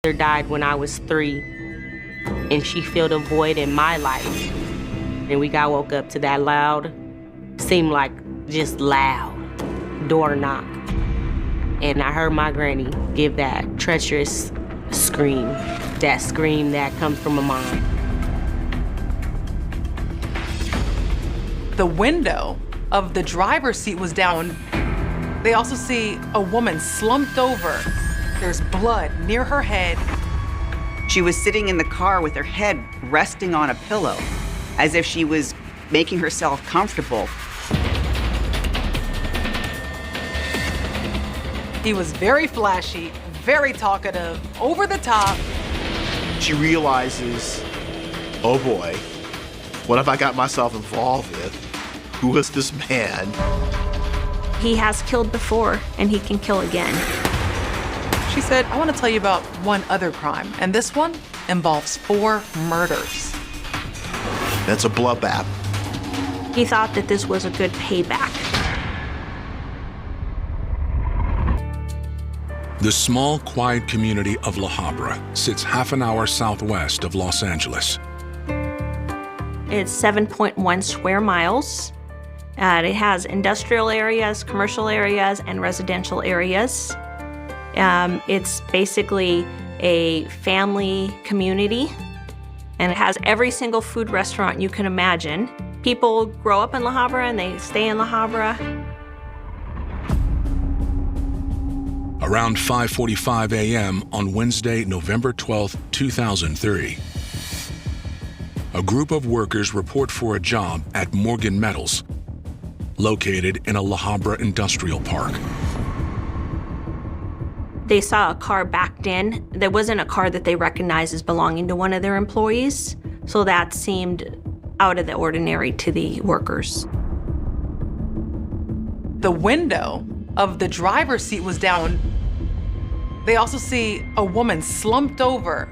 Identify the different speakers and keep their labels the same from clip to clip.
Speaker 1: Mother died when I was 3, and she filled a void in my life. And we got woke up to that loud, seemed like just loud, door knock. And I heard my granny give that treacherous scream that comes from a mom.
Speaker 2: The window of the driver's seat was down. They also see a woman slumped over. There's blood near her head.
Speaker 3: She was sitting in the car with her head resting on a pillow, as if she was making herself comfortable.
Speaker 2: He was very flashy, very talkative, over the top.
Speaker 4: She realizes, oh boy, what have I got myself involved with? Who is this man?
Speaker 5: He has killed before, and he can kill again.
Speaker 2: She said, I want to tell you about one other crime, and this one involves 4 murders.
Speaker 4: That's a bloodbath.
Speaker 5: He thought that this was a good payback.
Speaker 6: The small, quiet community of LaHabra sits half an hour southwest of Los Angeles.
Speaker 5: It's 7.1 square miles. It has industrial areas, commercial areas, and residential areas. It's basically a family community, and it has every single food restaurant you can imagine. People grow up in LaHabra and they stay in LaHabra.
Speaker 6: Around 5:45 a.m. on Wednesday, November 12, 2003, a group of workers report for a job at Morgan Metals, located in a LaHabra industrial park.
Speaker 5: They saw a car backed in. There wasn't a car that they recognized as belonging to one of their employees, so that seemed out of the ordinary to the workers.
Speaker 2: The window of the driver's seat was down. They also see a woman slumped over.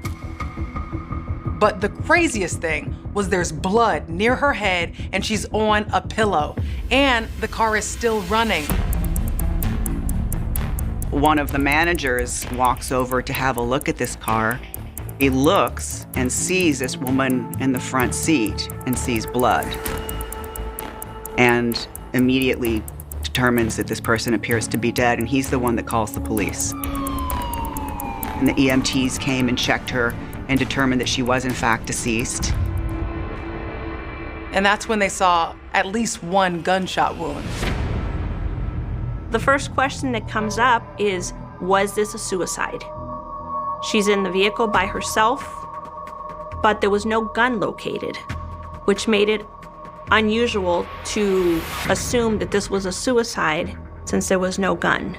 Speaker 2: But the craziest thing was there's blood near her head and she's on a pillow, and the car is still running.
Speaker 3: One of the managers walks over to have a look at this car. He looks and sees this woman in the front seat and sees blood, and immediately determines that this person appears to be dead, and he's the one that calls the police. And the EMTs came and checked her and determined that she was in fact deceased.
Speaker 2: And that's when they saw at least 1 gunshot wound.
Speaker 5: The first question that comes up is, was this a suicide? She's in the vehicle by herself, but there was no gun located, which made it unusual to assume that this was a suicide since there was no gun.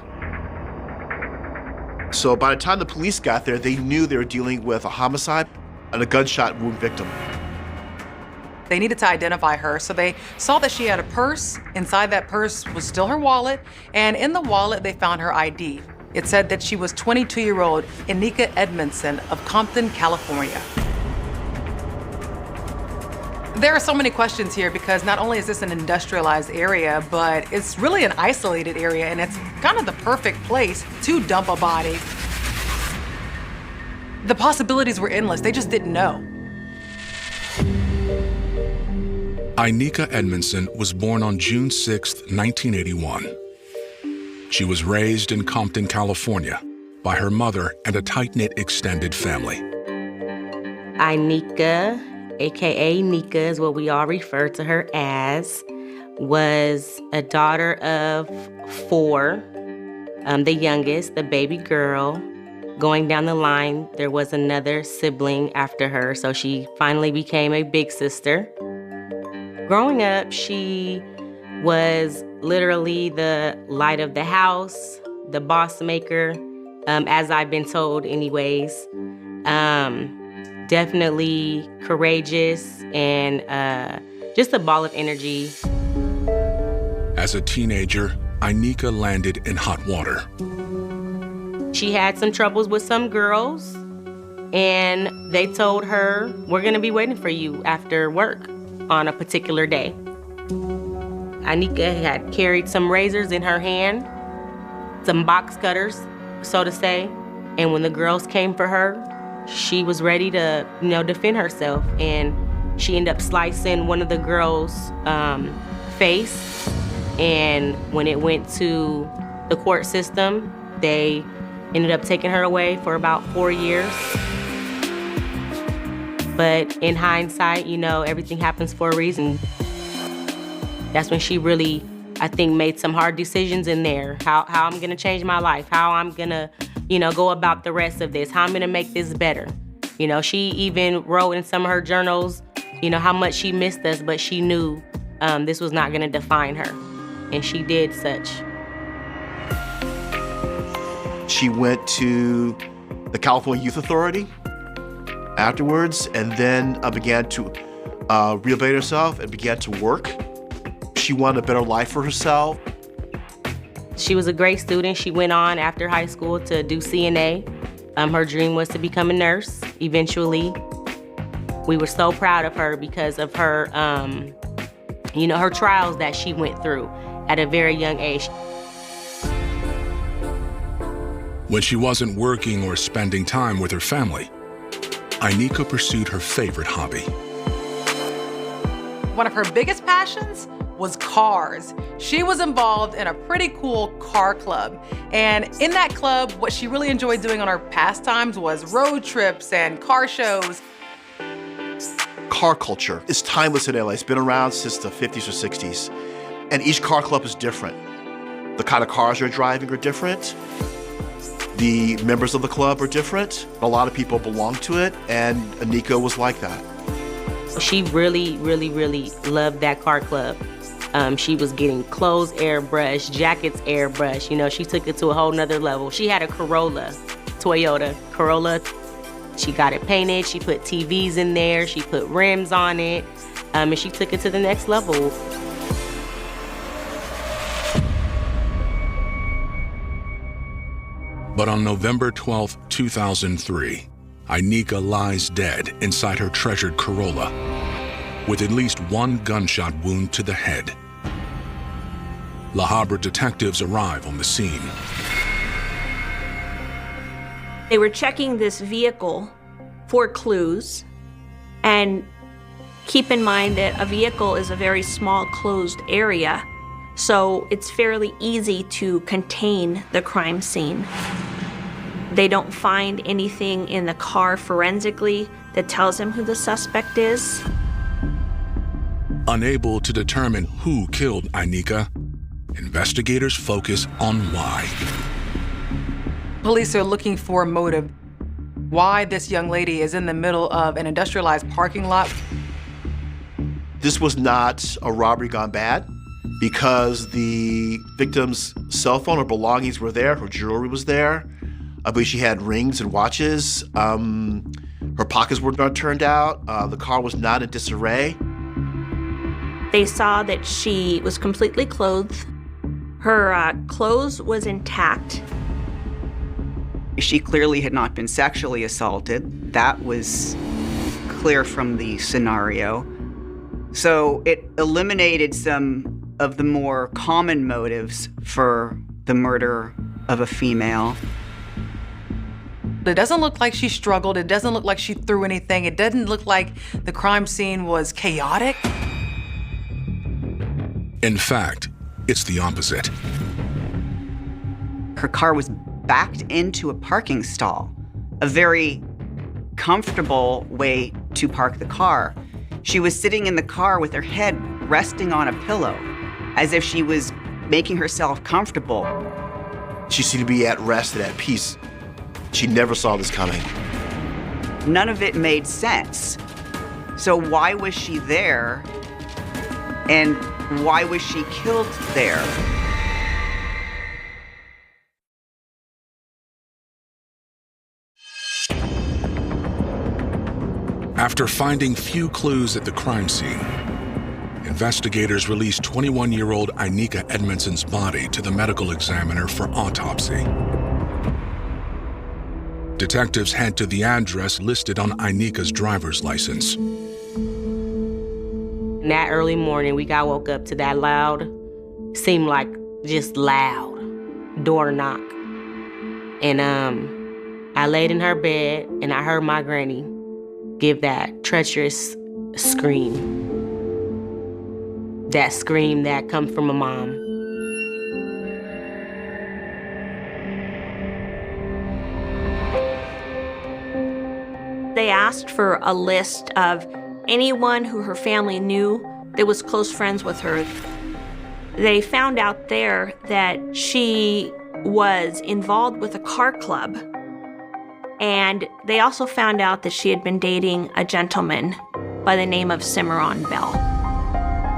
Speaker 4: So by the time the police got there, they knew they were dealing with a homicide and a gunshot wound victim.
Speaker 2: They needed to identify her, so they saw that she had a purse. Inside that purse was still her wallet, and in the wallet they found her ID. It said that she was 22-year-old Anika Edmondson of Compton, California. There are so many questions here because not only is this an industrialized area, but it's really an isolated area, and it's kind of the perfect place to dump a body. The possibilities were endless. They just didn't know.
Speaker 6: Anika Edmondson was born on June 6, 1981. She was raised in Compton, California, by her mother and a tight-knit extended family.
Speaker 1: Anika, AKA Nika is what we all refer to her as, was a daughter of 4, the youngest, the baby girl. Going down the line, there was another sibling after her, so she finally became a big sister. Growing up, she was literally the light of the house, the boss maker, as I've been told anyways. Definitely courageous and just a ball of energy.
Speaker 6: As a teenager, Anika landed in hot water.
Speaker 1: She had some troubles with some girls, and they told her, we're gonna be waiting for you after work on a particular day. Anika had carried some razors in her hand, some box cutters, so to say, And when the girls came for her, she was ready to, defend herself. And she ended up slicing one of the girls' face. And when it went to the court system, they ended up taking her away for about 4 years. But in hindsight, everything happens for a reason. That's when she really, I think, made some hard decisions in there. How I'm gonna change my life, how I'm gonna, go about the rest of this, how I'm gonna make this better. She even wrote in some of her journals, how much she missed us, but she knew this was not gonna define her. And she did such.
Speaker 4: She went to the California Youth Authority afterwards, and then began to rehabilitate herself and began to work. She wanted a better life for herself.
Speaker 1: She was a great student. She went on after high school to do CNA. Her dream was to become a nurse eventually. We were so proud of her because of her, her trials that she went through at a very young age.
Speaker 6: When she wasn't working or spending time with her family, Inika pursued her favorite hobby.
Speaker 2: One of her biggest passions was cars. She was involved in a pretty cool car club. And in that club, what she really enjoyed doing on her pastimes was road trips and car shows.
Speaker 4: Car culture is timeless in LA. It's been around since the 50s or 60s. And each car club is different. The kind of cars you're driving are different. The members of the club are different. A lot of people belong to it, and Inika was like that.
Speaker 1: She really, really, really loved that car club. She was getting clothes airbrushed, jackets airbrushed. She took it to a whole nother level. She had a Toyota Corolla. She got it painted. She put TVs in there. She put rims on it. And she took it to the next level.
Speaker 6: But on November 12, 2003, Inika lies dead inside her treasured Corolla with at least one gunshot wound to the head. LaHabra detectives arrive on the scene.
Speaker 5: They were checking this vehicle for clues, and keep in mind that a vehicle is a very small closed area, so it's fairly easy to contain the crime scene. They don't find anything in the car forensically that tells them who the suspect is.
Speaker 6: Unable to determine who killed Inika, investigators focus on why.
Speaker 2: Police are looking for a motive. Why this young lady is in the middle of an industrialized parking lot.
Speaker 4: This was not a robbery gone bad because the victim's cell phone or belongings were there, her jewelry was there. I believe she had rings and watches. Her pockets were not turned out. The car was not in disarray.
Speaker 5: They saw that she was completely clothed. Her clothes was intact.
Speaker 3: She clearly had not been sexually assaulted. That was clear from the scenario. So it eliminated some of the more common motives for the murder of a female.
Speaker 2: It doesn't look like she struggled. It doesn't look like she threw anything. It doesn't look like the crime scene was chaotic.
Speaker 6: In fact, it's the opposite.
Speaker 3: Her car was backed into a parking stall, a very comfortable way to park the car. She was sitting in the car with her head resting on a pillow, as if she was making herself comfortable.
Speaker 4: She seemed to be at rest and at peace. She never saw this coming.
Speaker 3: None of it made sense. So why was she there? And why was she killed there?
Speaker 6: After finding few clues at the crime scene, investigators released 21-year-old Inika Edmondson's body to the medical examiner for autopsy. Detectives head to the address listed on Inika's driver's license.
Speaker 1: And that early morning, we got woke up to that loud, seemed like just loud, door knock. And I laid in her bed and I heard my granny give that treacherous scream. That scream that comes from a mom.
Speaker 5: They asked for a list of anyone who her family knew that was close friends with her. They found out there that she was involved with a car club, and they also found out that she had been dating a gentleman by the name of Cimarron Bell.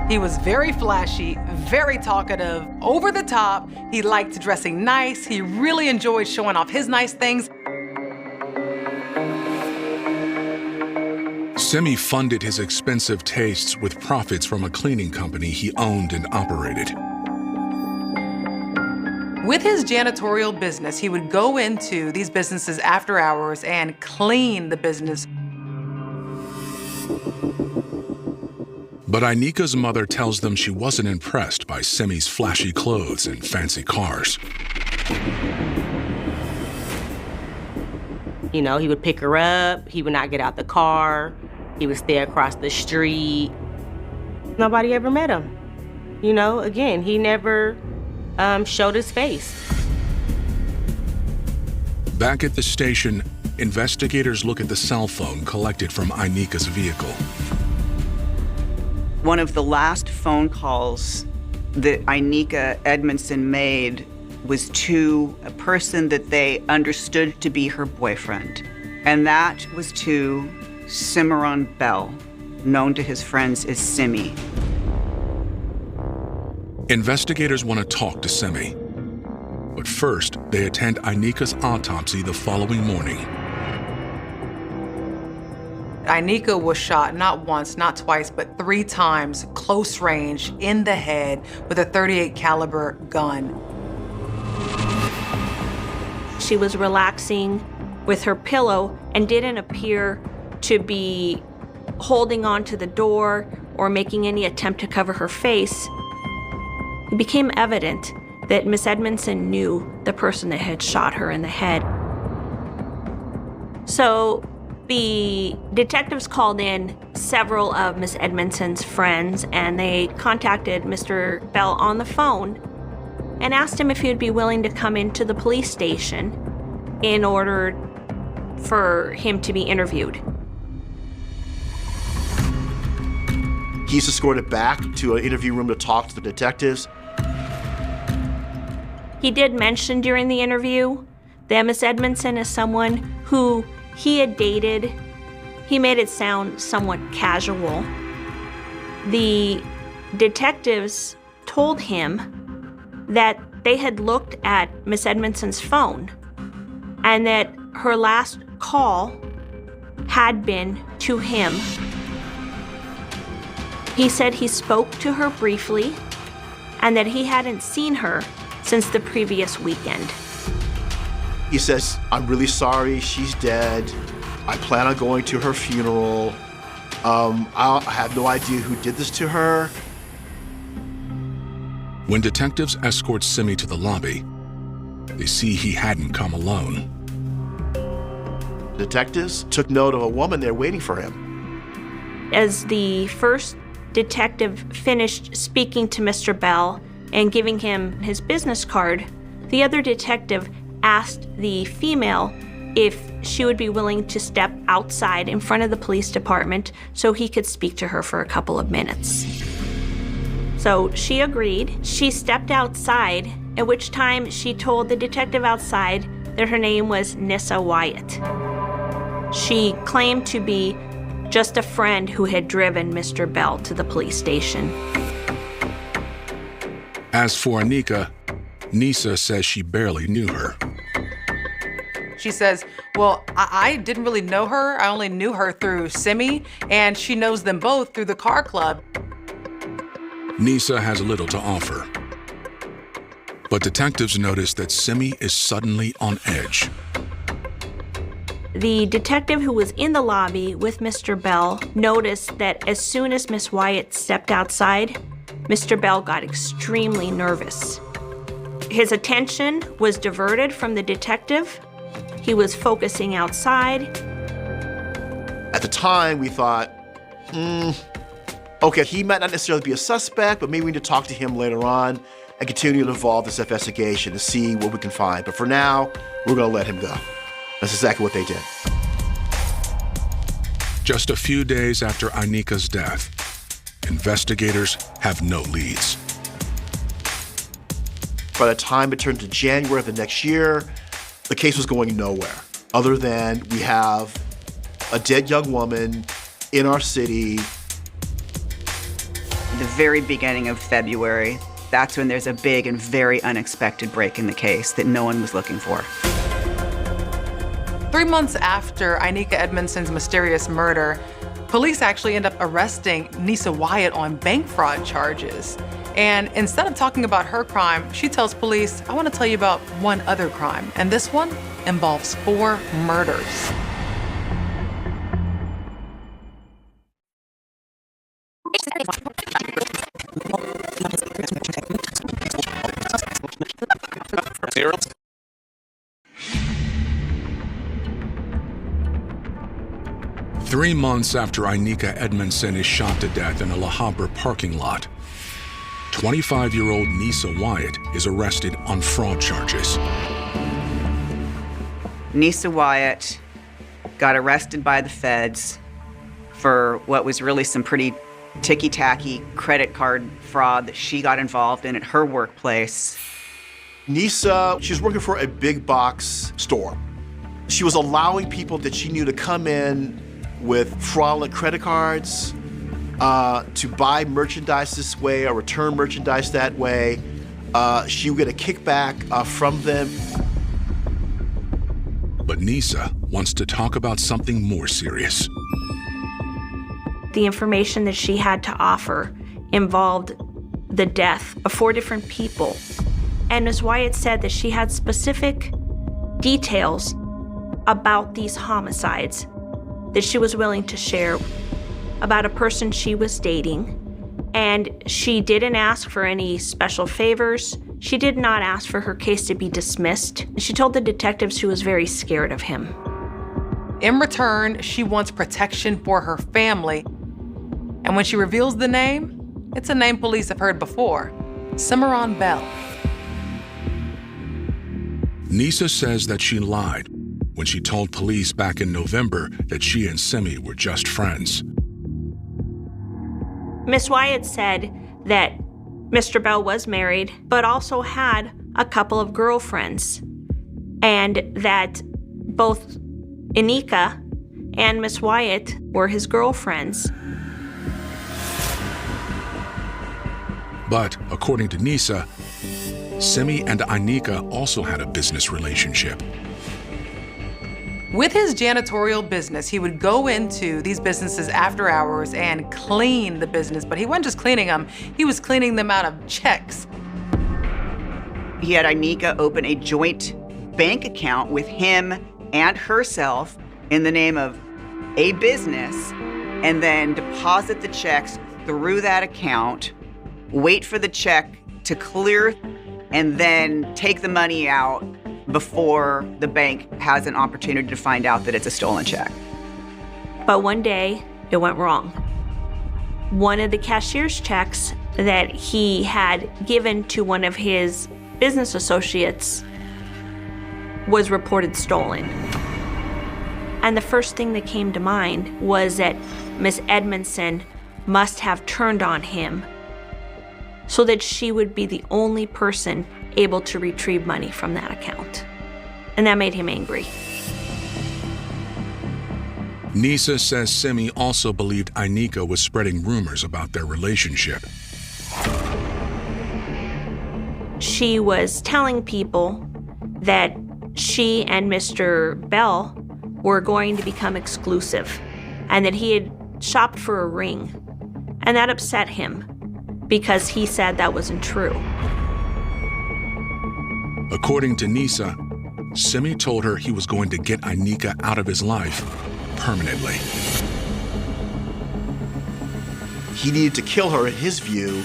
Speaker 2: He was very flashy, very talkative, over the top. He liked dressing nice. He really enjoyed showing off his nice things.
Speaker 6: Simi funded his expensive tastes with profits from a cleaning company he owned and operated.
Speaker 2: With his janitorial business, he would go into these businesses after hours and clean the business.
Speaker 6: But Ainika's mother tells them she wasn't impressed by Simi's flashy clothes and fancy cars.
Speaker 1: You know, he would pick her up, he would not get out the car, he would stay across the street. Nobody ever met him. You know, again, he never showed his face.
Speaker 6: Back at the station, investigators look at the cell phone collected from Ainika's vehicle.
Speaker 3: One of the last phone calls that Ainika Edmondson made was to a person that they understood to be her boyfriend. And that was to Cimarron Bell, known to his friends as Simi.
Speaker 6: Investigators want to talk to Simi. But first, they attend Ainika's autopsy the following morning.
Speaker 2: Ainika was shot not once, not twice, but 3 times, close range, in the head with a .38 caliber gun.
Speaker 5: She was relaxing with her pillow and didn't appear to be holding on to the door or making any attempt to cover her face. It became evident that Miss Edmondson knew the person that had shot her in the head. So the detectives called in several of Miss Edmondson's friends, and they contacted Mr. Bell on the phone and asked him if he would be willing to come into the police station in order for him to be interviewed.
Speaker 4: He's escorted back to an interview room to talk to the detectives.
Speaker 5: He did mention during the interview that Miss Edmondson is someone who he had dated. He made it sound somewhat casual. The detectives told him that they had looked at Miss Edmondson's phone and that her last call had been to him. He said he spoke to her briefly and that he hadn't seen her since the previous weekend.
Speaker 4: He says, "I'm really sorry, she's dead. I plan on going to her funeral. I have no idea who did this to her."
Speaker 6: When detectives escort Simi to the lobby, they see he hadn't come alone.
Speaker 4: Detectives took note of a woman there waiting for him.
Speaker 5: As the first detective finished speaking to Mr. Bell and giving him his business card, the other detective asked the female if she would be willing to step outside in front of the police department so he could speak to her for a couple of minutes. So she agreed. She stepped outside, at which time she told the detective outside that her name was Nissa Wyatt. She claimed to be just a friend who had driven Mr. Bell to the police station.
Speaker 6: As for Ainika, Nissa says she barely knew her.
Speaker 2: She says, well, I didn't really know her. I only knew her through Simi, and she knows them both through the car club.
Speaker 6: Nissa has little to offer. But detectives notice that Simi is suddenly on edge.
Speaker 5: The detective who was in the lobby with Mr. Bell noticed that as soon as Miss Wyatt stepped outside, Mr. Bell got extremely nervous. His attention was diverted from the detective. He was focusing outside.
Speaker 4: At the time, we thought, okay, he might not necessarily be a suspect, but maybe we need to talk to him later on and continue to evolve this investigation to see what we can find. But for now, we're going to let him go. That's exactly what they did.
Speaker 6: Just a few days after Ainika's death, investigators have no leads.
Speaker 4: By the time it turned to January of the next year, the case was going nowhere, other than we have a dead young woman in our city.
Speaker 3: The very beginning of February, that's when there's a big and very unexpected break in the case that no one was looking for.
Speaker 2: 3 months after Ainika Edmondson's mysterious murder, police actually end up arresting Nisa Wyatt on bank fraud charges. And instead of talking about her crime, she tells police, I want to tell you about one other crime. And this one involves 4 murders.
Speaker 6: Three months after Ainika Edmondson is shot to death in a LaHabra parking lot, 25-year-old Nisa Wyatt is arrested on fraud charges.
Speaker 3: Nisa Wyatt got arrested by the feds for what was really some pretty ticky-tacky credit card fraud that she got involved in at her workplace.
Speaker 4: Nisa, she was working for a big box store. She was allowing people that she knew to come in with fraudulent credit cards, to buy merchandise this way or return merchandise that way. She would get a kickback from them.
Speaker 6: But Nisa wants to talk about something more serious.
Speaker 5: The information that she had to offer involved the death of 4 different people. And Ms. Wyatt said that she had specific details about these homicides that she was willing to share, about a person she was dating. And she didn't ask for any special favors. She did not ask for her case to be dismissed. She told the detectives she was very scared of him.
Speaker 2: In return, she wants protection for her family. And when she reveals the name, it's a name police have heard before, Cimarron Bell.
Speaker 6: Nisa says that she lied when she told police back in November that she and Simi were just friends.
Speaker 5: Miss Wyatt said that Mr. Bell was married, but also had a couple of girlfriends, and that both Ainika and Miss Wyatt were his girlfriends.
Speaker 6: But according to Nisa, Simi and Ainika also had a business relationship.
Speaker 2: With his janitorial business, he would go into these businesses after hours and clean the business, but he wasn't just cleaning them, he was cleaning them out of checks.
Speaker 3: He had Ainika open a joint bank account with him and herself in the name of a business, and then deposit the checks through that account, wait for the check to clear, and then take the money out before the bank has an opportunity to find out that it's a stolen check.
Speaker 5: But one day, it went wrong. One of the cashier's checks that he had given to one of his business associates was reported stolen. And the first thing that came to mind was that Miss Edmondson must have turned on him so that she would be the only person able to retrieve money from that account. And that made him angry.
Speaker 6: Nisa says Simi also believed Ainika was spreading rumors about their relationship.
Speaker 5: She was telling people that she and Mr. Bell were going to become exclusive, and that he had shopped for a ring. And that upset him because he said that wasn't true.
Speaker 6: According to Nisa, Simi told her he was going to get Ainika out of his life permanently.
Speaker 4: He needed to kill her in his view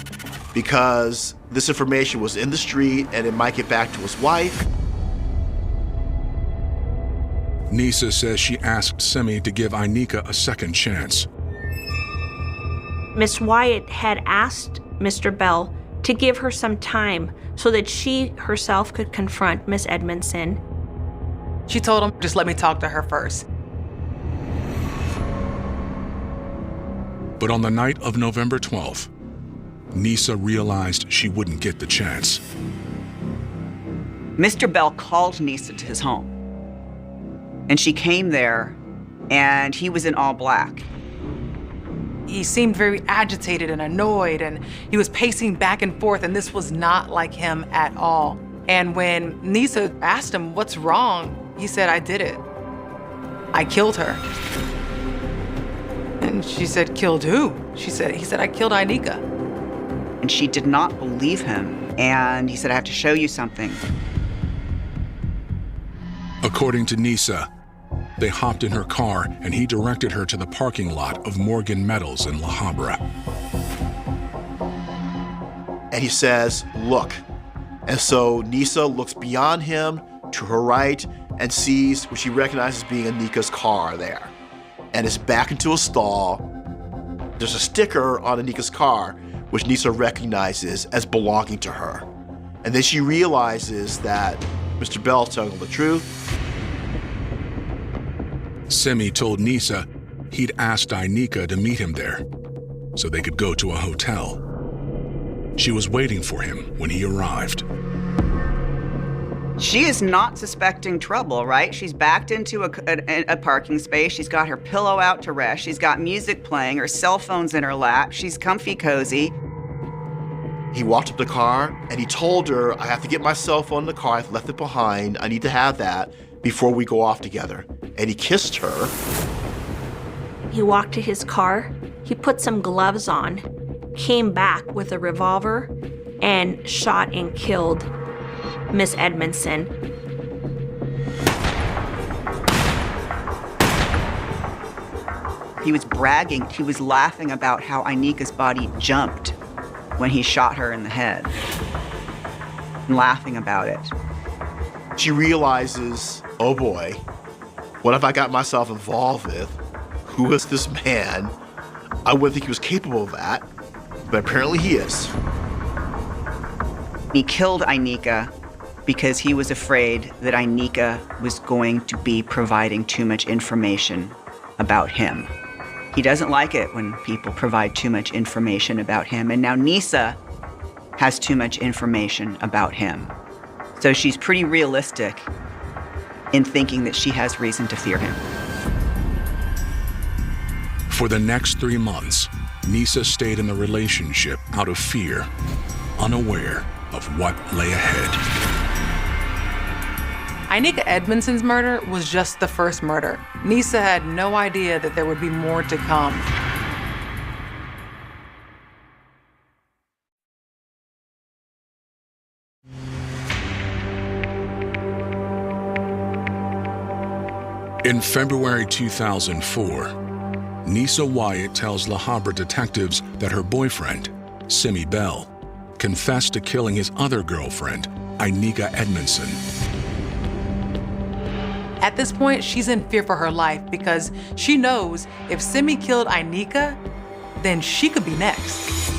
Speaker 4: because this information was in the street and it might get back to his wife.
Speaker 6: Nisa says she asked Simi to give Ainika a second chance.
Speaker 5: Miss Wyatt had asked Mr. Bell to give her some time so that she herself could confront Miss Edmondson.
Speaker 2: She told him, just let me talk to her first.
Speaker 6: But on the night of November 12th, Nisa realized she wouldn't get the chance.
Speaker 3: Mr. Bell called Nisa to his home. And she came there, and he was in all black.
Speaker 2: He seemed very agitated and annoyed, and he was pacing back and forth, and this was not like him at all. And when Nisa asked him, what's wrong? He said, I did it. I killed her. And she said, killed who? He said, I killed Ainika.
Speaker 3: And she did not believe him. And he said, I have to show you something.
Speaker 6: According to Nisa, they hopped in her car and he directed her to the parking lot of Morgan Metals in LaHabra.
Speaker 4: And he says, look. And so Nisa looks beyond him to her right and sees what she recognizes being Anika's car there. And it's back into a stall. There's a sticker on Anika's car, which Nisa recognizes as belonging to her. And then she realizes that Mr. Bell's telling the truth.
Speaker 6: Simi told Nisa he'd asked Ainika to meet him there so they could go to a hotel. She was waiting for him when he arrived.
Speaker 3: She is not suspecting trouble, right? She's backed into a parking space. She's got her pillow out to rest. She's got music playing. Her cell phone's in her lap. She's comfy cozy.
Speaker 4: He walked up to the car and he told her, I have to get my cell phone in the car. I've left it behind. I need to have that before we go off together. And he kissed her.
Speaker 5: He walked to his car, he put some gloves on, came back with a revolver, and shot and killed Miss Edmondson.
Speaker 3: He was bragging. He was laughing about how Ainika's body jumped when he shot her in the head. And laughing about it.
Speaker 4: She realizes, oh boy, what have I got myself involved with? Who is this man? I wouldn't think he was capable of that, but apparently he is.
Speaker 3: He killed Ainika because he was afraid that Ainika was going to be providing too much information about him. He doesn't like it when people provide too much information about him, and now Nisa has too much information about him. So she's pretty realistic in thinking that she has reason to fear him.
Speaker 6: For the next 3 months, Nisa stayed in the relationship out of fear, unaware of what lay ahead.
Speaker 2: Ainika Edmondson's murder was just the first murder. Nisa had no idea that there would be more to come.
Speaker 6: In February 2004, Nisa Wyatt tells LaHabra detectives that her boyfriend, Simi Bell, confessed to killing his other girlfriend, Ainika Edmondson.
Speaker 2: At this point, she's in fear for her life because she knows if Simi killed Ainika, then she could be next.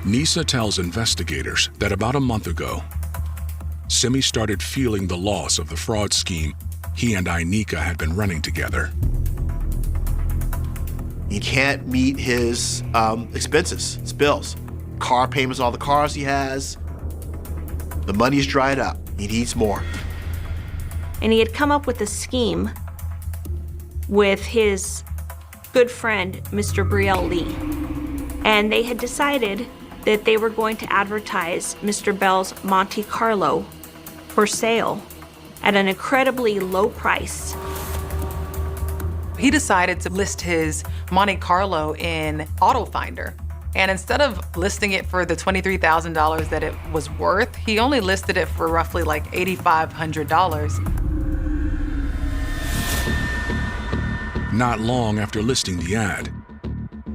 Speaker 6: Nisa tells investigators that about a month ago, Simi started feeling the loss of the fraud scheme he and Ainika had been running together.
Speaker 4: He can't meet his expenses, his bills. Car payments, all the cars he has. The money's dried up. He needs more.
Speaker 5: And he had come up with a scheme with his good friend, Mr. Brielle Lee. And they had decided that they were going to advertise Mr. Bell's Monte Carlo for sale at an incredibly low price.
Speaker 2: He decided to list his Monte Carlo in Auto Finder. And instead of listing it for the $23,000 that it was worth, he only listed it for roughly like $8,500.
Speaker 6: Not long after listing the ad,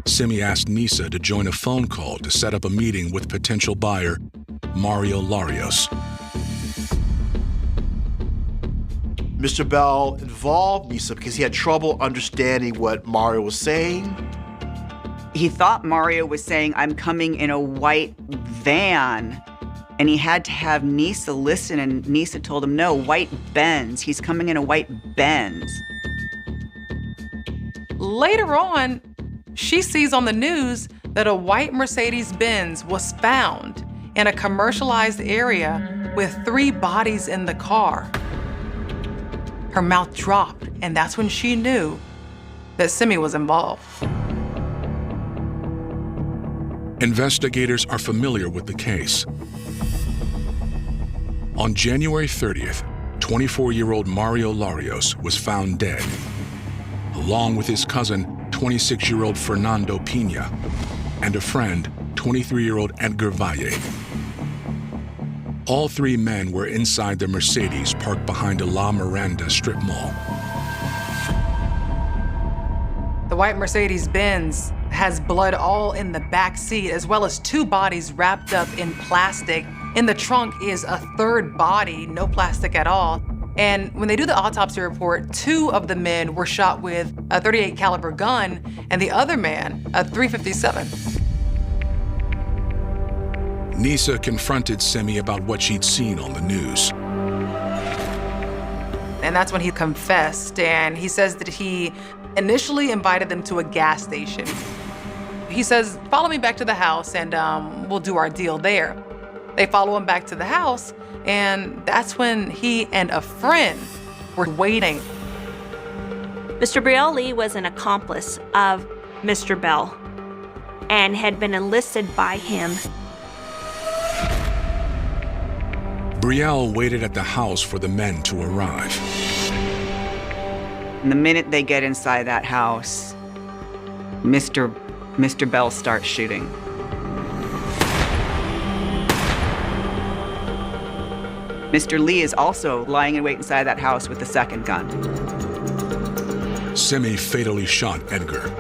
Speaker 6: Simi asked Nisa to join a phone call to set up a meeting with potential buyer, Mario Larios.
Speaker 4: Mr. Bell involved Nisa because he had trouble understanding what Mario was saying.
Speaker 3: He thought Mario was saying, "I'm coming in a white van." And he had to have Nisa listen, and Nisa told him, "No, white Benz. He's coming in a white Benz."
Speaker 2: Later on, she sees on the news that a white Mercedes-Benz was found in a commercialized area with 3 bodies in the car. Her mouth dropped, and that's when she knew that Simi was involved.
Speaker 6: Investigators are familiar with the case. On January 30th, 24-year-old Mario Larios was found dead, along with his cousin, 26-year-old Fernando Pina, and a friend, 23-year-old Edgar Valle. All 3 men were inside the Mercedes parked behind a La Miranda strip mall.
Speaker 2: The white Mercedes-Benz has blood all in the back seat, as well as 2 bodies wrapped up in plastic. In the trunk is a 3rd body, no plastic at all. And when they do the autopsy report, 2 of the men were shot with a .38 caliber gun, and the other man, a .357.
Speaker 6: Nisa confronted Simi about what she'd seen on the news.
Speaker 2: And that's when he confessed, and he says that he initially invited them to a gas station. He says, "Follow me back to the house and we'll do our deal there." They follow him back to the house, and that's when he and a friend were waiting.
Speaker 5: Mr. Brielle Lee was an accomplice of Mr. Bell and had been enlisted by him.
Speaker 6: Brielle waited at the house for the men to arrive.
Speaker 3: And the minute they get inside that house, Mr. Bell starts shooting. Mr. Lee is also lying in wait inside that house with the 2nd gun.
Speaker 6: Simi fatally shot Edgar.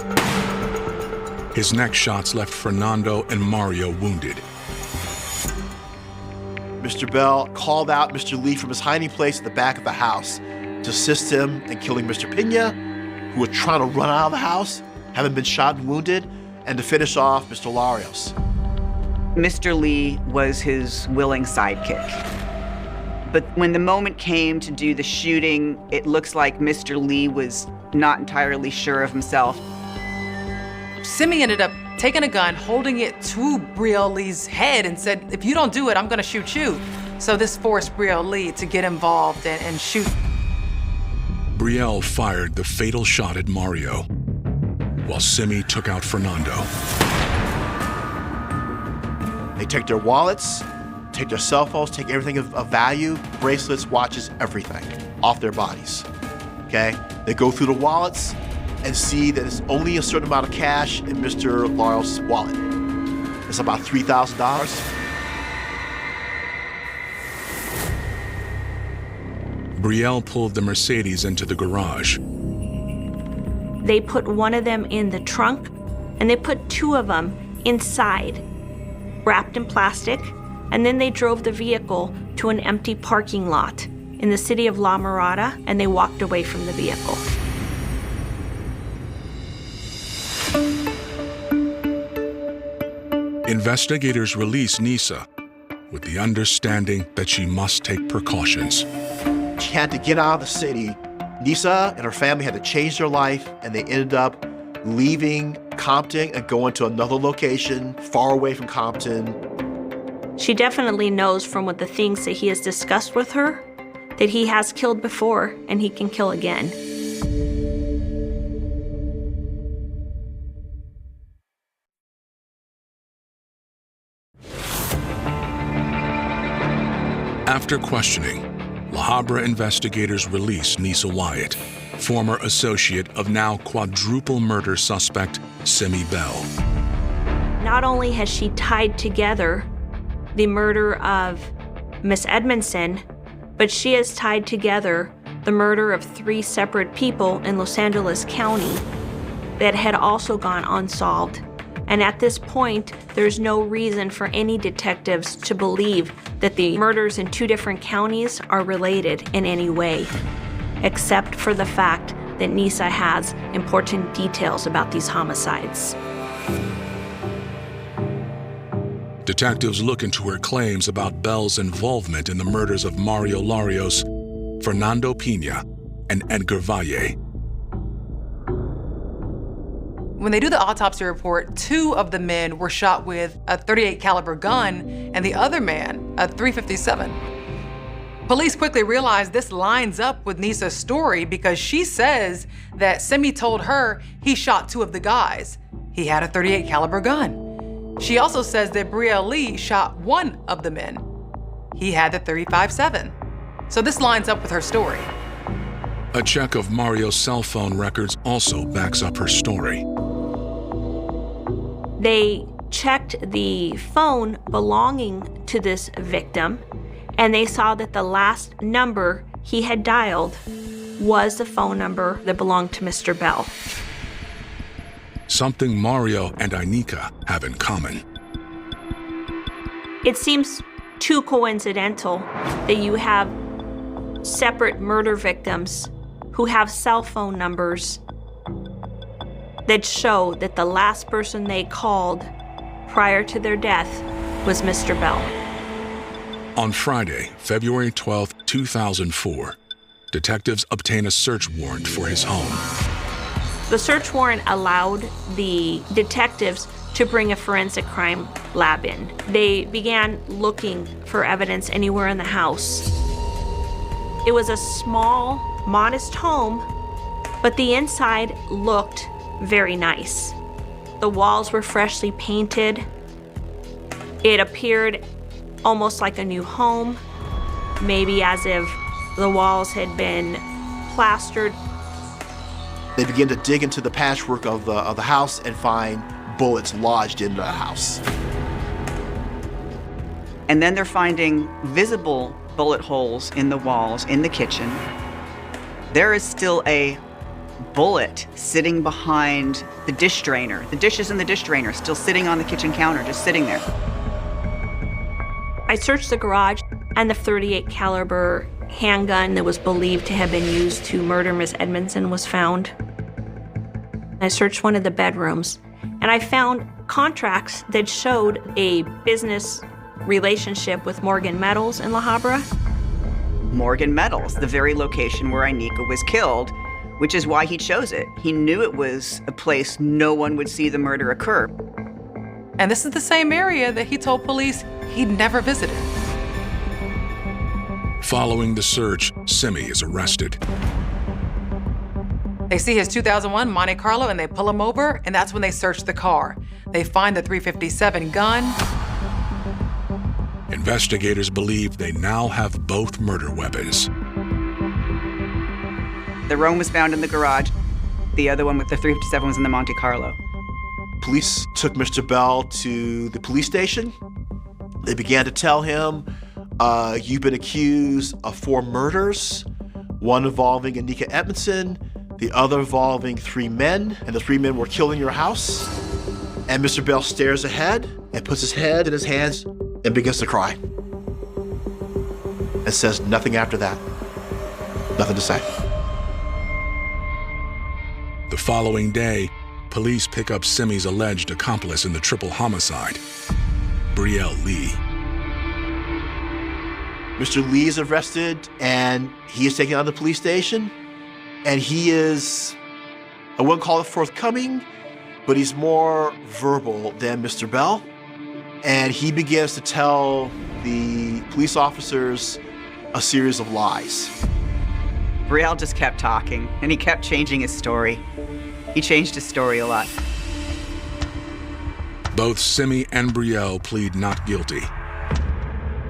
Speaker 6: His next shots left Fernando and Mario wounded.
Speaker 4: Mr. Bell called out Mr. Lee from his hiding place at the back of the house to assist him in killing Mr. Pina, who was trying to run out of the house, having been shot and wounded, and to finish off Mr. Larios.
Speaker 3: Mr. Lee was his willing sidekick. But when the moment came to do the shooting, it looks like Mr. Lee was not entirely sure of himself.
Speaker 2: Simi ended up taking a gun, holding it to Brielle Lee's head, and said, "If you don't do it, I'm gonna shoot you." So this forced Brielle Lee to get involved and shoot.
Speaker 6: Brielle fired the fatal shot at Mario, while Simi took out Fernando.
Speaker 4: They take their wallets, take their cell phones, take everything of value, bracelets, watches, everything off their bodies, okay? They go through the wallets and see that it's only a certain amount of cash in Mr. Larios' wallet. It's about $3,000.
Speaker 6: Brielle pulled the Mercedes into the garage.
Speaker 5: They put one of them in the trunk, and they put 2 of them inside, wrapped in plastic, and then they drove the vehicle to an empty parking lot in the city of La Mirada, and they walked away from the vehicle.
Speaker 6: Investigators release Nisa with the understanding that she must take precautions.
Speaker 4: She had to get out of the city. Nisa and her family had to change their life, and they ended up leaving Compton and going to another location far away from Compton.
Speaker 5: She definitely knows from what the things that he has discussed with her that he has killed before and he can kill again.
Speaker 6: After questioning, LaHabra investigators release Nisa Wyatt, former associate of now quadruple murder suspect Simi Bell.
Speaker 5: Not only has she tied together the murder of Miss Edmondson, but she has tied together the murder of 3 separate people in Los Angeles County that had also gone unsolved. And at this point, there's no reason for any detectives to believe that the murders in 2 different counties are related in any way. except for the fact that Nisa has important details about these homicides.
Speaker 6: Detectives look into her claims about Bell's involvement in the murders of Mario Larios, Fernando Pina, and Edgar Valle.
Speaker 2: When they do the autopsy report, 2 of the men were shot with a .38 caliber gun and the other man a .357. Police quickly realize this lines up with Nisa's story because she says that Simi told her he shot 2 of the guys. He had a .38 caliber gun. She also says that Brielle Lee shot 1 of the men. He had the .357. So this lines up with her story.
Speaker 6: A check of Mario's cell phone records also backs up her story.
Speaker 5: They checked the phone belonging to this victim, and they saw that the last number he had dialed was the phone number that belonged to Mr. Bell.
Speaker 6: Something Mario and Ainika have in common.
Speaker 5: It seems too coincidental that you have separate murder victims who have cell phone numbers that show that the last person they called prior to their death was Mr. Bell.
Speaker 6: On Friday, February 12, 2004, detectives obtain a search warrant for his home.
Speaker 5: The search warrant allowed the detectives to bring a forensic crime lab in. They began looking for evidence anywhere in the house. It was a small, modest home, but the inside looked very nice. The walls were freshly painted. It appeared almost like a new home, maybe as if the walls had been plastered.
Speaker 4: They begin to dig into the patchwork of the house and find bullets lodged in the house.
Speaker 3: And then they're finding visible bullet holes in the walls in the kitchen. There is still a bullet sitting behind the dish drainer. The dishes in the dish drainer still sitting on the kitchen counter, just sitting there.
Speaker 5: I searched the garage, and the .38 caliber handgun that was believed to have been used to murder Miss Edmondson was found. I searched one of the bedrooms, and I found contracts that showed a business relationship with Morgan Metals in LaHabra.
Speaker 3: Morgan Metals, the very location where Ainika was killed, which is why he chose it. He knew it was a place no one would see the murder occur.
Speaker 2: And this is the same area that he told police he'd never visited.
Speaker 6: Following the search, Simi is arrested.
Speaker 2: They see his 2001 Monte Carlo and they pull him over, and that's when they search the car. They find the .357 gun.
Speaker 6: Investigators believe they now have both murder weapons.
Speaker 3: The Rome was found in the garage. The other one with the .357 was in the Monte Carlo.
Speaker 4: Police took Mr. Bell to the police station. They began to tell him, you've been accused of 4 murders, one involving Ainika Edmondson, the other involving 3 men, and the 3 men were killed in your house. And Mr. Bell stares ahead and puts his head in his hands and begins to cry. And says nothing after that. Nothing to say.
Speaker 6: The following day, police pick up Simi's alleged accomplice in the triple homicide, Brielle Lee.
Speaker 4: Mr. Lee is arrested and he is taken out of the police station. And he is, I wouldn't call it forthcoming, but he's more verbal than Mr. Bell. And he begins to tell the police officers a series of lies.
Speaker 3: Brielle just kept talking, and he kept changing his story. He changed his story a lot.
Speaker 6: Both Simi and Brielle plead not guilty.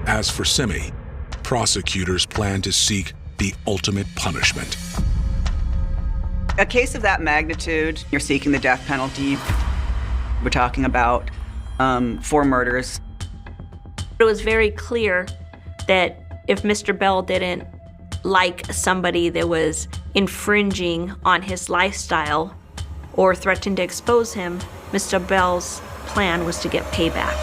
Speaker 6: As for Simi, prosecutors plan to seek the ultimate punishment.
Speaker 3: A case of that magnitude, you're seeking the death penalty. We're talking about 4 murders.
Speaker 5: It was very clear that if Mr. Bell didn't like somebody that was infringing on his lifestyle or threatened to expose him, Mr. Bell's plan was to get payback.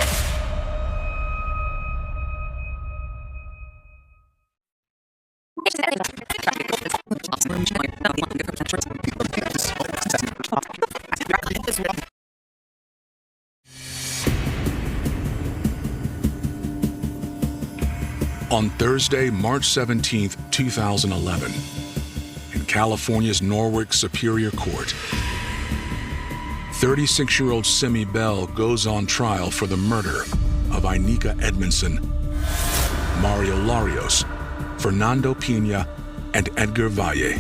Speaker 6: On Thursday, March 17, 2011, in California's Norwalk Superior Court, 36-year-old Simi Bell goes on trial for the murder of Inika Edmondson, Mario Larios, Fernando Pina, and Edgar Valle.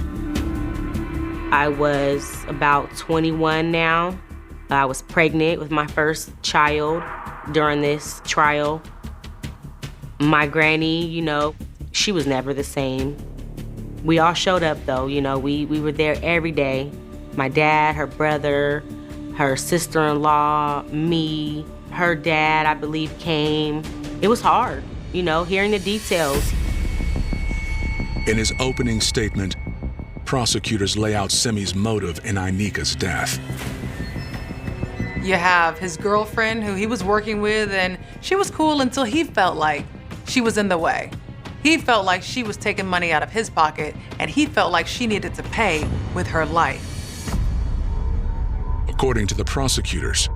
Speaker 1: I was about 21 now. I was pregnant with my first child during this trial. My granny, she was never the same. We all showed up though, we were there every day. My dad, her brother, her sister-in-law, me, her dad, I believe, came. It was hard, hearing the details.
Speaker 6: In his opening statement, prosecutors lay out Simi's motive in Inika's death.
Speaker 2: You have his girlfriend who he was working with, and she was cool until he felt like she was in the way. He felt like she was taking money out of his pocket, and he felt like she needed to pay with her life.
Speaker 6: According to the prosecutors,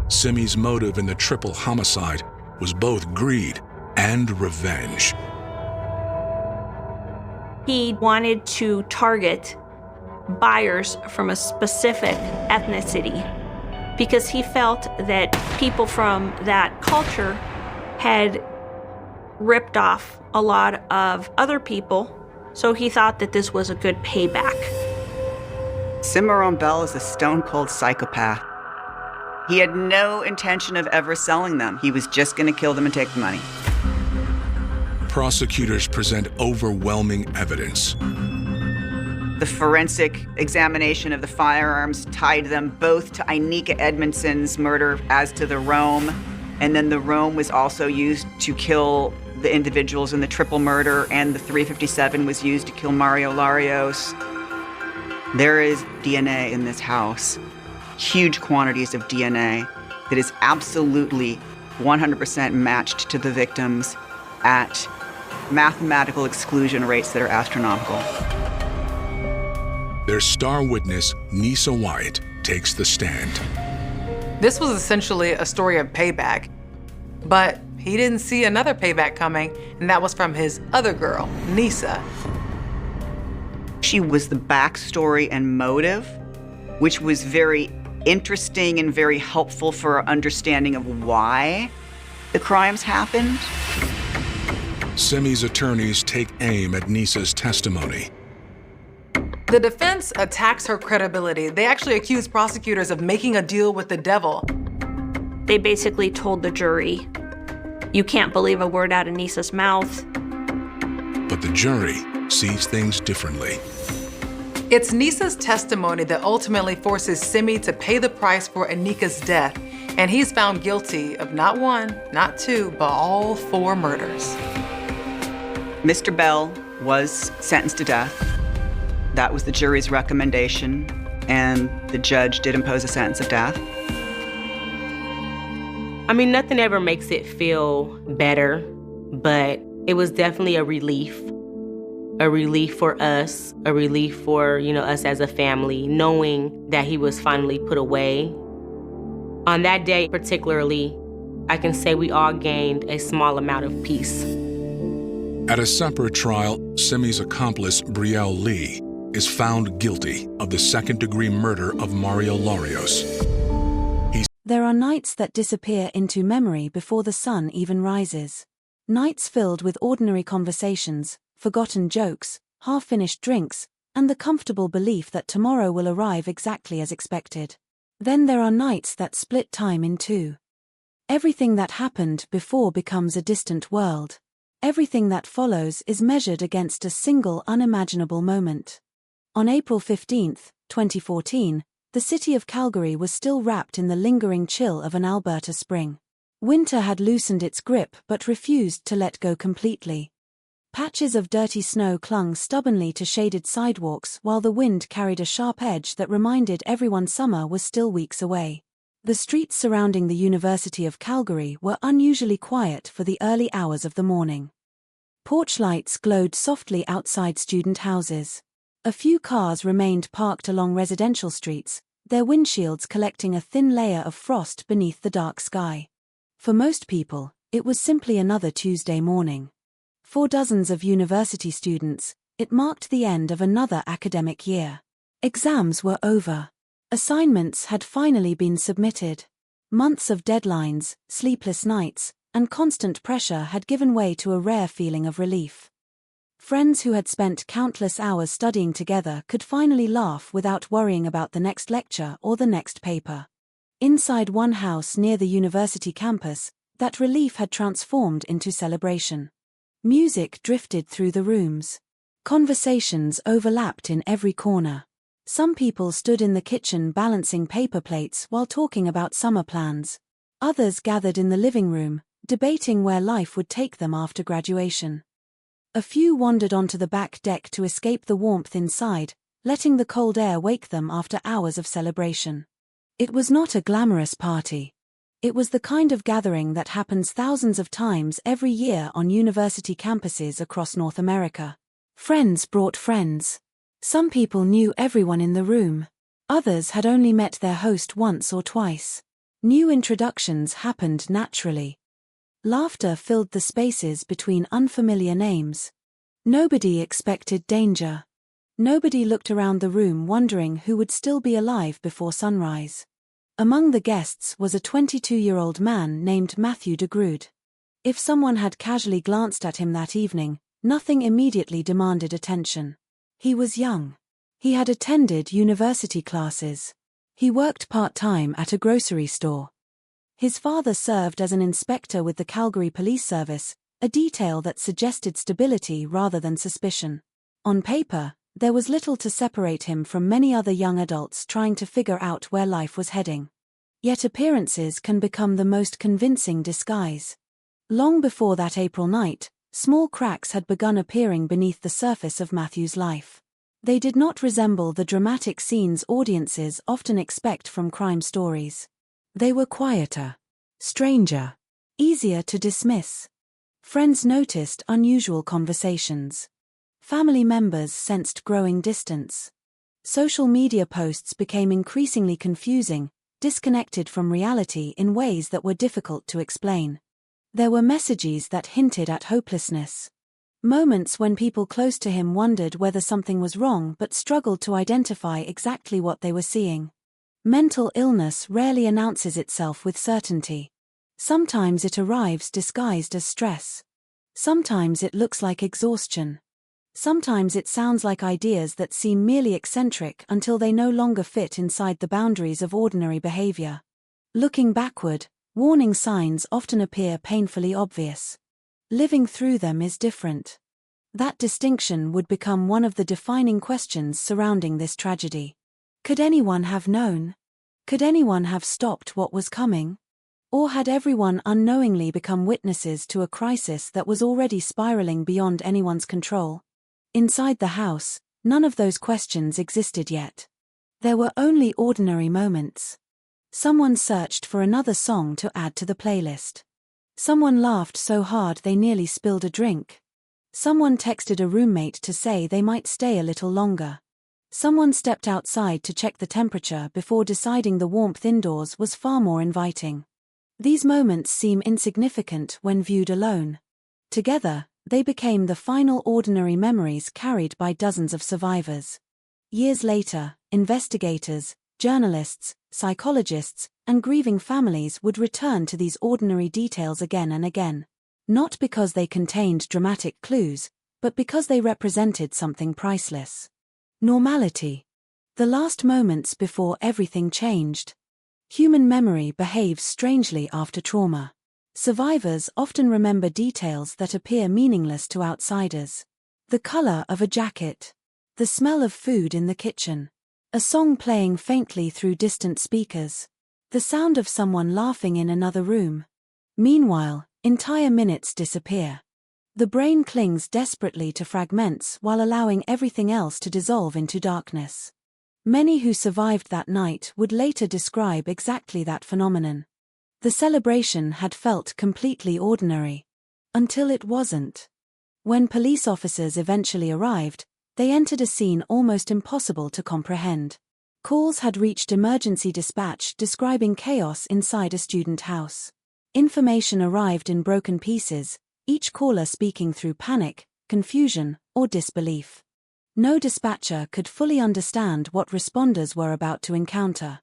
Speaker 6: Simi's motive in the triple homicide was both greed and revenge.
Speaker 5: He wanted to target buyers from a specific ethnicity because he felt that people from that culture had ripped off a lot of other people, so he thought that this was a good payback.
Speaker 3: Cimarron Bell is a stone-cold psychopath. He had no intention of ever selling them. He was just going to kill them and take the money.
Speaker 6: Prosecutors present overwhelming evidence.
Speaker 3: The forensic examination of the firearms tied them both to Inika Edmondson's murder as to the Rome, and then the Rome was also used to kill the individuals in the triple murder, and the .357 was used to kill Mario Larios. There is DNA in this house, huge quantities of DNA that is absolutely 100% matched to the victims at mathematical exclusion rates that are astronomical.
Speaker 6: Their star witness, Nisa Wyatt, takes the stand.
Speaker 2: This was essentially a story of payback, but he didn't see another payback coming, and that was from his other girl, Nisa.
Speaker 3: She was the backstory and motive, which was very interesting and very helpful for our understanding of why the crimes happened.
Speaker 6: Simi's attorneys take aim at Nisa's testimony.
Speaker 2: The defense attacks her credibility. They actually accuse prosecutors of making a deal with the devil.
Speaker 5: They basically told the jury, you can't believe a word out of Nisa's mouth.
Speaker 6: But the jury sees things differently.
Speaker 2: It's Nisa's testimony that ultimately forces Simi to pay the price for Inika's death, and he's found guilty of not one, not two, but all 4 murders.
Speaker 3: Mr. Bell was sentenced to death. That was the jury's recommendation, and the judge did impose a sentence of death.
Speaker 1: I mean, nothing ever makes it feel better, but it was definitely a relief for us, a relief for, us as a family, knowing that he was finally put away. On that day particularly, I can say we all gained a small amount of peace.
Speaker 6: At a separate trial, Simi's accomplice, Brielle Lee, is found guilty of the second-degree murder of Mario Larios.
Speaker 7: There are nights that disappear into memory before the sun even rises. Nights filled with ordinary conversations, forgotten jokes, half-finished drinks, and the comfortable belief that tomorrow will arrive exactly as expected. Then there are nights that split time in two. Everything that happened before becomes a distant world. Everything that follows is measured against a single unimaginable moment. On April 15, 2014, the city of Calgary was still wrapped in the lingering chill of an Alberta spring. Winter had loosened its grip but refused to let go completely. Patches of dirty snow clung stubbornly to shaded sidewalks while the wind carried a sharp edge that reminded everyone summer was still weeks away. The streets surrounding the University of Calgary were unusually quiet for the early hours of the morning. Porch lights glowed softly outside student houses. A few cars remained parked along residential streets, their windshields collecting a thin layer of frost beneath the dark sky. For most people, it was simply another Tuesday morning. For dozens of university students, it marked the end of another academic year. Exams were over. Assignments had finally been submitted. Months of deadlines, sleepless nights, and constant pressure had given way to a rare feeling of relief. Friends who had spent countless hours studying together could finally laugh without worrying about the next lecture or the next paper. Inside one house near the university campus, that relief had transformed into celebration. Music drifted through the rooms. Conversations overlapped in every corner. Some people stood in the kitchen balancing paper plates while talking about summer plans. Others gathered in the living room, debating where life would take them after graduation. A few wandered onto the back deck to escape the warmth inside, letting the cold air wake them after hours of celebration. It was not a glamorous party. It was the kind of gathering that happens thousands of times every year on university campuses across North America. Friends brought friends. Some people knew everyone in the room. Others had only met their host once or twice. New introductions happened naturally. Laughter filled the spaces between unfamiliar names. Nobody expected danger. Nobody looked around the room wondering who would still be alive before sunrise. Among the guests was a 22-year-old man named Matthew DeGrood. If someone had casually glanced at him that evening, nothing immediately demanded attention. He was young. He had attended university classes. He worked part-time at a grocery store. His father served as an inspector with the Calgary Police Service, a detail that suggested stability rather than suspicion. On paper, there was little to separate him from many other young adults trying to figure out where life was heading. Yet appearances can become the most convincing disguise. Long before that April night, small cracks had begun appearing beneath the surface of Matthew's life. They did not resemble the dramatic scenes audiences often expect from crime stories. They were quieter, stranger, easier to dismiss. Friends noticed unusual conversations. Family members sensed growing distance. Social media posts became increasingly confusing, disconnected from reality in ways that were difficult to explain. There were messages that hinted at hopelessness. Moments when people close to him wondered whether something was wrong but struggled to identify exactly what they were seeing. Mental illness rarely announces itself with certainty. Sometimes it arrives disguised as stress. Sometimes it looks like exhaustion. Sometimes it sounds like ideas that seem merely eccentric until they no longer fit inside the boundaries of ordinary behavior. Looking backward, warning signs often appear painfully obvious. Living through them is different. That distinction would become one of the defining questions surrounding this tragedy. Could anyone have known? Could anyone have stopped what was coming? Or had everyone unknowingly become witnesses to a crisis that was already spiraling beyond anyone's control? Inside the house, none of those questions existed yet. There were only ordinary moments. Someone searched for another song to add to the playlist. Someone laughed so hard they nearly spilled a drink. Someone texted a roommate to say they might stay a little longer. Someone stepped outside to check the temperature before deciding the warmth indoors was far more inviting. These moments seem insignificant when viewed alone. Together, they became the final ordinary memories carried by dozens of survivors. Years later, investigators, journalists, psychologists, and grieving families would return to these ordinary details again and again. Not because they contained dramatic clues, but because they represented something priceless. Normality. The last moments before everything changed. Human memory behaves strangely after trauma. Survivors often remember details that appear meaningless to outsiders. The color of a jacket. The smell of food in the kitchen. A song playing faintly through distant speakers. The sound of someone laughing in another room. Meanwhile, entire minutes disappear. The brain clings desperately to fragments while allowing everything else to dissolve into darkness. Many who survived that night would later describe exactly that phenomenon. The celebration had felt completely ordinary. Until it wasn't. When police officers eventually arrived, they entered a scene almost impossible to comprehend. Calls had reached emergency dispatch describing chaos inside a student house. Information arrived in broken pieces, each caller speaking through panic, confusion, or disbelief. No dispatcher could fully understand what responders were about to encounter.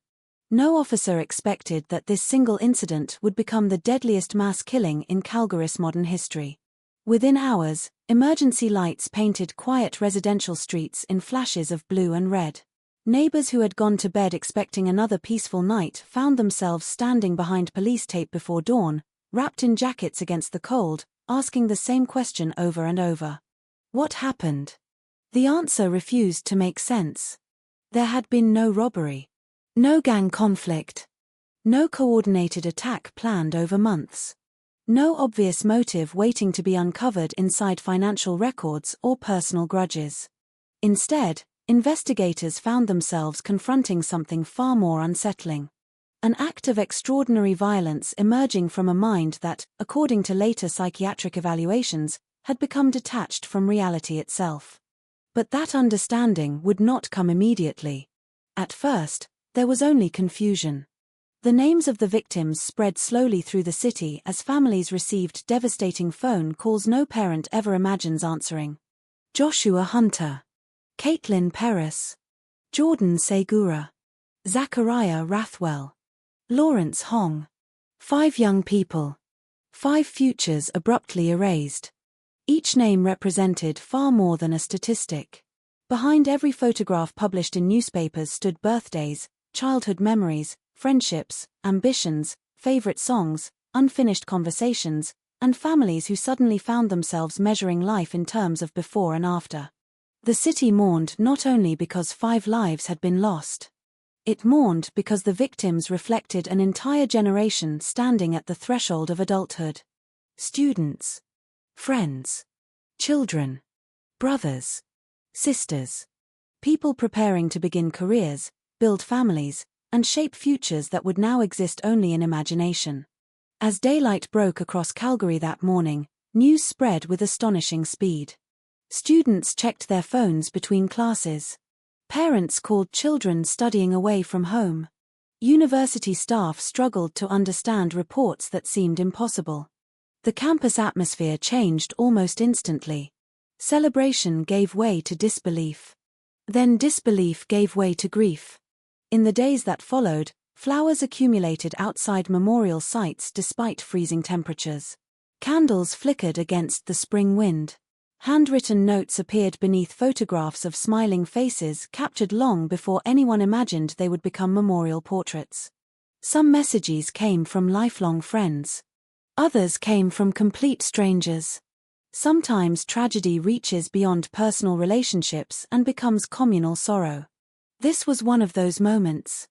Speaker 7: No officer expected that this single incident would become the deadliest mass killing in Calgary's modern history. Within hours, emergency lights painted quiet residential streets in flashes of blue and red. Neighbors who had gone to bed expecting another peaceful night found themselves standing behind police tape before dawn, wrapped in jackets against the cold, asking the same question over and over. What happened? The answer refused to make sense. There had been no robbery. No gang conflict. No coordinated attack planned over months. No obvious motive waiting to be uncovered inside financial records or personal grudges. Instead, investigators found themselves confronting something far more unsettling. An act of extraordinary violence emerging from a mind that, according to later psychiatric evaluations, had become detached from reality itself. But that understanding would not come immediately. At first, there was only confusion. The names of the victims spread slowly through the city as families received devastating phone calls no parent ever imagines answering. Joshua Hunter, Caitlin Perris, Jordan Segura, Zachariah Rathwell, Lawrence Hong. 5 young people. 5 futures abruptly erased. Each name represented far more than a statistic. Behind every photograph published in newspapers stood birthdays, childhood memories, friendships, ambitions, favorite songs, unfinished conversations, and families who suddenly found themselves measuring life in terms of before and after. The city mourned not only because 5 lives had been lost. It mourned because the victims reflected an entire generation standing at the threshold of adulthood. Students, friends, children, brothers, sisters, people preparing to begin careers, build families, and shape futures that would now exist only in imagination. As daylight broke across Calgary that morning, news spread with astonishing speed. Students checked their phones between classes. Parents called children studying away from home. University staff struggled to understand reports that seemed impossible. The campus atmosphere changed almost instantly. Celebration gave way to disbelief. Then disbelief gave way to grief. In the days that followed, flowers accumulated outside memorial sites despite freezing temperatures. Candles flickered against the spring wind. Handwritten notes appeared beneath photographs of smiling faces captured long before anyone imagined they would become memorial portraits. Some messages came from lifelong friends. Others came from complete strangers. Sometimes tragedy reaches beyond personal relationships and becomes communal sorrow. This was one of those moments.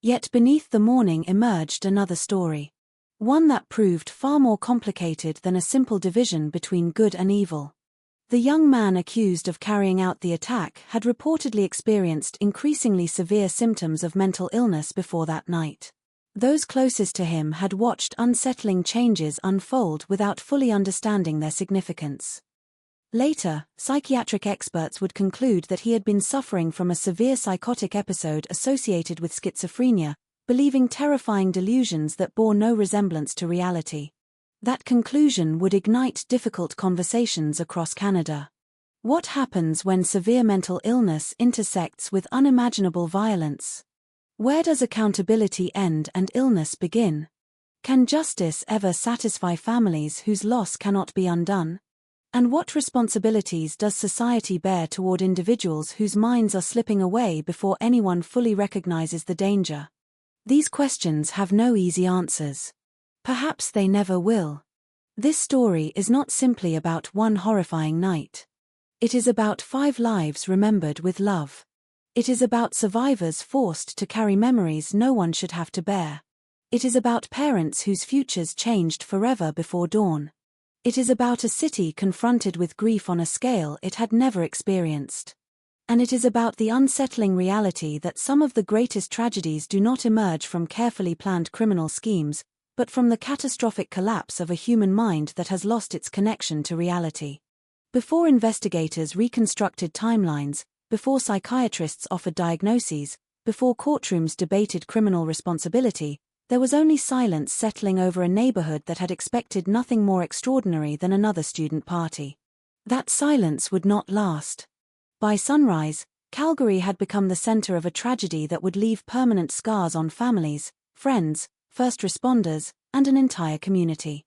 Speaker 7: Yet beneath the mourning emerged another story. One that proved far more complicated than a simple division between good and evil. The young man accused of carrying out the attack had reportedly experienced increasingly severe symptoms of mental illness before that night. Those closest to him had watched unsettling changes unfold without fully understanding their significance. Later, psychiatric experts would conclude that he had been suffering from a severe psychotic episode associated with schizophrenia, believing terrifying delusions that bore no resemblance to reality. That conclusion would ignite difficult conversations across Canada. What happens when severe mental illness intersects with unimaginable violence? Where does accountability end and illness begin? Can justice ever satisfy families whose loss cannot be undone? And what responsibilities does society bear toward individuals whose minds are slipping away before anyone fully recognizes the danger? These questions have no easy answers. Perhaps they never will. This story is not simply about one horrifying night. It is about 5 lives remembered with love. It is about survivors forced to carry memories no one should have to bear. It is about parents whose futures changed forever before dawn. It is about a city confronted with grief on a scale it had never experienced. And it is about the unsettling reality that some of the greatest tragedies do not emerge from carefully planned criminal schemes, but from the catastrophic collapse of a human mind that has lost its connection to reality. Before investigators reconstructed timelines, before psychiatrists offered diagnoses, before courtrooms debated criminal responsibility, there was only silence settling over a neighborhood that had expected nothing more extraordinary than another student party. That silence would not last. By sunrise, Calgary had become the center of a tragedy that would leave permanent scars on families, friends, first responders, and an entire community.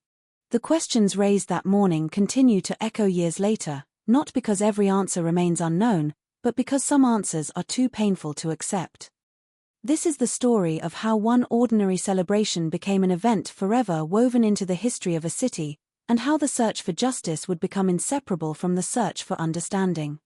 Speaker 7: The questions raised that morning continue to echo years later, not because every answer remains unknown, but because some answers are too painful to accept. This is the story of how one ordinary celebration became an event forever woven into the history of a city, and how the search for justice would become inseparable from the search for understanding.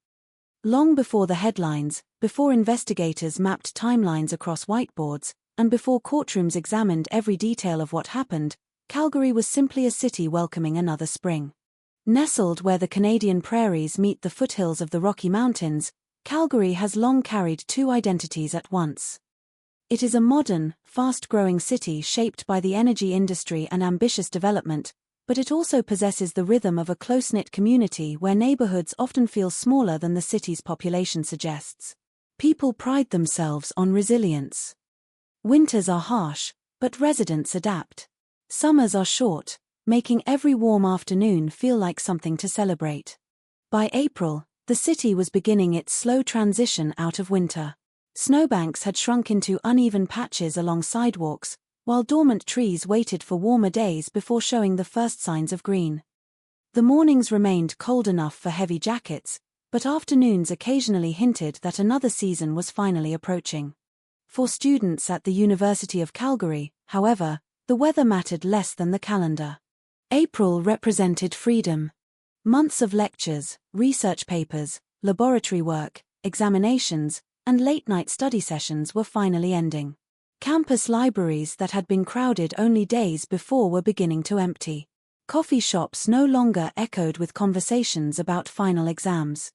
Speaker 7: Long before the headlines, before investigators mapped timelines across whiteboards, and before courtrooms examined every detail of what happened, Calgary was simply a city welcoming another spring. Nestled where the Canadian prairies meet the foothills of the Rocky Mountains, Calgary has long carried two identities at once. It is a modern, fast-growing city shaped by the energy industry and ambitious development, but it also possesses the rhythm of a close-knit community where neighborhoods often feel smaller than the city's population suggests. People pride themselves on resilience. Winters are harsh, but residents adapt. Summers are short, making every warm afternoon feel like something to celebrate. By April, the city was beginning its slow transition out of winter. Snowbanks had shrunk into uneven patches along sidewalks, while dormant trees waited for warmer days before showing the first signs of green. The mornings remained cold enough for heavy jackets, but afternoons occasionally hinted that another season was finally approaching. For students at the University of Calgary, however, the weather mattered less than the calendar. April represented freedom. Months of lectures, research papers, laboratory work, examinations, and late-night study sessions were finally ending. Campus libraries that had been crowded only days before were beginning to empty. Coffee shops no longer echoed with conversations about final exams.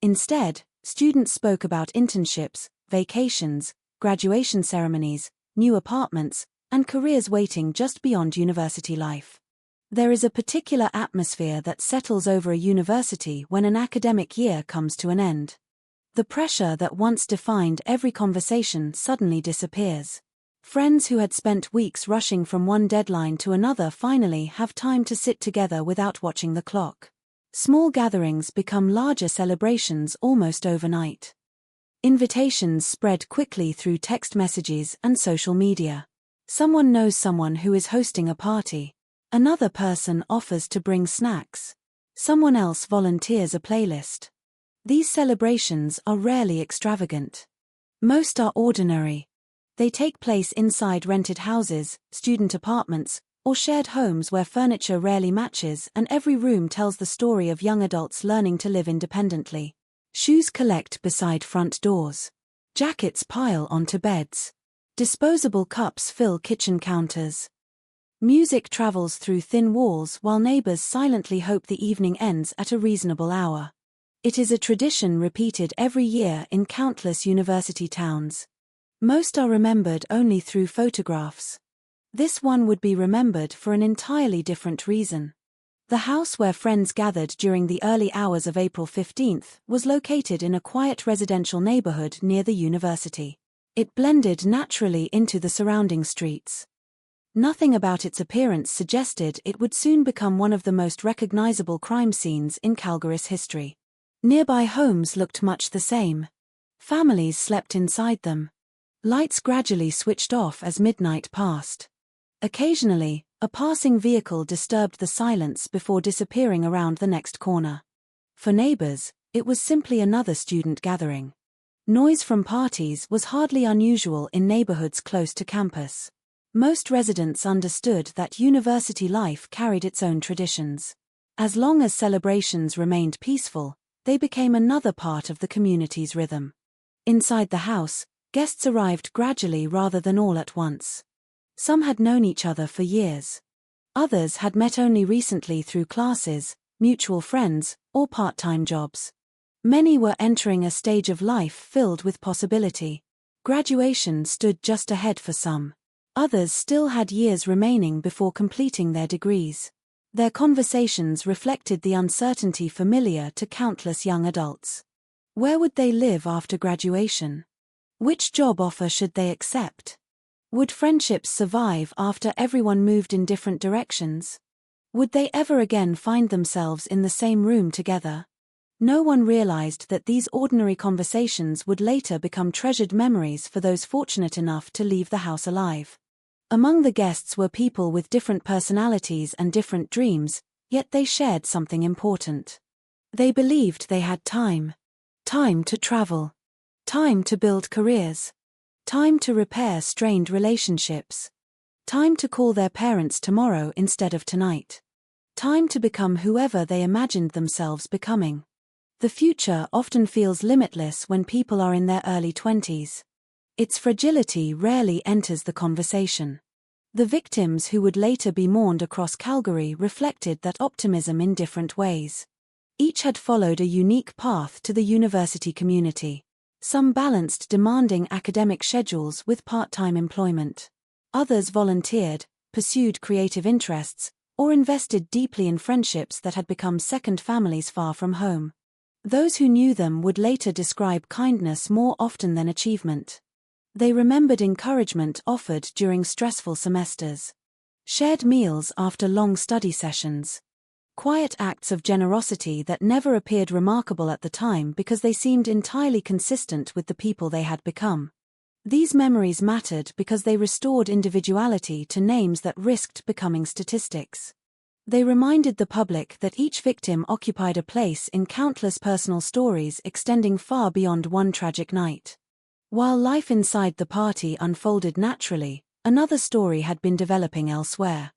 Speaker 7: Instead, students spoke about internships, vacations, graduation ceremonies, new apartments, and careers waiting just beyond university life. There is a particular atmosphere that settles over a university when an academic year comes to an end. The pressure that once defined every conversation suddenly disappears. Friends who had spent weeks rushing from one deadline to another finally have time to sit together without watching the clock. Small gatherings become larger celebrations almost overnight. Invitations spread quickly through text messages and social media. Someone knows someone who is hosting a party. Another person offers to bring snacks. Someone else volunteers a playlist. These celebrations are rarely extravagant. Most are ordinary. They take place inside rented houses, student apartments, or shared homes where furniture rarely matches and every room tells the story of young adults learning to live independently. Shoes collect beside front doors. Jackets pile onto beds. Disposable cups fill kitchen counters. Music travels through thin walls while neighbors silently hope the evening ends at a reasonable hour. It is a tradition repeated every year in countless university towns. Most are remembered only through photographs. This one would be remembered for an entirely different reason. The house where friends gathered during the early hours of April 15th was located in a quiet residential neighborhood near the university. It blended naturally into the surrounding streets. Nothing about its appearance suggested it would soon become one of the most recognizable crime scenes in Calgary's history. Nearby homes looked much the same. Families slept inside them. Lights gradually switched off as midnight passed. Occasionally, a passing vehicle disturbed the silence before disappearing around the next corner. For neighbors, it was simply another student gathering. Noise from parties was hardly unusual in neighborhoods close to campus. Most residents understood that university life carried its own traditions. As long as celebrations remained peaceful, they became another part of the community's rhythm. Inside the house, guests arrived gradually rather than all at once. Some had known each other for years. Others had met only recently through classes, mutual friends, or part-time jobs. Many were entering a stage of life filled with possibility. Graduation stood just ahead for some. Others still had years remaining before completing their degrees. Their conversations reflected the uncertainty familiar to countless young adults. Where would they live after graduation? Which job offer should they accept? Would friendships survive after everyone moved in different directions? Would they ever again find themselves in the same room together? No one realized that these ordinary conversations would later become treasured memories for those fortunate enough to leave the house alive. Among the guests were people with different personalities and different dreams, yet they shared something important. They believed they had time. Time to travel. Time to build careers. Time to repair strained relationships. Time to call their parents tomorrow instead of tonight. Time to become whoever they imagined themselves becoming. The future often feels limitless when people are in their early 20s. Its fragility rarely enters the conversation. The victims who would later be mourned across Calgary reflected that optimism in different ways. Each had followed a unique path to the university community. Some balanced demanding academic schedules with part-time employment. Others volunteered, pursued creative interests, or invested deeply in friendships that had become second families far from home. Those who knew them would later describe kindness more often than achievement. They remembered encouragement offered during stressful semesters. Shared meals after long study sessions. Quiet acts of generosity that never appeared remarkable at the time because they seemed entirely consistent with the people they had become. These memories mattered because they restored individuality to names that risked becoming statistics. They reminded the public that each victim occupied a place in countless personal stories extending far beyond one tragic night. While life inside the party unfolded naturally, another story had been developing elsewhere.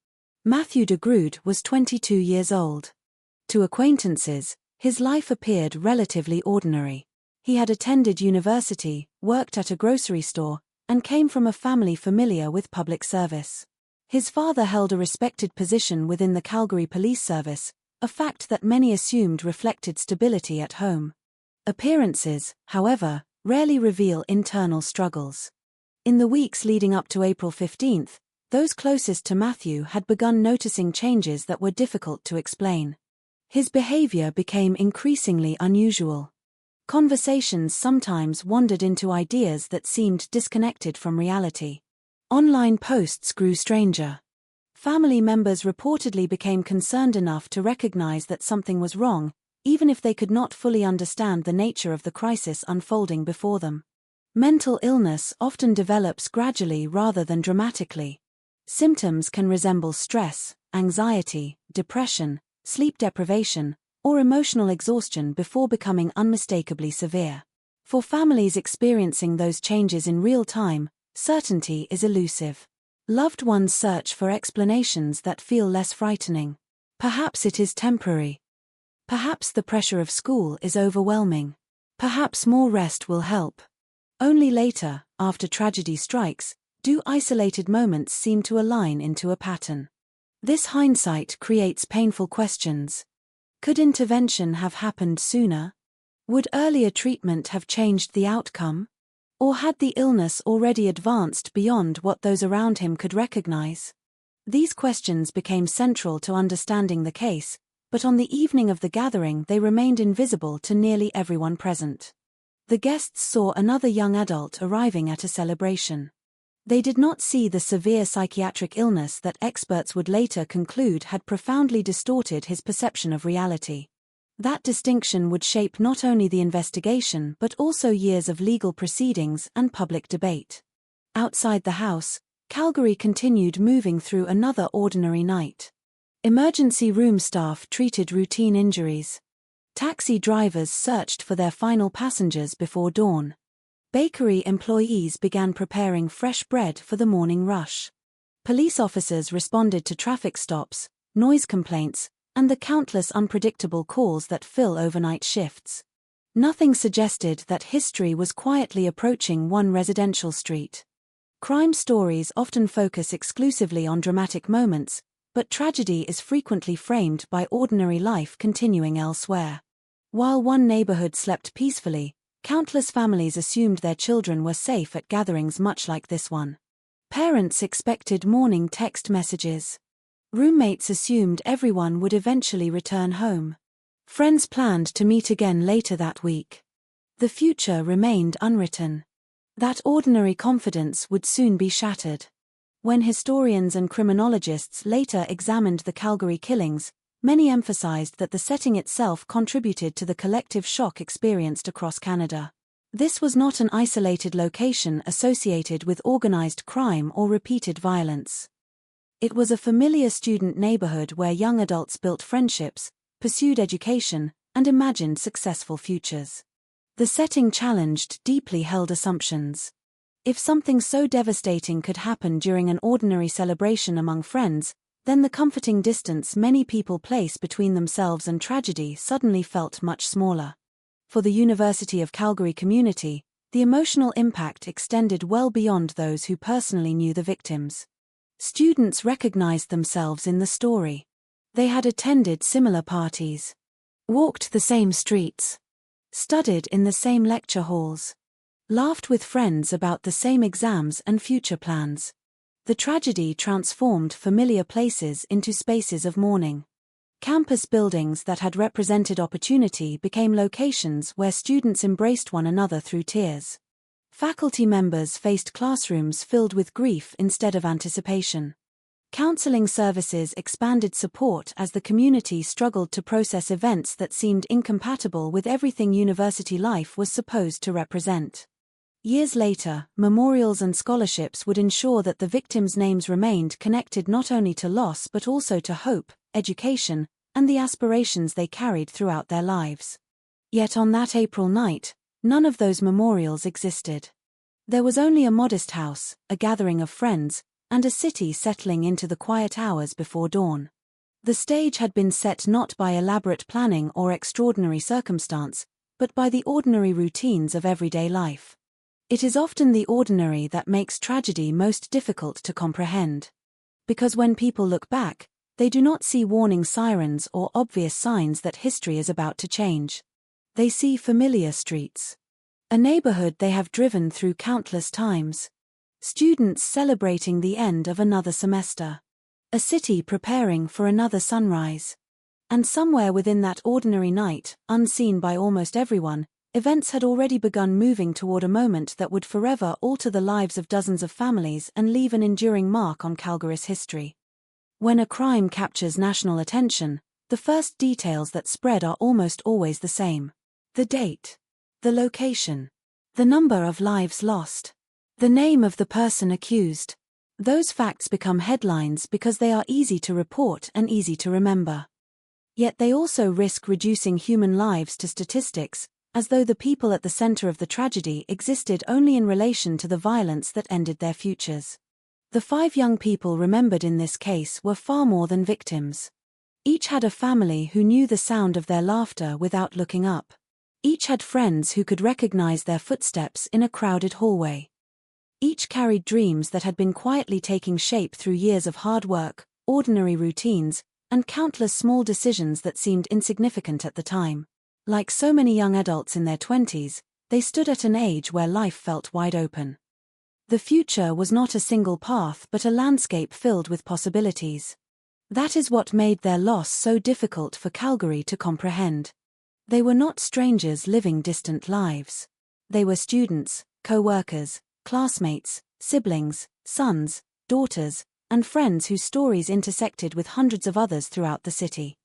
Speaker 7: Matthew de Groot was 22 years old. To acquaintances, his life appeared relatively ordinary. He had attended university, worked at a grocery store, and came from a family familiar with public service. His father held a respected position within the Calgary Police Service, a fact that many assumed reflected stability at home. Appearances, however, rarely reveal internal struggles. In the weeks leading up to April 15th, those closest to Matthew had begun noticing changes that were difficult to explain. His behavior became increasingly unusual. Conversations sometimes wandered into ideas that seemed disconnected from reality. Online posts grew stranger. Family members reportedly became concerned enough to recognize that something was wrong, even if they could not fully understand the nature of the crisis unfolding before them. Mental illness often develops gradually rather than dramatically. Symptoms can resemble stress, anxiety, depression, sleep deprivation, or emotional exhaustion before becoming unmistakably severe. For families experiencing those changes in real time, certainty is elusive. Loved ones search for explanations that feel less frightening. Perhaps it is temporary. Perhaps the pressure of school is overwhelming. Perhaps more rest will help. Only later, after tragedy strikes, do isolated moments seem to align into a pattern. This hindsight creates painful questions. Could intervention have happened sooner? Would earlier treatment have changed the outcome? Or had the illness already advanced beyond what those around him could recognize? These questions became central to understanding the case, but on the evening of the gathering they remained invisible to nearly everyone present. The guests saw another young adult arriving at a celebration. They did not see the severe psychiatric illness that experts would later conclude had profoundly distorted his perception of reality. That distinction would shape not only the investigation but also years of legal proceedings and public debate. Outside the house, Calgary continued moving through another ordinary night. Emergency room staff treated routine injuries. Taxi drivers searched for their final passengers before dawn. Bakery employees began preparing fresh bread for the morning rush. Police officers responded to traffic stops, noise complaints, and the countless unpredictable calls that fill overnight shifts. Nothing suggested that history was quietly approaching one residential street. Crime stories often focus exclusively on dramatic moments, but tragedy is frequently framed by ordinary life continuing elsewhere. While one neighborhood slept peacefully, countless families assumed their children were safe at gatherings much like this one. Parents expected morning text messages. Roommates assumed everyone would eventually return home. Friends planned to meet again later that week. The future remained unwritten. That ordinary confidence would soon be shattered. When historians and criminologists later examined the Calgary killings, many emphasized that the setting itself contributed to the collective shock experienced across Canada. This was not an isolated location associated with organized crime or repeated violence. It was a familiar student neighborhood where young adults built friendships, pursued education, and imagined successful futures. The setting challenged deeply held assumptions. If something so devastating could happen during an ordinary celebration among friends, then the comforting distance many people place between themselves and tragedy suddenly felt much smaller. For the University of Calgary community, the emotional impact extended well beyond those who personally knew the victims. Students recognized themselves in the story. They had attended similar parties, walked the same streets, studied in the same lecture halls, laughed with friends about the same exams and future plans. The tragedy transformed familiar places into spaces of mourning. Campus buildings that had represented opportunity became locations where students embraced one another through tears. Faculty members faced classrooms filled with grief instead of anticipation. Counseling services expanded support as the community struggled to process events that seemed incompatible with everything university life was supposed to represent. Years later, memorials and scholarships would ensure that the victims' names remained connected not only to loss but also to hope, education, and the aspirations they carried throughout their lives. Yet on that April night, none of those memorials existed. There was only a modest house, a gathering of friends, and a city settling into the quiet hours before dawn. The stage had been set not by elaborate planning or extraordinary circumstance, but by the ordinary routines of everyday life. It is often the ordinary that makes tragedy most difficult to comprehend. Because when people look back, they do not see warning sirens or obvious signs that history is about to change. They see familiar streets. A neighborhood they have driven through countless times. Students celebrating the end of another semester. A city preparing for another sunrise. And somewhere within that ordinary night, unseen by almost everyone, events had already begun moving toward a moment that would forever alter the lives of dozens of families and leave an enduring mark on Calgary's history. When a crime captures national attention, the first details that spread are almost always the same. The date. The location. The number of lives lost. The name of the person accused. Those facts become headlines because they are easy to report and easy to remember. Yet they also risk reducing human lives to statistics, as though the people at the center of the tragedy existed only in relation to the violence that ended their futures. The 5 young people remembered in this case were far more than victims. Each had a family who knew the sound of their laughter without looking up. Each had friends who could recognize their footsteps in a crowded hallway. Each carried dreams that had been quietly taking shape through years of hard work, ordinary routines, and countless small decisions that seemed insignificant at the time. Like so many young adults in their 20s, they stood at an age where life felt wide open. The future was not a single path but a landscape filled with possibilities. That is what made their loss so difficult for Calgary to comprehend. They were not strangers living distant lives. They were students, co-workers, classmates, siblings, sons, daughters, and friends whose stories intersected with hundreds of others throughout the city.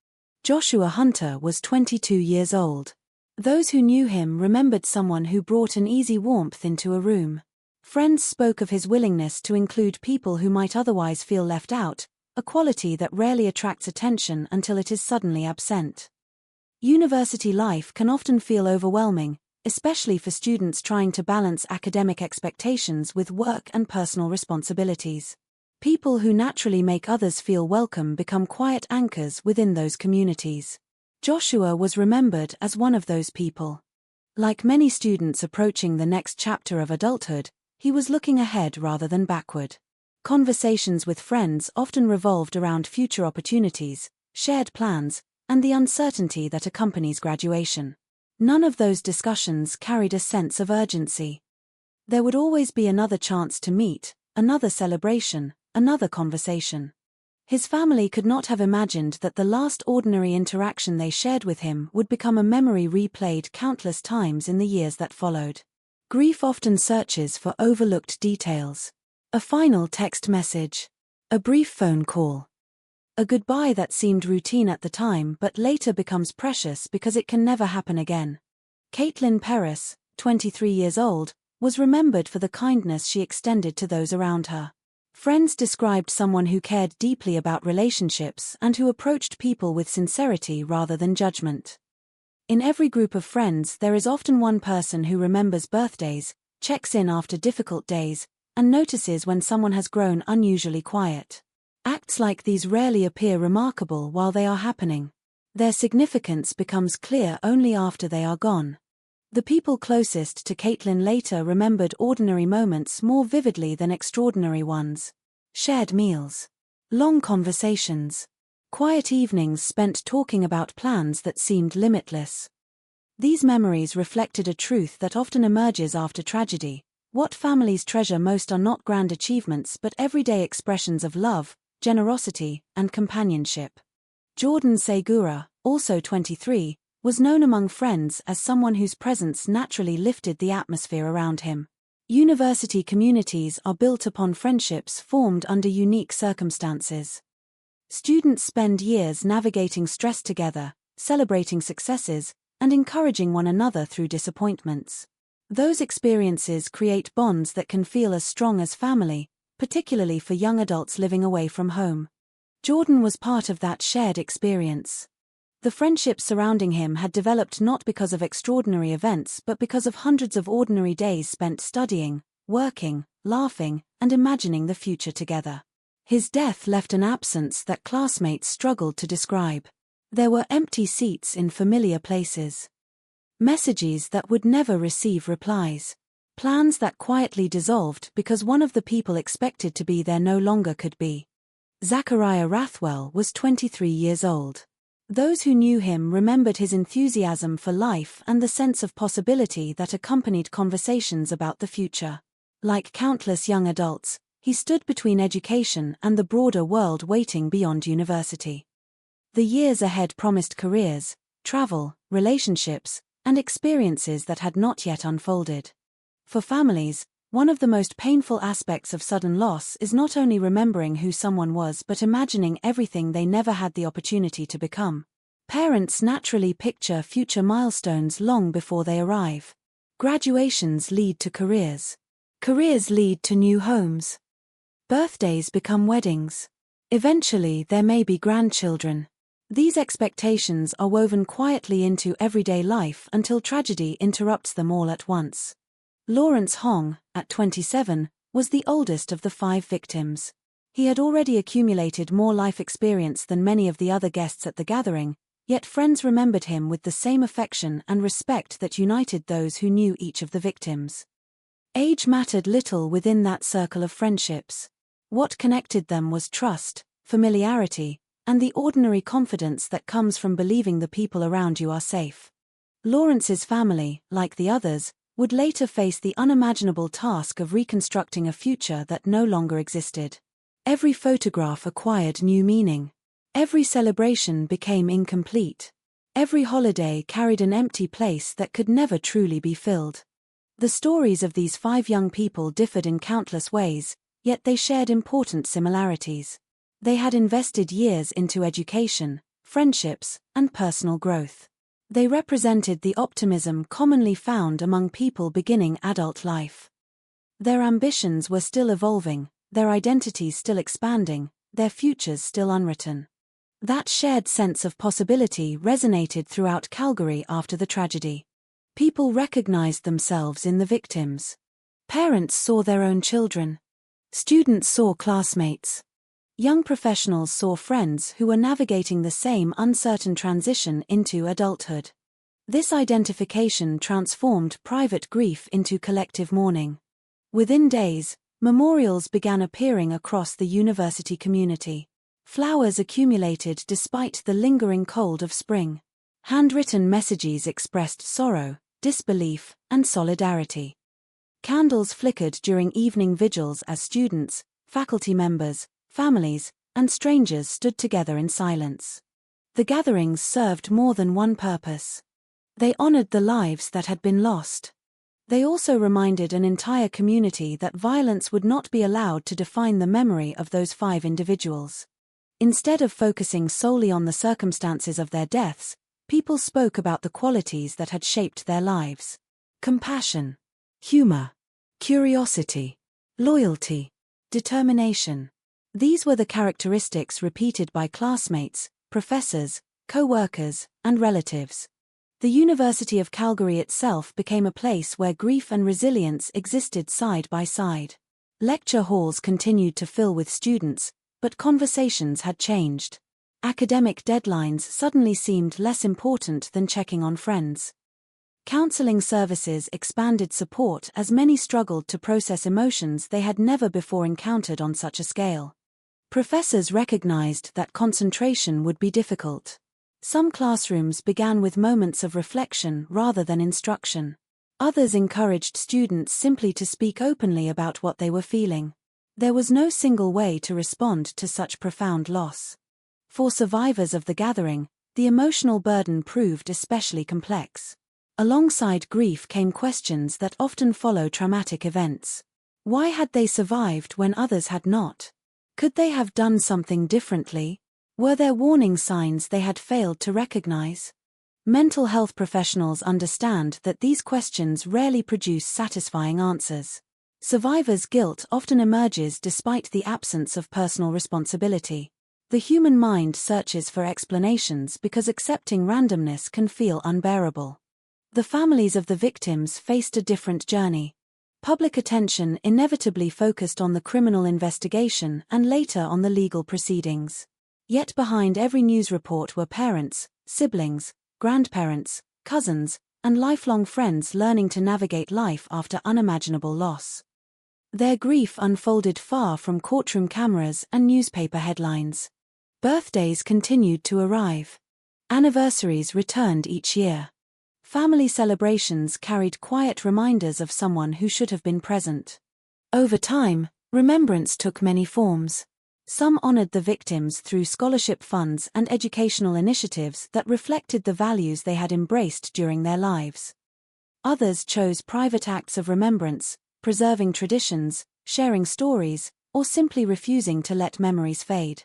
Speaker 7: Joshua Hunter was 22 years old. Those who knew him remembered someone who brought an easy warmth into a room. Friends spoke of his willingness to include people who might otherwise feel left out, a quality that rarely attracts attention until it is suddenly absent. University life can often feel overwhelming, especially for students trying to balance academic expectations with work and personal responsibilities. People who naturally make others feel welcome become quiet anchors within those communities. Joshua was remembered as one of those people. Like many students approaching the next chapter of adulthood, he was looking ahead rather than backward. Conversations with friends often revolved around future opportunities, shared plans, and the uncertainty that accompanies graduation. None of those discussions carried a sense of urgency. There would always be another chance to meet, another celebration, another conversation. His family could not have imagined that the last ordinary interaction they shared with him would become a memory replayed countless times in the years that followed. Grief often searches for overlooked details. A final text message. A brief phone call. A goodbye that seemed routine at the time but later becomes precious because it can never happen again. Caitlin Perris, 23 years old, was remembered for the kindness she extended to those around her. Friends described someone who cared deeply about relationships and who approached people with sincerity rather than judgment. In every group of friends, there is often one person who remembers birthdays, checks in after difficult days, and notices when someone has grown unusually quiet. Acts like these rarely appear remarkable while they are happening. Their significance becomes clear only after they are gone. The people closest to Caitlin later remembered ordinary moments more vividly than extraordinary ones. Shared meals. Long conversations. Quiet evenings spent talking about plans that seemed limitless. These memories reflected a truth that often emerges after tragedy. What families treasure most are not grand achievements but everyday expressions of love, generosity, and companionship. Jordan Segura, also 23, was known among friends as someone whose presence naturally lifted the atmosphere around him. University communities are built upon friendships formed under unique circumstances. Students spend years navigating stress together, celebrating successes, and encouraging one another through disappointments. Those experiences create bonds that can feel as strong as family, particularly for young adults living away from home. Jordan was part of that shared experience. The friendships surrounding him had developed not because of extraordinary events but because of hundreds of ordinary days spent studying, working, laughing, and imagining the future together. His death left an absence that classmates struggled to describe. There were empty seats in familiar places. Messages that would never receive replies. Plans that quietly dissolved because one of the people expected to be there no longer could be. Zachariah Rathwell was 23 years old. Those who knew him remembered his enthusiasm for life and the sense of possibility that accompanied conversations about the future. Like countless young adults, he stood between education and the broader world waiting beyond university. The years ahead promised careers, travel, relationships, and experiences that had not yet unfolded. For families, one of the most painful aspects of sudden loss is not only remembering who someone was but imagining everything they never had the opportunity to become. Parents naturally picture future milestones long before they arrive. Graduations lead to careers. Careers lead to new homes. Birthdays become weddings. Eventually, there may be grandchildren. These expectations are woven quietly into everyday life until tragedy interrupts them all at once. Lawrence Hong, at 27, was the oldest of the 5 victims. He had already accumulated more life experience than many of the other guests at the gathering, yet friends remembered him with the same affection and respect that united those who knew each of the victims. Age mattered little within that circle of friendships. What connected them was trust, familiarity, and the ordinary confidence that comes from believing the people around you are safe. Lawrence's family, like the others, would later face the unimaginable task of reconstructing a future that no longer existed. Every photograph acquired new meaning. Every celebration became incomplete. Every holiday carried an empty place that could never truly be filled. The stories of these 5 young people differed in countless ways, yet they shared important similarities. They had invested years into education, friendships, and personal growth. They represented the optimism commonly found among people beginning adult life. Their ambitions were still evolving, their identities still expanding, their futures still unwritten. That shared sense of possibility resonated throughout Calgary after the tragedy. People recognized themselves in the victims. Parents saw their own children. Students saw classmates. Young professionals saw friends who were navigating the same uncertain transition into adulthood. This identification transformed private grief into collective mourning. Within days, memorials began appearing across the university community. Flowers accumulated despite the lingering cold of spring. Handwritten messages expressed sorrow, disbelief, and solidarity. Candles flickered during evening vigils as students, faculty members, families, and strangers stood together in silence. The gatherings served more than one purpose. They honored the lives that had been lost. They also reminded an entire community that violence would not be allowed to define the memory of those 5 individuals. Instead of focusing solely on the circumstances of their deaths, people spoke about the qualities that had shaped their lives. Compassion, humor, curiosity, loyalty, determination. These were the characteristics repeated by classmates, professors, co-workers, and relatives. The University of Calgary itself became a place where grief and resilience existed side by side. Lecture halls continued to fill with students, but conversations had changed. Academic deadlines suddenly seemed less important than checking on friends. Counseling services expanded support as many struggled to process emotions they had never before encountered on such a scale. Professors recognized that concentration would be difficult. Some classrooms began with moments of reflection rather than instruction. Others encouraged students simply to speak openly about what they were feeling. There was no single way to respond to such profound loss. For survivors of the gathering, the emotional burden proved especially complex. Alongside grief came questions that often follow traumatic events. Why had they survived when others had not? Could they have done something differently? Were there warning signs they had failed to recognize? Mental health professionals understand that these questions rarely produce satisfying answers. Survivors' guilt often emerges despite the absence of personal responsibility. The human mind searches for explanations because accepting randomness can feel unbearable. The families of the victims faced a different journey. Public attention inevitably focused on the criminal investigation and later on the legal proceedings. Yet behind every news report were parents, siblings, grandparents, cousins, and lifelong friends learning to navigate life after unimaginable loss. Their grief unfolded far from courtroom cameras and newspaper headlines. Birthdays continued to arrive. Anniversaries returned each year. Family celebrations carried quiet reminders of someone who should have been present. Over time, remembrance took many forms. Some honored the victims through scholarship funds and educational initiatives that reflected the values they had embraced during their lives. Others chose private acts of remembrance, preserving traditions, sharing stories, or simply refusing to let memories fade.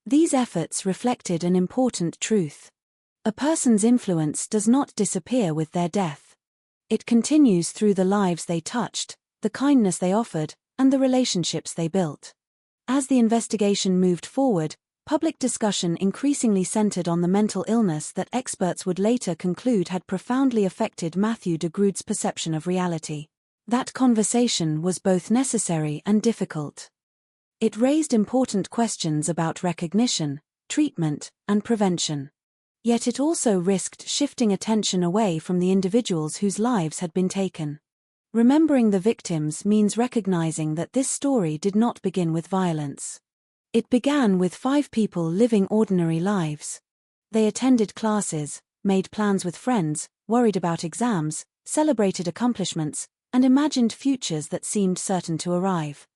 Speaker 7: These efforts reflected an important truth. A person's influence does not disappear with their death. It continues through the lives they touched, the kindness they offered, and the relationships they built. As the investigation moved forward, public discussion increasingly centered on the mental illness that experts would later conclude had profoundly affected Matthew DeGroode's perception of reality. That conversation was both necessary and difficult. It raised important questions about recognition, treatment, and prevention. Yet it also risked shifting attention away from the individuals whose lives had been taken. Remembering the victims means recognizing that this story did not begin with violence. It began with 5 people living ordinary lives. They attended classes, made plans with friends, worried about exams, celebrated accomplishments, and imagined futures that seemed certain to arrive.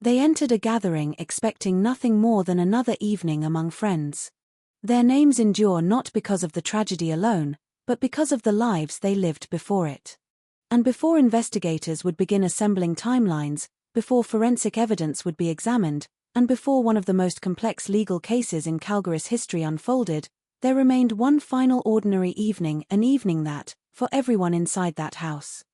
Speaker 7: They entered a gathering expecting nothing more than another evening among friends. Their names endure not because of the tragedy alone, but because of the lives they lived before it. And before investigators would begin assembling timelines, before forensic evidence would be examined, and before one of the most complex legal cases in Calgary's history unfolded, there remained one final ordinary evening, an evening that, for everyone inside that house,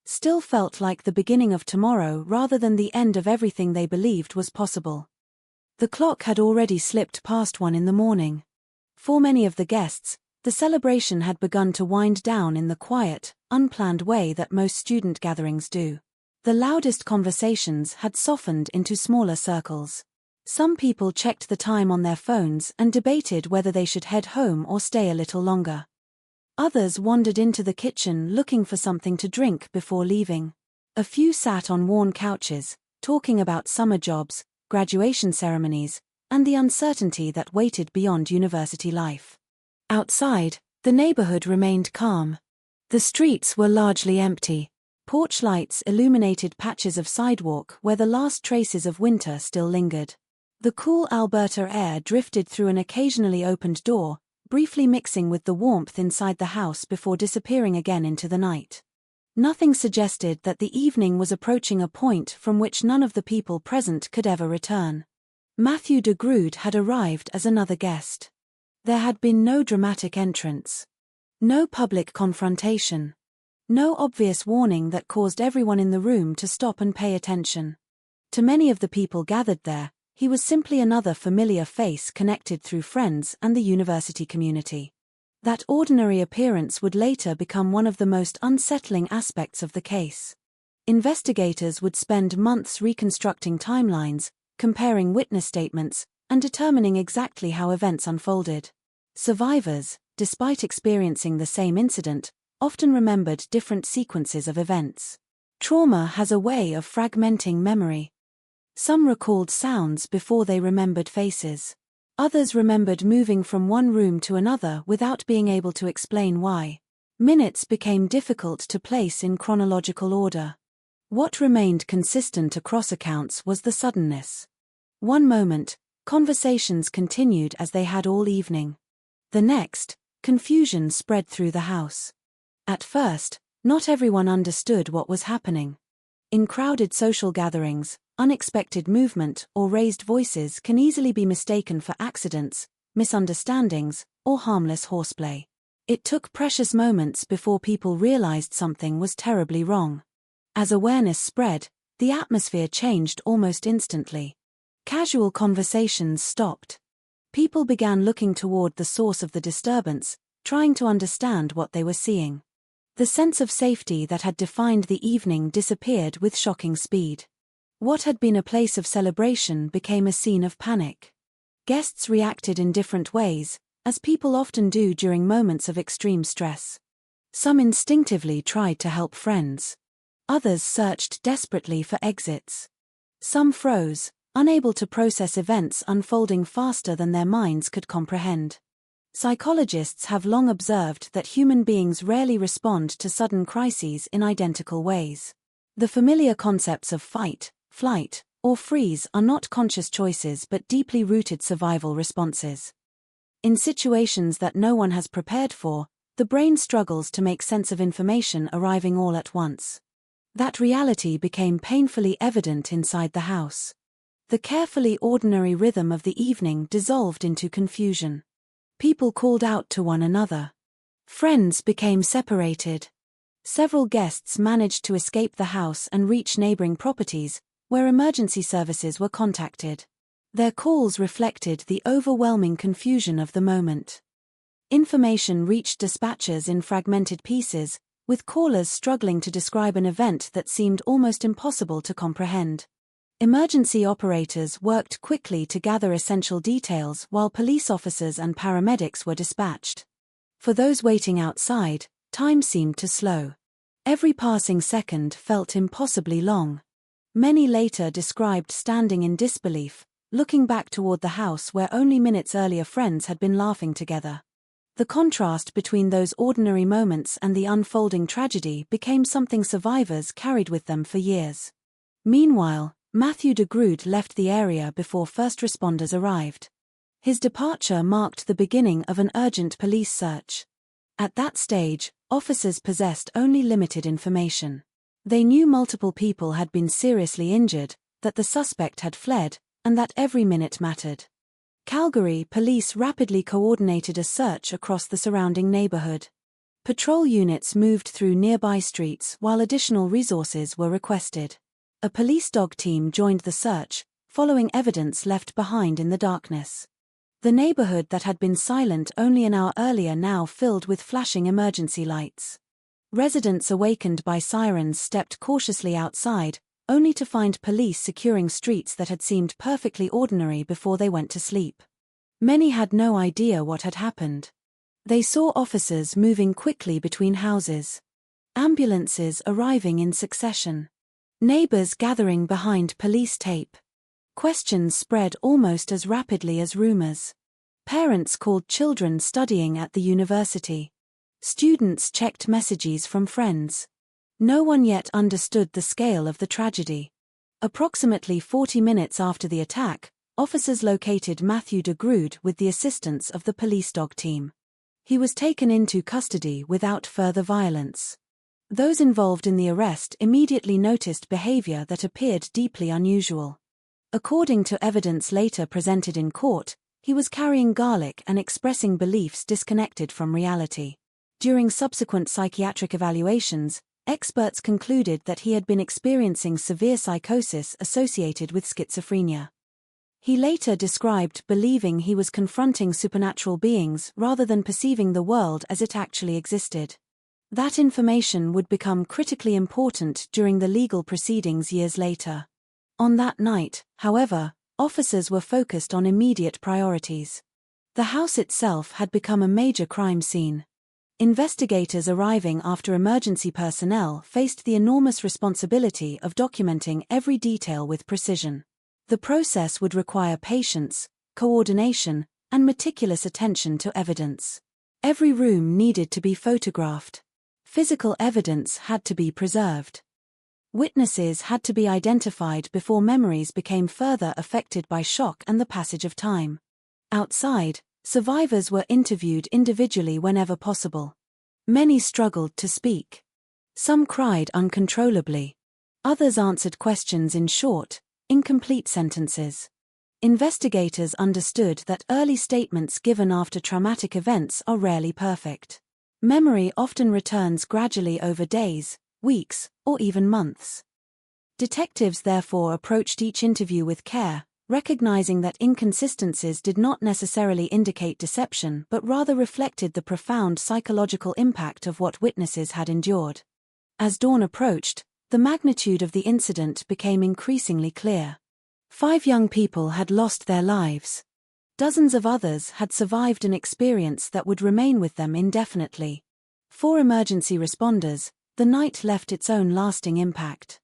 Speaker 7: still felt like the beginning of tomorrow rather than the end of everything they believed was possible. The clock had already slipped past 1 in the morning. For many of the guests, the celebration had begun to wind down in the quiet, unplanned way that most student gatherings do. The loudest conversations had softened into smaller circles. Some people checked the time on their phones and debated whether they should head home or stay a little longer. Others wandered into the kitchen looking for something to drink before leaving. A few sat on worn couches, talking about summer jobs, graduation ceremonies, and the uncertainty that waited beyond university life. Outside, the neighborhood remained calm. The streets were largely empty. Porch lights illuminated patches of sidewalk where the last traces of winter still lingered. The cool Alberta air drifted through an occasionally opened door, briefly mixing with the warmth inside the house before disappearing again into the night. Nothing suggested that the evening was approaching a point from which none of the people present could ever return. Matthew de Groot had arrived as another guest. There had been no dramatic entrance. No public confrontation. No obvious warning that caused everyone in the room to stop and pay attention. To many of the people gathered there, he was simply another familiar face connected through friends and the university community. That ordinary appearance would later become one of the most unsettling aspects of the case. Investigators would spend months reconstructing timelines, comparing witness statements, and determining exactly how events unfolded. Survivors, despite experiencing the same incident, often remembered different sequences of events. Trauma has a way of fragmenting memory. Some recalled sounds before they remembered faces. Others remembered moving from one room to another without being able to explain why. Minutes became difficult to place in chronological order. What remained consistent across accounts was the suddenness. One moment, conversations continued as they had all evening. The next, confusion spread through the house. At first, not everyone understood what was happening. In crowded social gatherings, unexpected movement or raised voices can easily be mistaken for accidents, misunderstandings, or harmless horseplay. It took precious moments before people realized something was terribly wrong. As awareness spread, the atmosphere changed almost instantly. Casual conversations stopped. People began looking toward the source of the disturbance, trying to understand what they were seeing. The sense of safety that had defined the evening disappeared with shocking speed. What had been a place of celebration became a scene of panic. Guests reacted in different ways, as people often do during moments of extreme stress. Some instinctively tried to help friends. Others searched desperately for exits. Some froze, unable to process events unfolding faster than their minds could comprehend. Psychologists have long observed that human beings rarely respond to sudden crises in identical ways. The familiar concepts of fight, flight, or freeze are not conscious choices but deeply rooted survival responses. In situations that no one has prepared for, the brain struggles to make sense of information arriving all at once. That reality became painfully evident inside the house. The carefully ordinary rhythm of the evening dissolved into confusion. People called out to one another. Friends became separated. Several guests managed to escape the house and reach neighboring properties, where emergency services were contacted. Their calls reflected the overwhelming confusion of the moment. Information reached dispatchers in fragmented pieces, with callers struggling to describe an event that seemed almost impossible to comprehend. Emergency operators worked quickly to gather essential details while police officers and paramedics were dispatched. For those waiting outside, time seemed to slow. Every passing second felt impossibly long. Many later described standing in disbelief, looking back toward the house where only minutes earlier friends had been laughing together. The contrast between those ordinary moments and the unfolding tragedy became something survivors carried with them for years. Meanwhile, Matthew de Groot left the area before first responders arrived. His departure marked the beginning of an urgent police search. At that stage, officers possessed only limited information. They knew multiple people had been seriously injured, that the suspect had fled, and that every minute mattered. Calgary police rapidly coordinated a search across the surrounding neighborhood. Patrol units moved through nearby streets while additional resources were requested. A police dog team joined the search, following evidence left behind in the darkness. The neighborhood that had been silent only an hour earlier now filled with flashing emergency lights. Residents awakened by sirens stepped cautiously outside, only to find police securing streets that had seemed perfectly ordinary before they went to sleep. Many had no idea what had happened. They saw officers moving quickly between houses. Ambulances arriving in succession. Neighbors gathering behind police tape. Questions spread almost as rapidly as rumors. Parents called children studying at the university. Students checked messages from friends. No one yet understood the scale of the tragedy. Approximately 40 minutes after the attack, officers located Matthew de Grood with the assistance of the police dog team. He was taken into custody without further violence. Those involved in the arrest immediately noticed behavior that appeared deeply unusual. According to evidence later presented in court, he was carrying garlic and expressing beliefs disconnected from reality. During subsequent psychiatric evaluations, experts concluded that he had been experiencing severe psychosis associated with schizophrenia. He later described believing he was confronting supernatural beings rather than perceiving the world as it actually existed. That information would become critically important during the legal proceedings years later. On that night, however, officers were focused on immediate priorities. The house itself had become a major crime scene. Investigators arriving after emergency personnel faced the enormous responsibility of documenting every detail with precision. The process would require patience, coordination, and meticulous attention to evidence. Every room needed to be photographed. Physical evidence had to be preserved. Witnesses had to be identified before memories became further affected by shock and the passage of time. Outside, survivors were interviewed individually whenever possible. Many struggled to speak. Some cried uncontrollably. Others answered questions in short, incomplete sentences. Investigators understood that early statements given after traumatic events are rarely perfect. Memory often returns gradually over days, weeks, or even months. Detectives therefore approached each interview with care, recognizing that inconsistencies did not necessarily indicate deception but rather reflected the profound psychological impact of what witnesses had endured. As dawn approached, the magnitude of the incident became increasingly clear. 5 young people had lost their lives. Dozens of others had survived an experience that would remain with them indefinitely. For emergency responders, the night left its own lasting impact.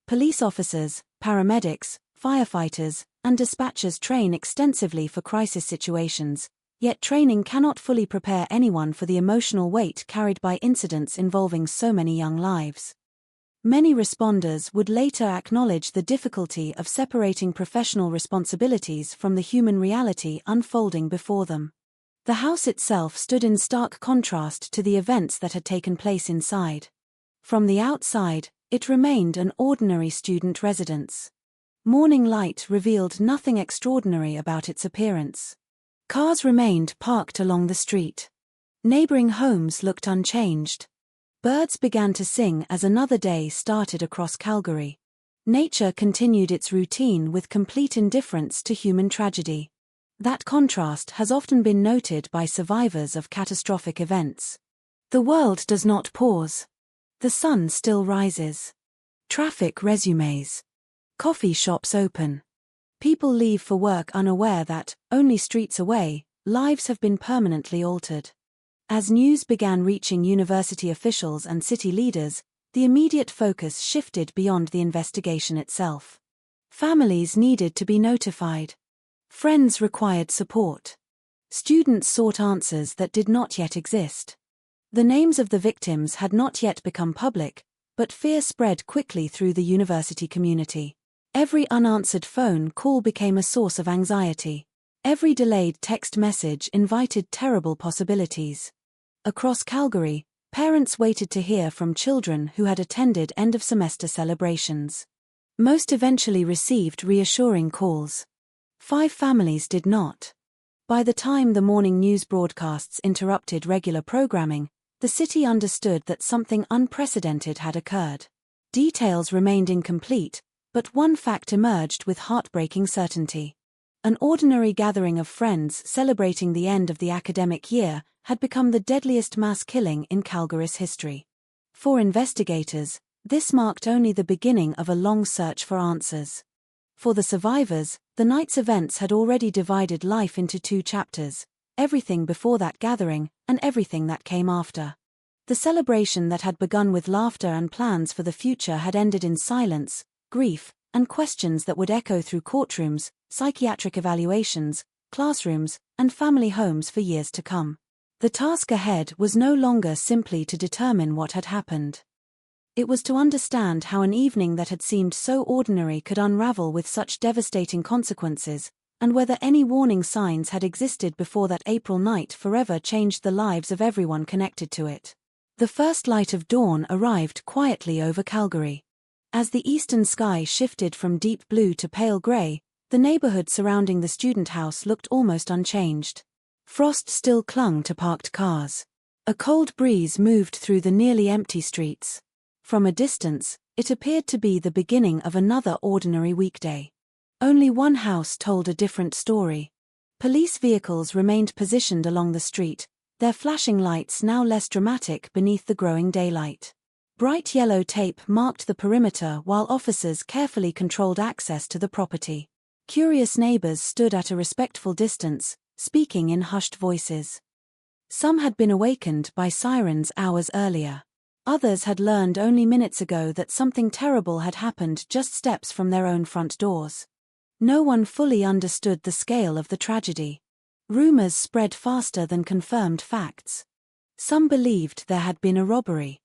Speaker 7: Police officers, paramedics, firefighters, and dispatchers train extensively for crisis situations, yet training cannot fully prepare anyone for the emotional weight carried by incidents involving so many young lives. Many responders would later acknowledge the difficulty of separating professional responsibilities from the human reality unfolding before them. The house itself stood in stark contrast to the events that had taken place inside. From the outside, it remained an ordinary student residence. Morning light revealed nothing extraordinary about its appearance. Cars remained parked along the street. Neighboring homes looked unchanged. Birds began to sing as another day started across Calgary. Nature continued its routine with complete indifference to human tragedy. That contrast has often been noted by survivors of catastrophic events. The world does not pause. The sun still rises. Traffic resumes. Coffee shops open. People leave for work unaware that, only streets away, lives have been permanently altered. As news began reaching university officials and city leaders, the immediate focus shifted beyond the investigation itself. Families needed to be notified. Friends required support. Students sought answers that did not yet exist. The names of the victims had not yet become public, but fear spread quickly through the university community. Every unanswered phone call became a source of anxiety. Every delayed text message invited terrible possibilities. Across Calgary, parents waited to hear from children who had attended end-of-semester celebrations. Most eventually received reassuring calls. 5 families did not. By the time the morning news broadcasts interrupted regular programming, the city understood that something unprecedented had occurred. Details remained incomplete, but one fact emerged with heartbreaking certainty. An ordinary gathering of friends celebrating the end of the academic year had become the deadliest mass killing in Calgary's history. For investigators, this marked only the beginning of a long search for answers. For the survivors, the night's events had already divided life into 2 chapters, everything before that gathering and everything that came after. The celebration that had begun with laughter and plans for the future had ended in silence, grief, and questions that would echo through courtrooms, psychiatric evaluations, classrooms, and family homes for years to come. The task ahead was no longer simply to determine what had happened. It was to understand how an evening that had seemed so ordinary could unravel with such devastating consequences, and whether any warning signs had existed before that April night forever changed the lives of everyone connected to it. The first light of dawn arrived quietly over Calgary. As the eastern sky shifted from deep blue to pale gray, the neighborhood surrounding the student house looked almost unchanged. Frost still clung to parked cars. A cold breeze moved through the nearly empty streets. From a distance, it appeared to be the beginning of another ordinary weekday. Only one house told a different story. Police vehicles remained positioned along the street, their flashing lights now less dramatic beneath the growing daylight. Bright yellow tape marked the perimeter while officers carefully controlled access to the property. Curious neighbors stood at a respectful distance, speaking in hushed voices. Some had been awakened by sirens hours earlier. Others had learned only minutes ago that something terrible had happened just steps from their own front doors. No one fully understood the scale of the tragedy. Rumors spread faster than confirmed facts. Some believed there had been a robbery.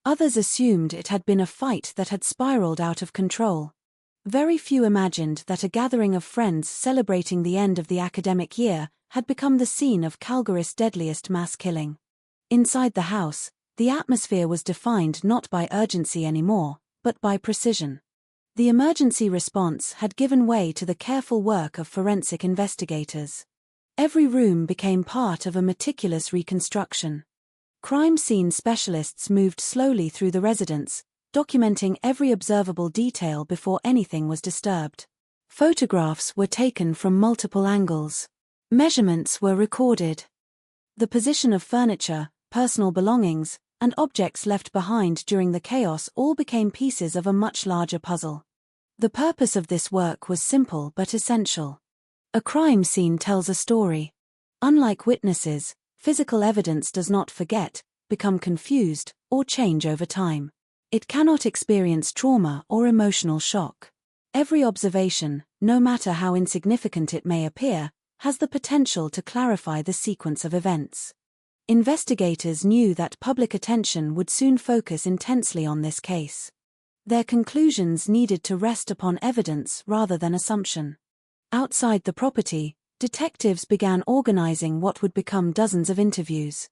Speaker 7: Others assumed it had been a fight that had spiraled out of control. Very few imagined that a gathering of friends celebrating the end of the academic year had become the scene of Calgary's deadliest mass killing. Inside the house, the atmosphere was defined not by urgency anymore, but by precision. The emergency response had given way to the careful work of forensic investigators. Every room became part of a meticulous reconstruction. Crime scene specialists moved slowly through the residence, documenting every observable detail before anything was disturbed. Photographs were taken from multiple angles. Measurements were recorded. The position of furniture, personal belongings, and objects left behind during the chaos all became pieces of a much larger puzzle. The purpose of this work was simple but essential. A crime scene tells a story. Unlike witnesses, physical evidence does not forget, become confused, or change over time. It cannot experience trauma or emotional shock. Every observation, no matter how insignificant it may appear, has the potential to clarify the sequence of events. Investigators knew that public attention would soon focus intensely on this case. Their conclusions needed to rest upon evidence rather than assumption. Outside the property, detectives began organizing what would become dozens of interviews.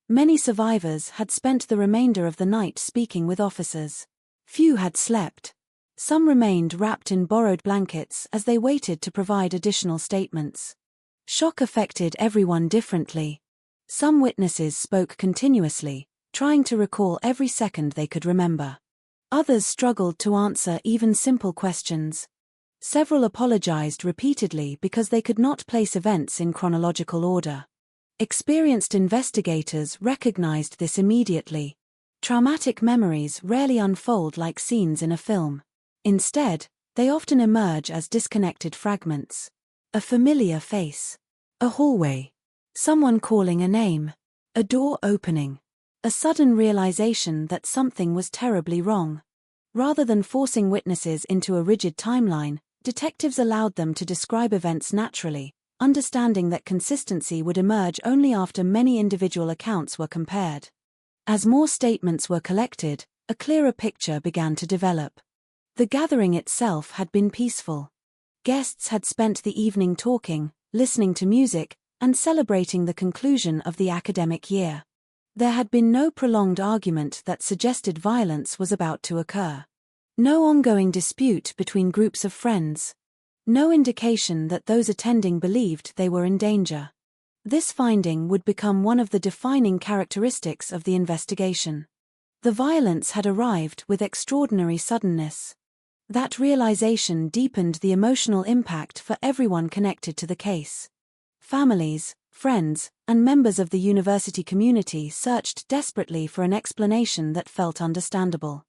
Speaker 7: Many survivors had spent the remainder of the night speaking with officers. Few had slept. Some remained wrapped in borrowed blankets as they waited to provide additional statements. Shock affected everyone differently. Some witnesses spoke continuously, trying to recall every second they could remember. Others struggled to answer even simple questions. Several apologized repeatedly because they could not place events in chronological order. Experienced investigators recognized this immediately. Traumatic memories rarely unfold like scenes in a film. Instead, they often emerge as disconnected fragments. A familiar face. A hallway. Someone calling a name. A door opening. A sudden realization that something was terribly wrong. Rather than forcing witnesses into a rigid timeline, detectives allowed them to describe events naturally, understanding that consistency would emerge only after many individual accounts were compared. As more statements were collected, a clearer picture began to develop. The gathering itself had been peaceful. Guests had spent the evening talking, listening to music, and celebrating the conclusion of the academic year. There had been no prolonged argument that suggested violence was about to occur. No ongoing dispute between groups of friends. No indication that those attending believed they were in danger. This finding would become one of the defining characteristics of the investigation. The violence had arrived with extraordinary suddenness. That realization deepened the emotional impact for everyone connected to the case. Families, friends, and members of the university community searched desperately for an explanation that felt understandable.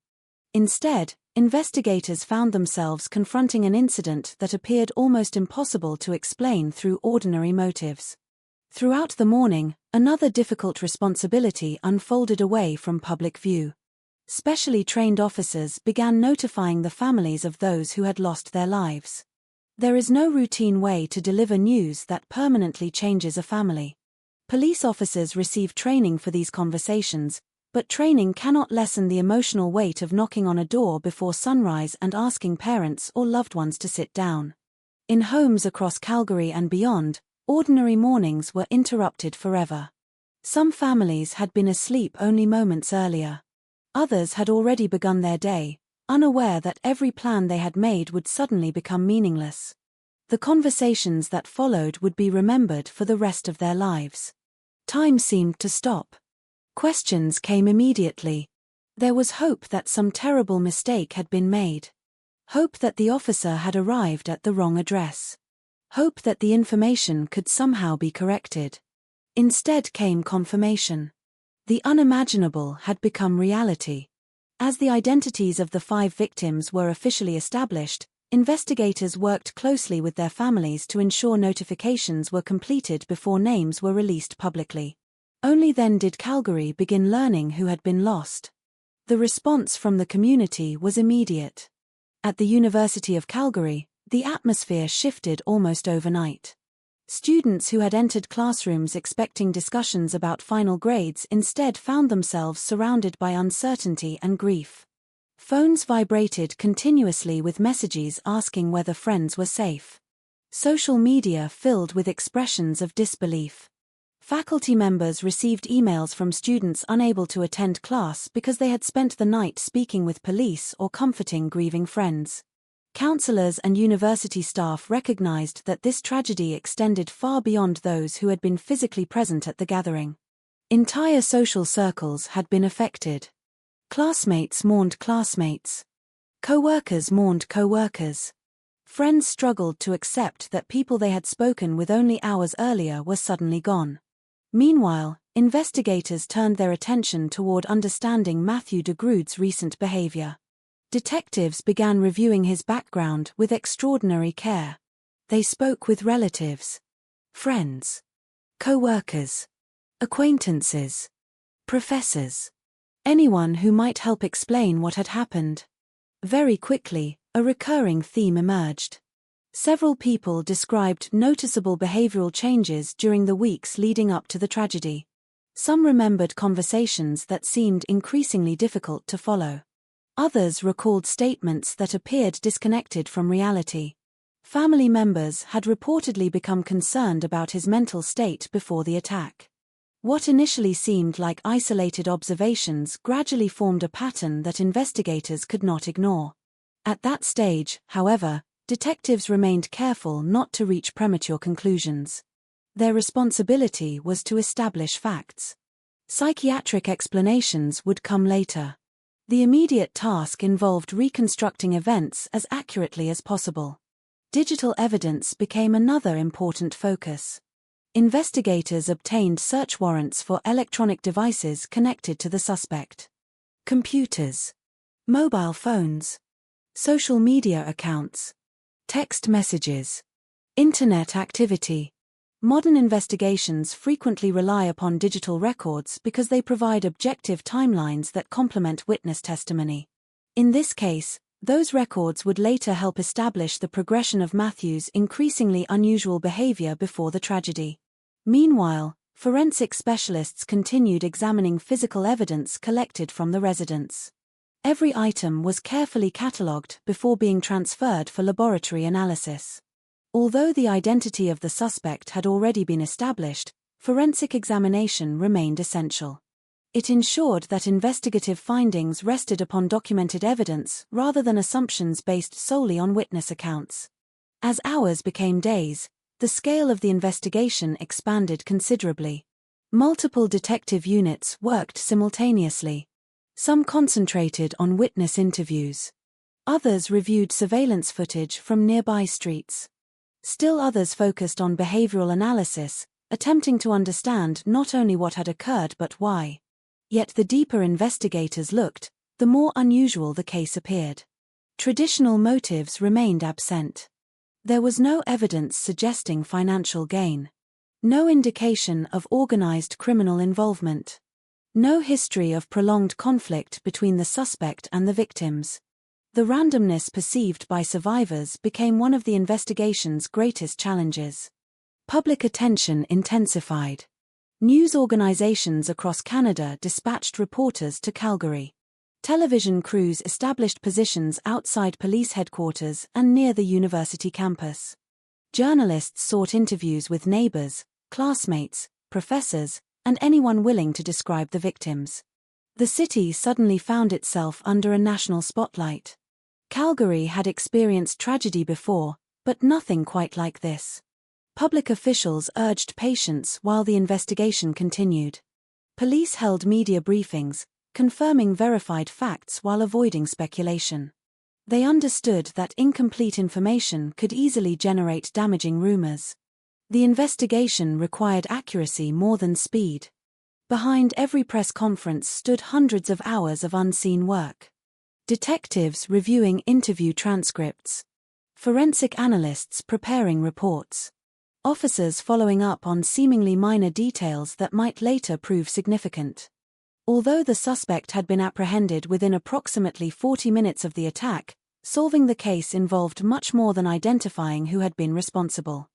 Speaker 7: Instead, investigators found themselves confronting an incident that appeared almost impossible to explain through ordinary motives. Throughout the morning, another difficult responsibility unfolded away from public view. Specially trained officers began notifying the families of those who had lost their lives. There is no routine way to deliver news that permanently changes a family. Police officers receive training for these conversations, but training cannot lessen the emotional weight of knocking on a door before sunrise and asking parents or loved ones to sit down. In homes across Calgary and beyond, ordinary mornings were interrupted forever. Some families had been asleep only moments earlier. Others had already begun their day, unaware that every plan they had made would suddenly become meaningless. The conversations that followed would be remembered for the rest of their lives. Time seemed to stop. Questions came immediately. There was hope that some terrible mistake had been made. Hope that the officer had arrived at the wrong address. Hope that the information could somehow be corrected. Instead came confirmation. The unimaginable had become reality. As the identities of the 5 victims were officially established, investigators worked closely with their families to ensure notifications were completed before names were released publicly. Only then did Calgary begin learning who had been lost. The response from the community was immediate. At the University of Calgary, the atmosphere shifted almost overnight. Students who had entered classrooms expecting discussions about final grades instead found themselves surrounded by uncertainty and grief. Phones vibrated continuously with messages asking whether friends were safe. Social media filled with expressions of disbelief. Faculty members received emails from students unable to attend class because they had spent the night speaking with police or comforting grieving friends. Counselors and university staff recognized that this tragedy extended far beyond those who had been physically present at the gathering. Entire social circles had been affected. Classmates mourned classmates. Co-workers mourned co-workers. Friends struggled to accept that people they had spoken with only hours earlier were suddenly gone. Meanwhile, investigators turned their attention toward understanding Matthew DeGroode's recent behavior. Detectives began reviewing his background with extraordinary care. They spoke with relatives, friends, co-workers, acquaintances, professors, anyone who might help explain what had happened. Very quickly, a recurring theme emerged. Several people described noticeable behavioral changes during the weeks leading up to the tragedy. Some remembered conversations that seemed increasingly difficult to follow. Others recalled statements that appeared disconnected from reality. Family members had reportedly become concerned about his mental state before the attack. What initially seemed like isolated observations gradually formed a pattern that investigators could not ignore. At that stage, however, detectives remained careful not to reach premature conclusions. Their responsibility was to establish facts. Psychiatric explanations would come later. The immediate task involved reconstructing events as accurately as possible. Digital evidence became another important focus. Investigators obtained search warrants for electronic devices connected to the suspect. Computers, mobile phones, social media accounts, text messages, internet activity. Modern investigations frequently rely upon digital records because they provide objective timelines that complement witness testimony. In this case, those records would later help establish the progression of Matthew's increasingly unusual behavior before the tragedy. Meanwhile, forensic specialists continued examining physical evidence collected from the residence. Every item was carefully catalogued before being transferred for laboratory analysis. Although the identity of the suspect had already been established, forensic examination remained essential. It ensured that investigative findings rested upon documented evidence rather than assumptions based solely on witness accounts. As hours became days, the scale of the investigation expanded considerably. Multiple detective units worked simultaneously. Some concentrated on witness interviews. Others reviewed surveillance footage from nearby streets. Still others focused on behavioral analysis, attempting to understand not only what had occurred but why. Yet the deeper investigators looked, the more unusual the case appeared. Traditional motives remained absent. There was no evidence suggesting financial gain. No indication of organized criminal involvement. No history of prolonged conflict between the suspect and the victims. The randomness perceived by survivors became one of the investigation's greatest challenges. Public attention intensified. News organizations across Canada dispatched reporters to Calgary. Television crews established positions outside police headquarters and near the university campus. Journalists sought interviews with neighbors, classmates, professors, and anyone willing to describe the victims. The city suddenly found itself under a national spotlight. Calgary had experienced tragedy before, but nothing quite like this. Public officials urged patience while the investigation continued. Police held media briefings, confirming verified facts while avoiding speculation. They understood that incomplete information could easily generate damaging rumors. The investigation required accuracy more than speed. Behind every press conference stood hundreds of hours of unseen work. Detectives reviewing interview transcripts. Forensic analysts preparing reports. Officers following up on seemingly minor details that might later prove significant. Although the suspect had been apprehended within approximately 40 minutes of the attack, solving the case involved much more than identifying who had been responsible.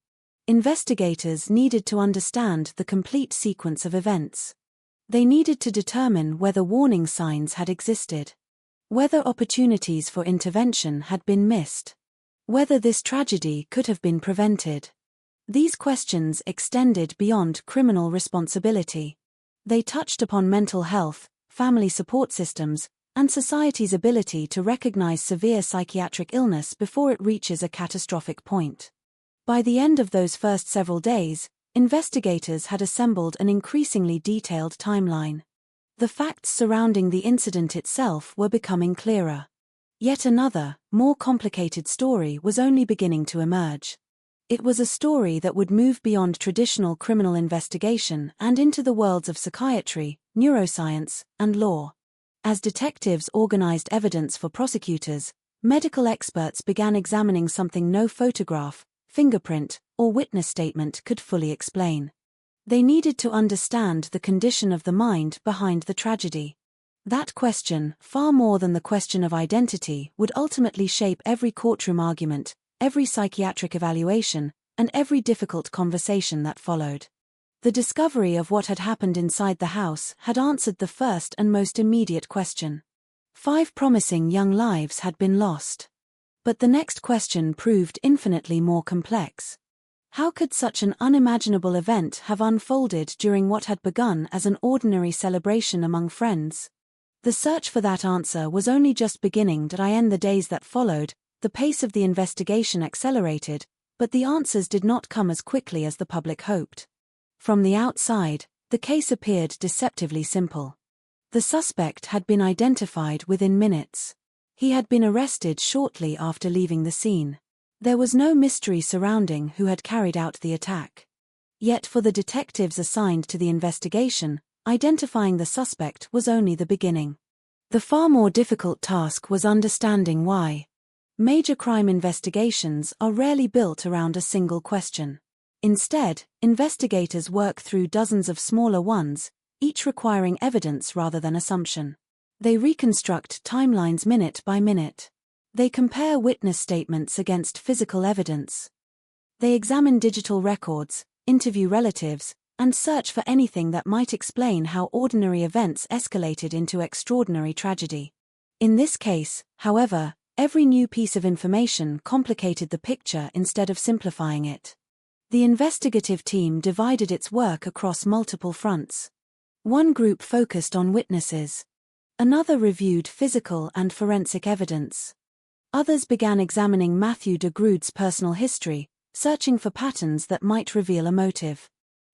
Speaker 7: Investigators needed to understand the complete sequence of events. They needed to determine whether warning signs had existed, whether opportunities for intervention had been missed, whether this tragedy could have been prevented. These questions extended beyond criminal responsibility. They touched upon mental health, family support systems, and society's ability to recognize severe psychiatric illness before it reaches a catastrophic point. By the end of those first several days, investigators had assembled an increasingly detailed timeline. The facts surrounding the incident itself were becoming clearer. Yet another, more complicated story was only beginning to emerge. It was a story that would move beyond traditional criminal investigation and into the worlds of psychiatry, neuroscience, and law. As detectives organized evidence for prosecutors, medical experts began examining something no photograph, fingerprint, or witness statement could fully explain. They needed to understand the condition of the mind behind the tragedy. That question, far more than the question of identity, would ultimately shape every courtroom argument, every psychiatric evaluation, and every difficult conversation that followed. The discovery of what had happened inside the house had answered the first and most immediate question. 5 promising young lives had been lost. But the next question proved infinitely more complex. How could such an unimaginable event have unfolded during what had begun as an ordinary celebration among friends? The search for that answer was only just beginning. In the days that followed, the pace of the investigation accelerated, but the answers did not come as quickly as the public hoped. From the outside, the case appeared deceptively simple. The suspect had been identified within minutes. He had been arrested shortly after leaving the scene. There was no mystery surrounding who had carried out the attack. Yet for the detectives assigned to the investigation, identifying the suspect was only the beginning. The far more difficult task was understanding why. Major crime investigations are rarely built around a single question. Instead, investigators work through dozens of smaller ones, each requiring evidence rather than assumption. They reconstruct timelines minute by minute. They compare witness statements against physical evidence. They examine digital records, interview relatives, and search for anything that might explain how ordinary events escalated into extraordinary tragedy. In this case, however, every new piece of information complicated the picture instead of simplifying it. The investigative team divided its work across multiple fronts. One group focused on witnesses. Another reviewed physical and forensic evidence. Others began examining Matthew de Groot's personal history, searching for patterns that might reveal a motive.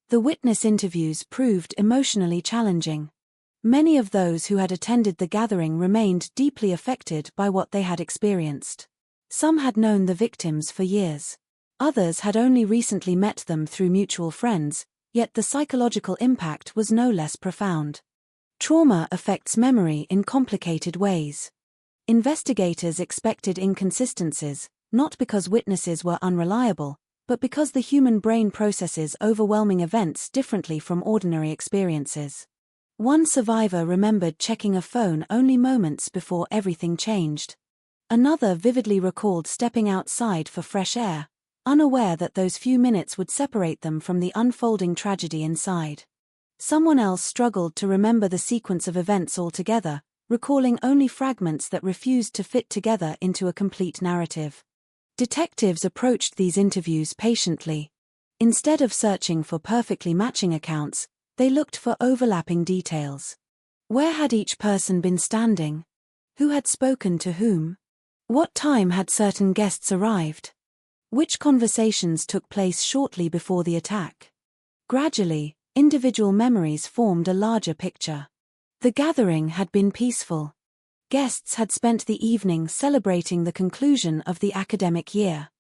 Speaker 7: The witness interviews proved emotionally challenging. Many of those who had attended the gathering remained deeply affected by what they had experienced. Some had known the victims for years. Others had only recently met them through mutual friends, yet the psychological impact was no less profound. Trauma affects memory in complicated ways. Investigators expected inconsistencies, not because witnesses were unreliable, but because the human brain processes overwhelming events differently from ordinary experiences. One survivor remembered checking a phone only moments before everything changed. Another vividly recalled stepping outside for fresh air, unaware that those few minutes would separate them from the unfolding tragedy inside. Someone else struggled to remember the sequence of events altogether, recalling only fragments that refused to fit together into a complete narrative. Detectives approached these interviews patiently. Instead of searching for perfectly matching accounts, they looked for overlapping details. Where had each person been standing? Who had spoken to whom? What time had certain guests arrived? Which conversations took place shortly before the attack? Gradually, individual memories formed a larger picture. The gathering had been peaceful. Guests had spent the evening celebrating the conclusion of the academic year.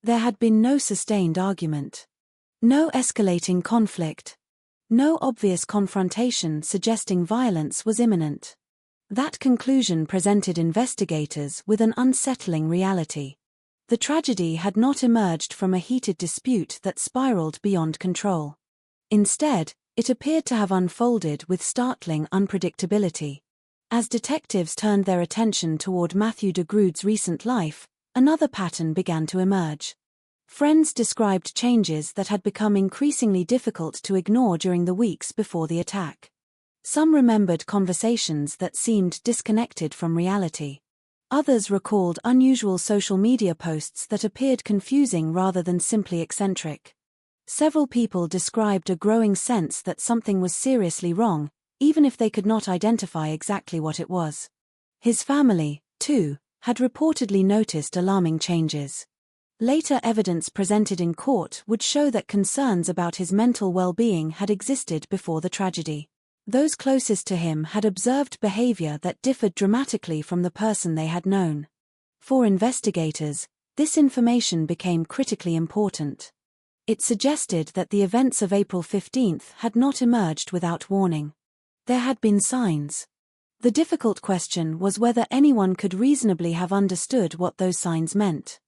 Speaker 7: There had been no sustained argument. No escalating conflict. No obvious confrontation suggesting violence was imminent. That conclusion presented investigators with an unsettling reality. The tragedy had not emerged from a heated dispute that spiraled beyond control. Instead, it appeared to have unfolded with startling unpredictability. As detectives turned their attention toward Matthew DeGrude's recent life, another pattern began to emerge. Friends described changes that had become increasingly difficult to ignore during the weeks before the attack. Some remembered conversations that seemed disconnected from reality. Others recalled unusual social media posts that appeared confusing rather than simply eccentric. Several people described a growing sense that something was seriously wrong, even if they could not identify exactly what it was. His family, too, had reportedly noticed alarming changes. Later evidence presented in court would show that concerns about his mental well-being had existed before the tragedy. Those closest to him had observed behavior that differed dramatically from the person they had known. For investigators, this information became critically important. It suggested that the events of April 15 had not emerged without warning. There had been signs. The difficult question was whether anyone could reasonably have understood what those signs meant.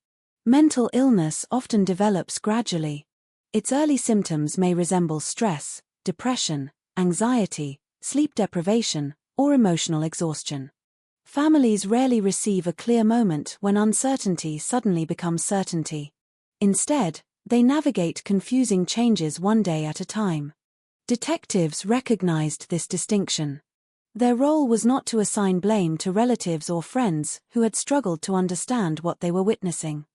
Speaker 7: Mental illness often develops gradually. Its early symptoms may resemble stress, depression, anxiety, sleep deprivation, or emotional exhaustion. Families rarely receive a clear moment when uncertainty suddenly becomes certainty. Instead, they navigate confusing changes one day at a time. Detectives recognized this distinction. Their role was not to assign blame to relatives or friends who had struggled to understand what they were witnessing.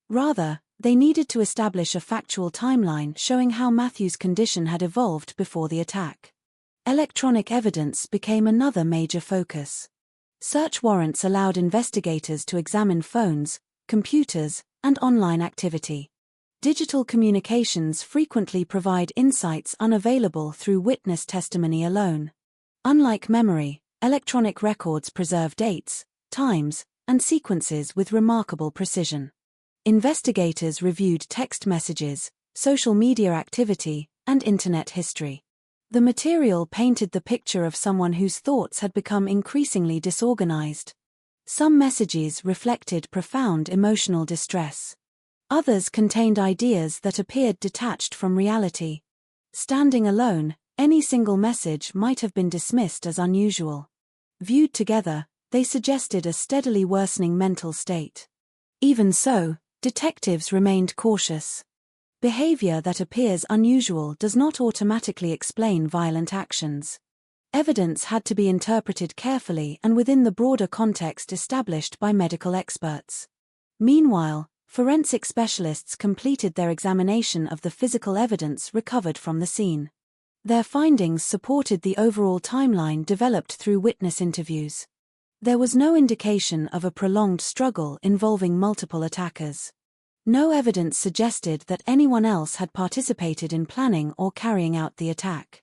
Speaker 7: Rather, they needed to establish a factual timeline showing how Matthew's condition had evolved before the attack. Electronic evidence became another major focus. Search warrants allowed investigators to examine phones, computers, and online activity. Digital communications frequently provide insights unavailable through witness testimony alone. Unlike memory, electronic records preserve dates, times, and sequences with remarkable precision. Investigators reviewed text messages, social media activity, and internet history. The material painted the picture of someone whose thoughts had become increasingly disorganized. Some messages reflected profound emotional distress. Others contained ideas that appeared detached from reality. Standing alone, any single message might have been dismissed as unusual. Viewed together, they suggested a steadily worsening mental state. Even so, detectives remained cautious. Behavior that appears unusual does not automatically explain violent actions. Evidence had to be interpreted carefully and within the broader context established by medical experts. Meanwhile, forensic specialists completed their examination of the physical evidence recovered from the scene. Their findings supported the overall timeline developed through witness interviews. There was no indication of a prolonged struggle involving multiple attackers. No evidence suggested that anyone else had participated in planning or carrying out the attack.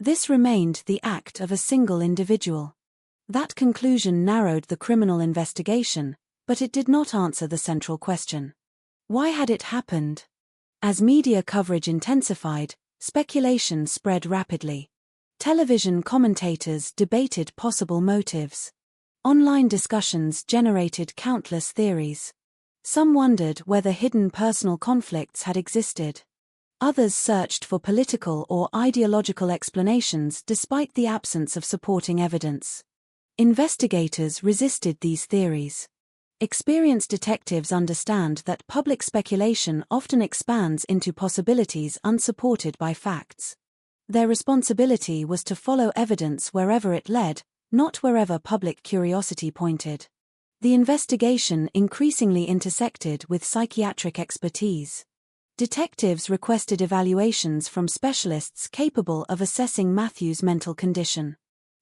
Speaker 7: This remained the act of a single individual. That conclusion narrowed the criminal investigation, but it did not answer the central question. Why had it happened? As media coverage intensified, speculation spread rapidly. Television commentators debated possible motives. Online discussions generated countless theories. Some wondered whether hidden personal conflicts had existed. Others searched for political or ideological explanations despite the absence of supporting evidence. Investigators resisted these theories. Experienced detectives understand that public speculation often expands into possibilities unsupported by facts. Their responsibility was to follow evidence wherever it led, not wherever public curiosity pointed. The investigation increasingly intersected with psychiatric expertise. Detectives requested evaluations from specialists capable of assessing Matthew's mental condition.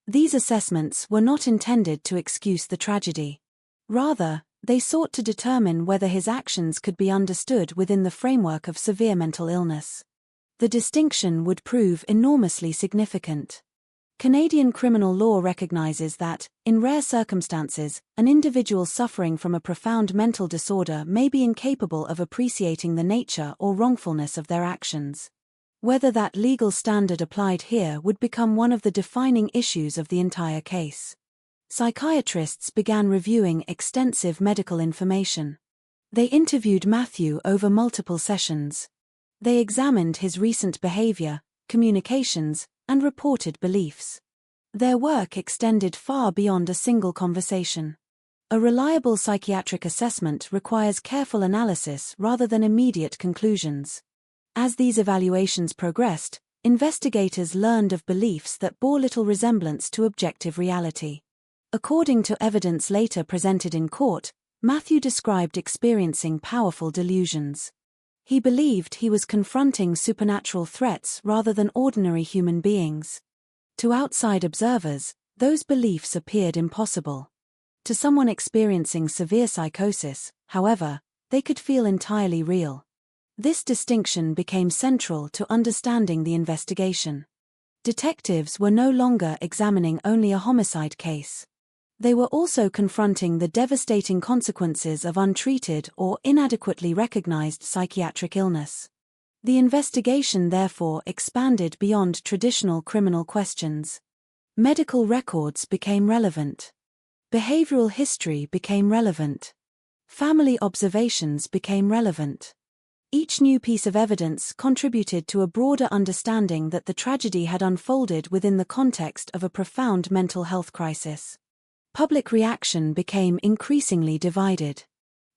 Speaker 7: These assessments were not intended to excuse the tragedy. Rather, they sought to determine whether his actions could be understood within the framework of severe mental illness. The distinction would prove enormously significant. Canadian criminal law recognizes that, in rare circumstances, an individual suffering from a profound mental disorder may be incapable of appreciating the nature or wrongfulness of their actions. Whether that legal standard applied here would become one of the defining issues of the entire case. Psychiatrists began reviewing extensive medical information. They interviewed Matthew over multiple sessions. They examined his recent behavior, communications, and reported beliefs. Their work extended far beyond a single conversation. A reliable psychiatric assessment requires careful analysis rather than immediate conclusions. As these evaluations progressed, investigators learned of beliefs that bore little resemblance to objective reality. According to evidence later presented in court, Matthew described experiencing powerful delusions. He believed he was confronting supernatural threats rather than ordinary human beings. To outside observers, those beliefs appeared impossible. To someone experiencing severe psychosis, however, they could feel entirely real. This distinction became central to understanding the investigation. Detectives were no longer examining only a homicide case. They were also confronting the devastating consequences of untreated or inadequately recognized psychiatric illness. The investigation therefore expanded beyond traditional criminal questions. Medical records became relevant. Behavioral history became relevant. Family observations became relevant. Each new piece of evidence contributed to a broader understanding that the tragedy had unfolded within the context of a profound mental health crisis. Public reaction became increasingly divided.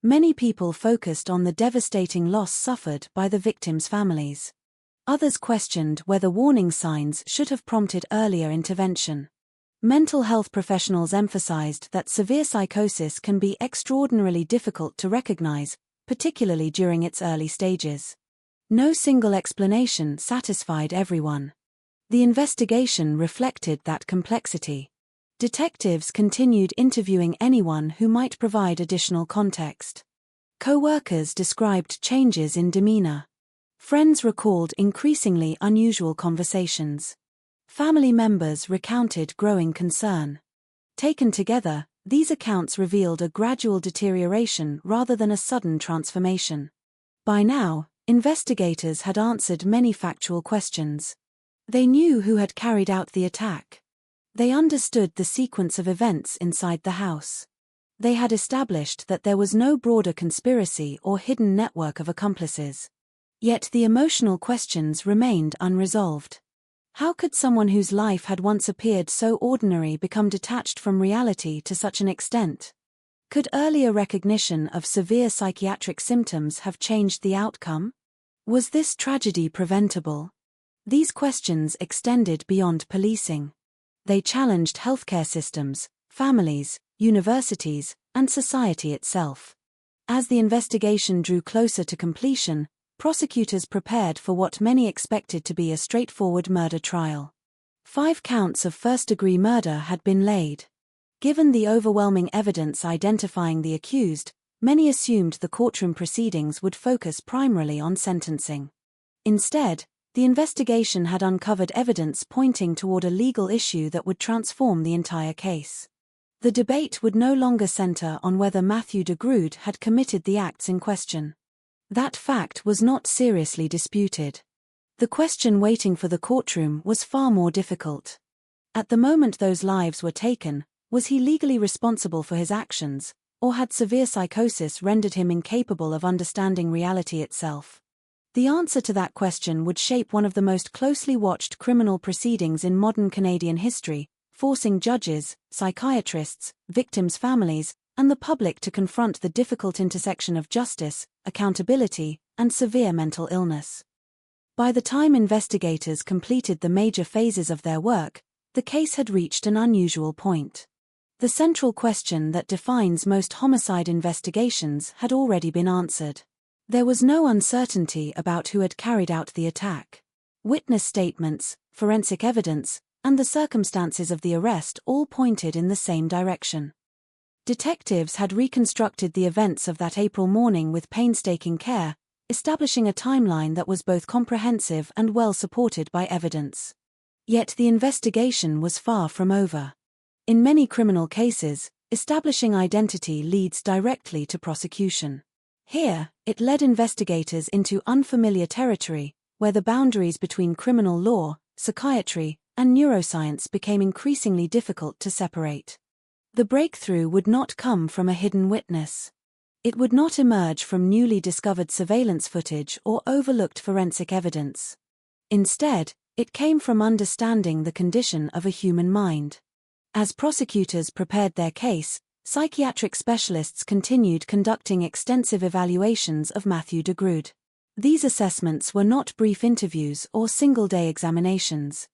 Speaker 7: Many people focused on the devastating loss suffered by the victims' families. Others questioned whether warning signs should have prompted earlier intervention. Mental health professionals emphasized that severe psychosis can be extraordinarily difficult to recognize, particularly during its early stages. No single explanation satisfied everyone. The investigation reflected that complexity. Detectives continued interviewing anyone who might provide additional context. Co-workers described changes in demeanor. Friends recalled increasingly unusual conversations. Family members recounted growing concern. Taken together, these accounts revealed a gradual deterioration rather than a sudden transformation. By now, investigators had answered many factual questions. They knew who had carried out the attack. They understood the sequence of events inside the house. They had established that there was no broader conspiracy or hidden network of accomplices. Yet the emotional questions remained unresolved. How could someone whose life had once appeared so ordinary become detached from reality to such an extent? Could earlier recognition of severe psychiatric symptoms have changed the outcome? Was this tragedy preventable? These questions extended beyond policing. They challenged healthcare systems, families, universities, and society itself. As the investigation drew closer to completion, prosecutors prepared for what many expected to be a straightforward murder trial. 5 counts of first-degree murder had been laid. Given the overwhelming evidence identifying the accused, many assumed the courtroom proceedings would focus primarily on sentencing. Instead, the investigation had uncovered evidence pointing toward a legal issue that would transform the entire case. The debate would no longer center on whether Matthew de Groot had committed the acts in question. That fact was not seriously disputed. The question waiting for the courtroom was far more difficult. At the moment those lives were taken, was he legally responsible for his actions, or had severe psychosis rendered him incapable of understanding reality itself? The answer to that question would shape one of the most closely watched criminal proceedings in modern Canadian history, forcing judges, psychiatrists, victims' families, and the public to confront the difficult intersection of justice, accountability, and severe mental illness. By the time investigators completed the major phases of their work, the case had reached an unusual point. The central question that defines most homicide investigations had already been answered. There was no uncertainty about who had carried out the attack. Witness statements, forensic evidence, and the circumstances of the arrest all pointed in the same direction. Detectives had reconstructed the events of that April morning with painstaking care, establishing a timeline that was both comprehensive and well supported by evidence. Yet the investigation was far from over. In many criminal cases, establishing identity leads directly to prosecution. Here, it led investigators into unfamiliar territory, where the boundaries between criminal law, psychiatry, and neuroscience became increasingly difficult to separate. The breakthrough would not come from a hidden witness. It would not emerge from newly discovered surveillance footage or overlooked forensic evidence. Instead, it came from understanding the condition of a human mind. As prosecutors prepared their case, psychiatric specialists continued conducting extensive evaluations of Matthew DeGrood. These assessments were not brief interviews or single-day examinations.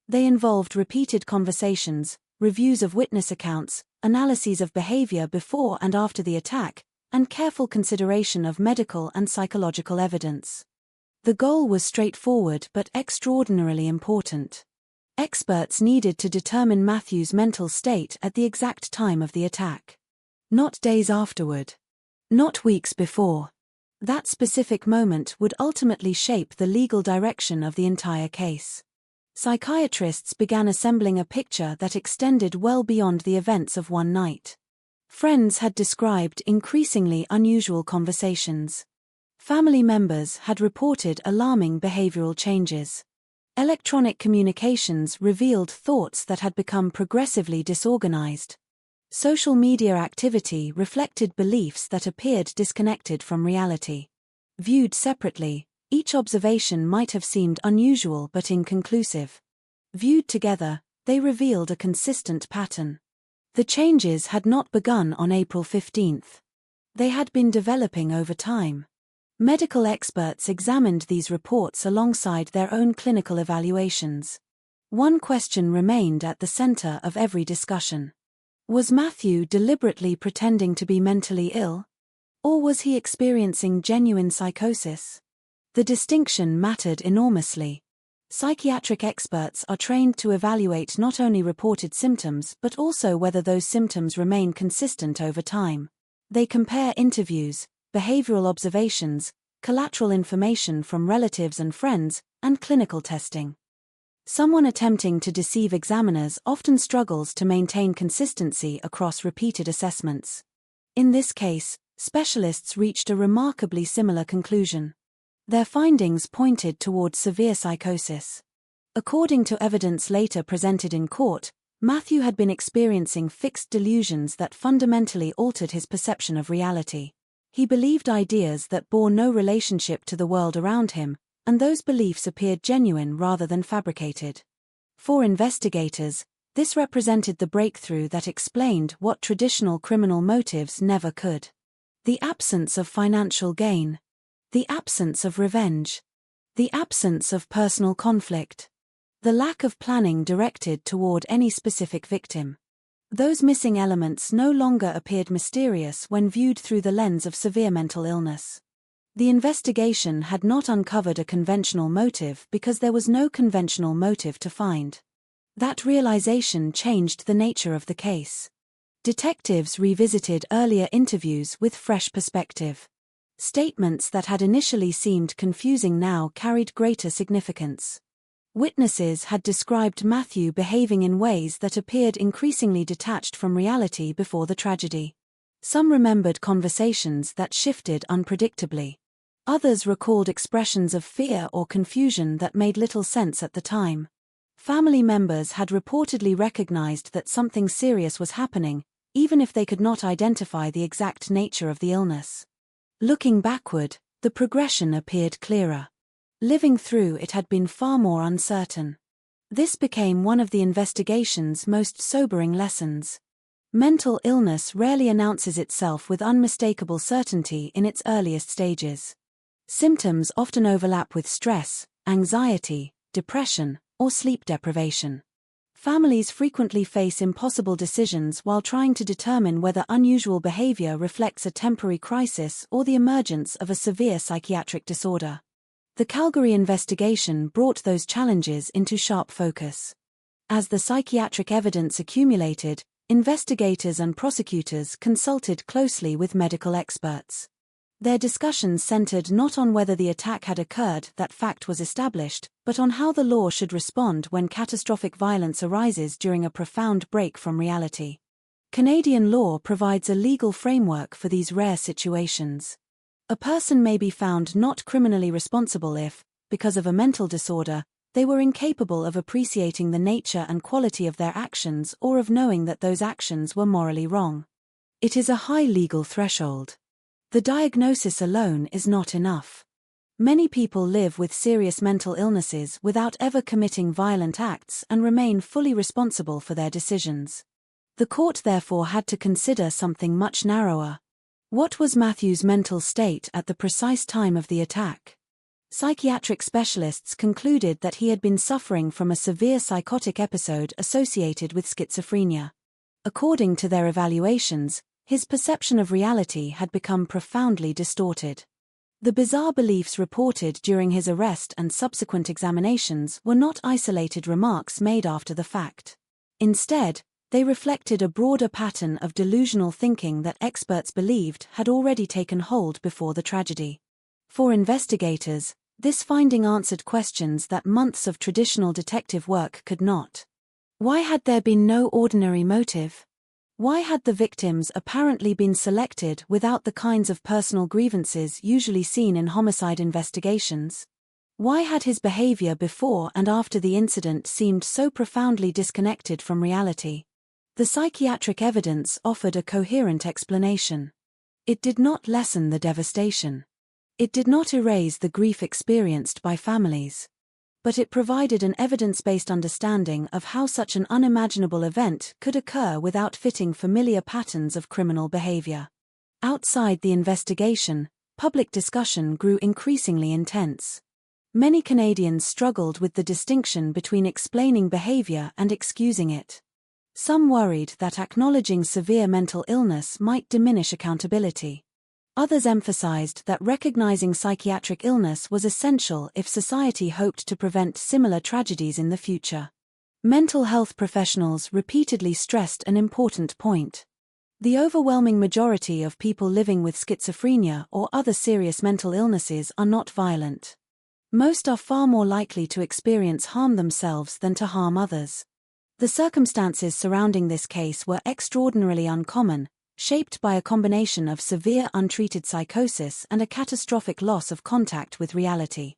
Speaker 7: They involved repeated conversations, reviews of witness accounts, analyses of behavior before and after the attack, and careful consideration of medical and psychological evidence. The goal was straightforward but extraordinarily important. Experts needed to determine Matthew's mental state at the exact time of the attack. Not days afterward. Not weeks before. That specific moment would ultimately shape the legal direction of the entire case. Psychiatrists began assembling a picture that extended well beyond the events of one night. Friends had described increasingly unusual conversations. Family members had reported alarming behavioral changes. Electronic communications revealed thoughts that had become progressively disorganized. Social media activity reflected beliefs that appeared disconnected from reality. Viewed separately, each observation might have seemed unusual but inconclusive. Viewed together, they revealed a consistent pattern. The changes had not begun on April 15. They had been developing over time. Medical experts examined these reports alongside their own clinical evaluations. One question remained at the center of every discussion. Was Matthew deliberately pretending to be mentally ill? Or was he experiencing genuine psychosis? The distinction mattered enormously. Psychiatric experts are trained to evaluate not only reported symptoms but also whether those symptoms remain consistent over time. They compare interviews, behavioral observations, collateral information from relatives and friends, and clinical testing. Someone attempting to deceive examiners often struggles to maintain consistency across repeated assessments. In this case, specialists reached a remarkably similar conclusion. Their findings pointed toward severe psychosis. According to evidence later presented in court, Matthew had been experiencing fixed delusions that fundamentally altered his perception of reality. He believed ideas that bore no relationship to the world around him, and those beliefs appeared genuine rather than fabricated. For investigators, this represented the breakthrough that explained what traditional criminal motives never could. The absence of financial gain. The absence of revenge. The absence of personal conflict. The lack of planning directed toward any specific victim. Those missing elements no longer appeared mysterious when viewed through the lens of severe mental illness. The investigation had not uncovered a conventional motive because there was no conventional motive to find. That realization changed the nature of the case. Detectives revisited earlier interviews with fresh perspective. Statements that had initially seemed confusing now carried greater significance. Witnesses had described Matthew behaving in ways that appeared increasingly detached from reality before the tragedy. Some remembered conversations that shifted unpredictably. Others recalled expressions of fear or confusion that made little sense at the time. Family members had reportedly recognized that something serious was happening, even if they could not identify the exact nature of the illness. Looking backward, the progression appeared clearer. Living through it had been far more uncertain. This became one of the investigation's most sobering lessons. Mental illness rarely announces itself with unmistakable certainty in its earliest stages. Symptoms often overlap with stress, anxiety, depression, or sleep deprivation. Families frequently face impossible decisions while trying to determine whether unusual behavior reflects a temporary crisis or the emergence of a severe psychiatric disorder. The Calgary investigation brought those challenges into sharp focus. As the psychiatric evidence accumulated, investigators and prosecutors consulted closely with medical experts. Their discussions centered not on whether the attack had occurred, that fact was established, but on how the law should respond when catastrophic violence arises during a profound break from reality. Canadian law provides a legal framework for these rare situations. A person may be found not criminally responsible if, because of a mental disorder, they were incapable of appreciating the nature and quality of their actions or of knowing that those actions were morally wrong. It is a high legal threshold. The diagnosis alone is not enough. Many people live with serious mental illnesses without ever committing violent acts and remain fully responsible for their decisions. The court therefore had to consider something much narrower. What was Matthew's mental state at the precise time of the attack? Psychiatric specialists concluded that he had been suffering from a severe psychotic episode associated with schizophrenia. According to their evaluations, his perception of reality had become profoundly distorted. The bizarre beliefs reported during his arrest and subsequent examinations were not isolated remarks made after the fact. Instead, they reflected a broader pattern of delusional thinking that experts believed had already taken hold before the tragedy. For investigators, this finding answered questions that months of traditional detective work could not. Why had there been no ordinary motive? Why had the victims apparently been selected without the kinds of personal grievances usually seen in homicide investigations? Why had his behavior before and after the incident seemed so profoundly disconnected from reality? The psychiatric evidence offered a coherent explanation. It did not lessen the devastation. It did not erase the grief experienced by families. But it provided an evidence-based understanding of how such an unimaginable event could occur without fitting familiar patterns of criminal behavior. Outside the investigation, public discussion grew increasingly intense. Many Canadians struggled with the distinction between explaining behavior and excusing it. Some worried that acknowledging severe mental illness might diminish accountability. Others emphasized that recognizing psychiatric illness was essential if society hoped to prevent similar tragedies in the future. Mental health professionals repeatedly stressed an important point. The overwhelming majority of people living with schizophrenia or other serious mental illnesses are not violent. Most are far more likely to experience harm themselves than to harm others. The circumstances surrounding this case were extraordinarily uncommon, shaped by a combination of severe untreated psychosis and a catastrophic loss of contact with reality.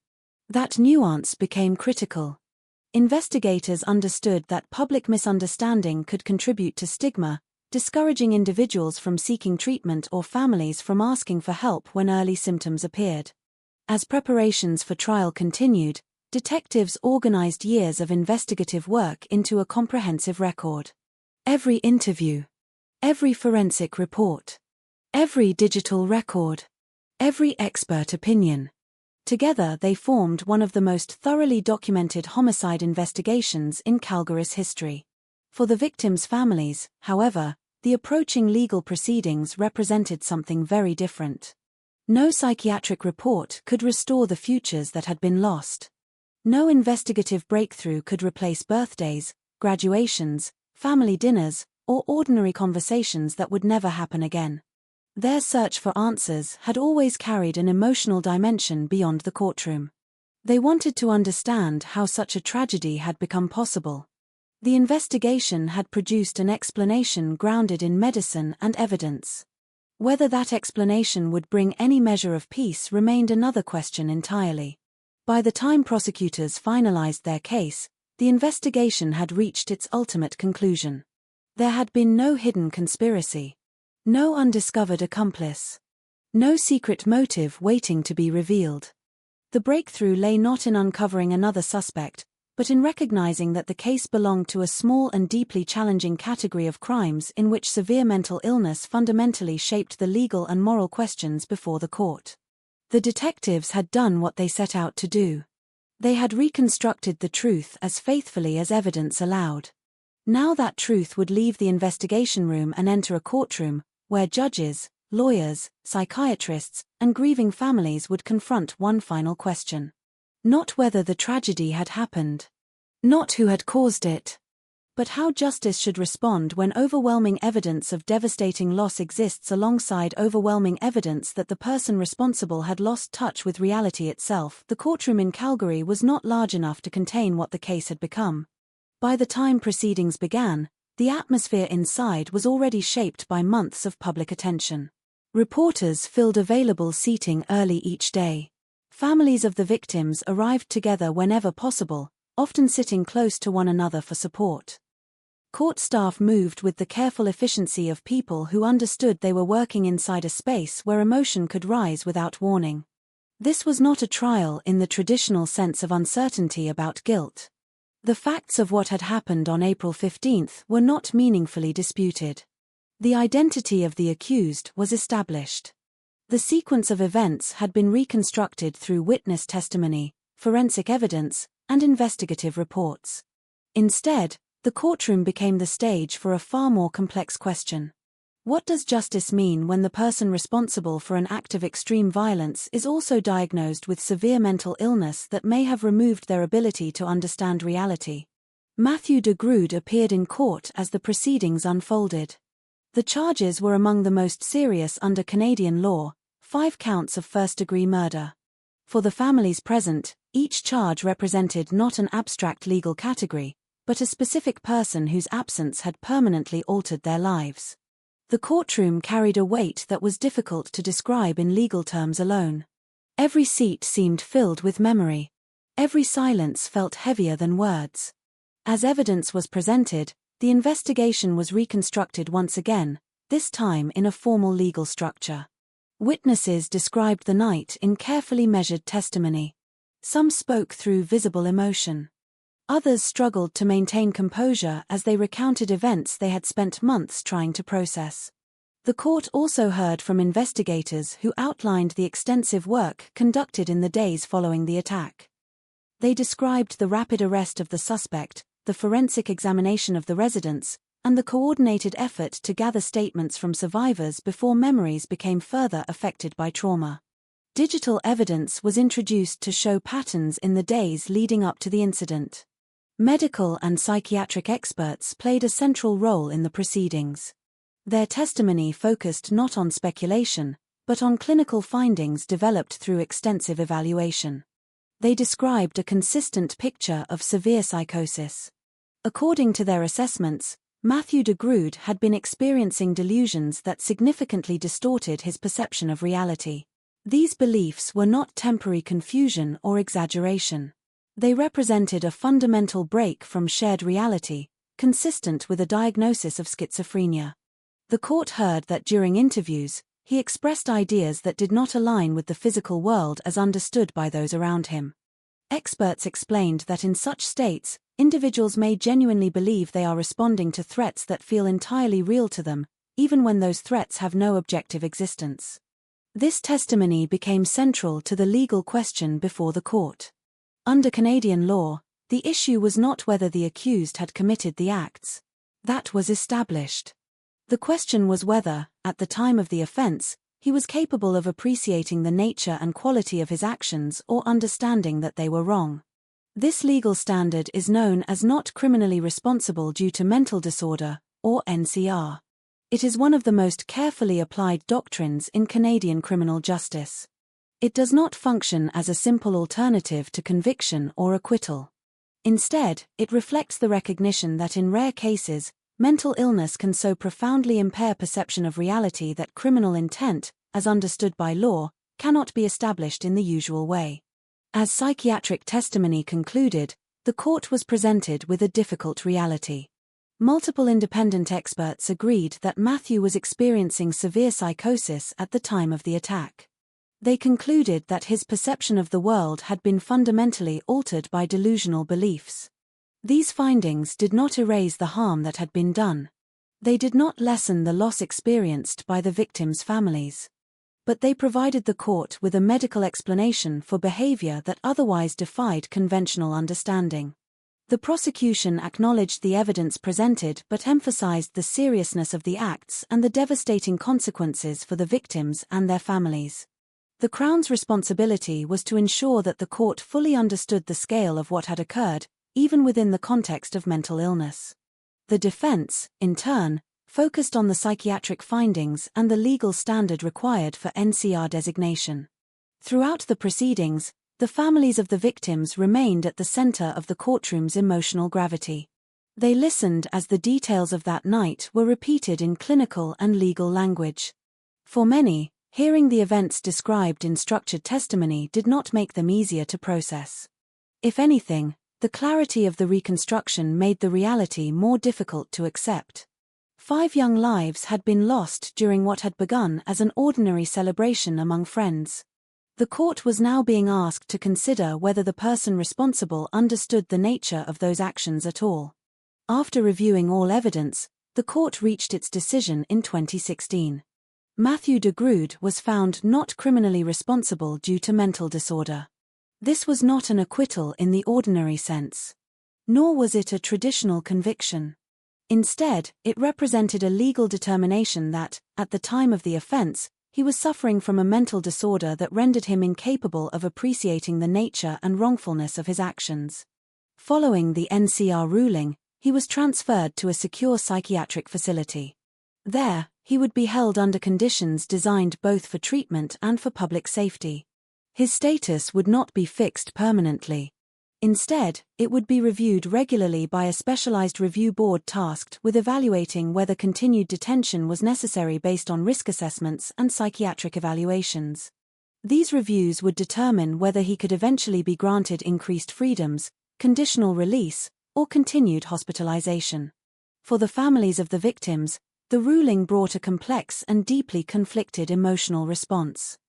Speaker 7: That nuance became critical. Investigators understood that public misunderstanding could contribute to stigma, discouraging individuals from seeking treatment or families from asking for help when early symptoms appeared. As preparations for trial continued, detectives organized years of investigative work into a comprehensive record. Every interview, every forensic report, every digital record, every expert opinion. Together they formed one of the most thoroughly documented homicide investigations in Calgary's history. For the victims' families, however, the approaching legal proceedings represented something very different. No psychiatric report could restore the futures that had been lost. No investigative breakthrough could replace birthdays, graduations, family dinners, or ordinary conversations that would never happen again. Their search for answers had always carried an emotional dimension beyond the courtroom. They wanted to understand how such a tragedy had become possible. The investigation had produced an explanation grounded in medicine and evidence. Whether that explanation would bring any measure of peace remained another question entirely. By the time prosecutors finalized their case, the investigation had reached its ultimate conclusion. There had been no hidden conspiracy. No undiscovered accomplice. No secret motive waiting to be revealed. The breakthrough lay not in uncovering another suspect, but in recognizing that the case belonged to a small and deeply challenging category of crimes in which severe mental illness fundamentally shaped the legal and moral questions before the court. The detectives had done what they set out to do. They had reconstructed the truth as faithfully as evidence allowed. Now that truth would leave the investigation room and enter a courtroom, where judges, lawyers, psychiatrists, and grieving families would confront one final question. Not whether the tragedy had happened. Not who had caused it. But how justice should respond when overwhelming evidence of devastating loss exists alongside overwhelming evidence that the person responsible had lost touch with reality itself. The courtroom in Calgary was not large enough to contain what the case had become. By the time proceedings began, the atmosphere inside was already shaped by months of public attention. Reporters filled available seating early each day. Families of the victims arrived together whenever possible, often sitting close to one another for support. Court staff moved with the careful efficiency of people who understood they were working inside a space where emotion could rise without warning. This was not a trial in the traditional sense of uncertainty about guilt. The facts of what had happened on April 15 were not meaningfully disputed. The identity of the accused was established. The sequence of events had been reconstructed through witness testimony, forensic evidence, and investigative reports. Instead, the courtroom became the stage for a far more complex question. What does justice mean when the person responsible for an act of extreme violence is also diagnosed with severe mental illness that may have removed their ability to understand reality? Matthew de Grood appeared in court as the proceedings unfolded. The charges were among the most serious under Canadian law, 5 counts of first-degree murder. For the families present, each charge represented not an abstract legal category, but a specific person whose absence had permanently altered their lives. The courtroom carried a weight that was difficult to describe in legal terms alone. Every seat seemed filled with memory. Every silence felt heavier than words. As evidence was presented, the investigation was reconstructed once again, this time in a formal legal structure. Witnesses described the night in carefully measured testimony. Some spoke through visible emotion. Others struggled to maintain composure as they recounted events they had spent months trying to process. The court also heard from investigators who outlined the extensive work conducted in the days following the attack. They described the rapid arrest of the suspect, the forensic examination of the residents, and the coordinated effort to gather statements from survivors before memories became further affected by trauma. Digital evidence was introduced to show patterns in the days leading up to the incident. Medical and psychiatric experts played a central role in the proceedings. Their testimony focused not on speculation, but on clinical findings developed through extensive evaluation. They described a consistent picture of severe psychosis. According to their assessments, Matthew de Grood had been experiencing delusions that significantly distorted his perception of reality. These beliefs were not temporary confusion or exaggeration. They represented a fundamental break from shared reality, consistent with a diagnosis of schizophrenia. The court heard that during interviews, he expressed ideas that did not align with the physical world as understood by those around him. Experts explained that in such states, individuals may genuinely believe they are responding to threats that feel entirely real to them, even when those threats have no objective existence. This testimony became central to the legal question before the court. Under Canadian law, the issue was not whether the accused had committed the acts. That was established. The question was whether, at the time of the offense, he was capable of appreciating the nature and quality of his actions or understanding that they were wrong. This legal standard is known as not criminally responsible due to mental disorder, or NCR. It is one of the most carefully applied doctrines in Canadian criminal justice. It does not function as a simple alternative to conviction or acquittal. Instead, it reflects the recognition that in rare cases, mental illness can so profoundly impair perception of reality that criminal intent, as understood by law, cannot be established in the usual way. As psychiatric testimony concluded, the court was presented with a difficult reality. Multiple independent experts agreed that Matthew was experiencing severe psychosis at the time of the attack. They concluded that his perception of the world had been fundamentally altered by delusional beliefs. These findings did not erase the harm that had been done. They did not lessen the loss experienced by the victims' families. But they provided the court with a medical explanation for behavior that otherwise defied conventional understanding. The prosecution acknowledged the evidence presented but emphasized the seriousness of the acts and the devastating consequences for the victims and their families. The Crown's responsibility was to ensure that the court fully understood the scale of what had occurred, even within the context of mental illness. The defense, in turn, focused on the psychiatric findings and the legal standard required for NCR designation. Throughout the proceedings, the families of the victims remained at the center of the courtroom's emotional gravity. They listened as the details of that night were repeated in clinical and legal language. For many, hearing the events described in structured testimony did not make them easier to process. If anything, the clarity of the reconstruction made the reality more difficult to accept. 5 young lives had been lost during what had begun as an ordinary celebration among friends. The court was now being asked to consider whether the person responsible understood the nature of those actions at all. After reviewing all evidence, the court reached its decision in 2016. Matthew de Grood was found not criminally responsible due to mental disorder. This was not an acquittal in the ordinary sense. Nor was it a traditional conviction. Instead, it represented a legal determination that, at the time of the offense, he was suffering from a mental disorder that rendered him incapable of appreciating the nature and wrongfulness of his actions. Following the NCR ruling, he was transferred to a secure psychiatric facility. There, he would be held under conditions designed both for treatment and for public safety. His status would not be fixed permanently. Instead, it would be reviewed regularly by a specialized review board tasked with evaluating whether continued detention was necessary based on risk assessments and psychiatric evaluations. These reviews would determine whether he could eventually be granted increased freedoms, conditional release, or continued hospitalization. For the families of the victims, the ruling brought a complex and deeply conflicted emotional response.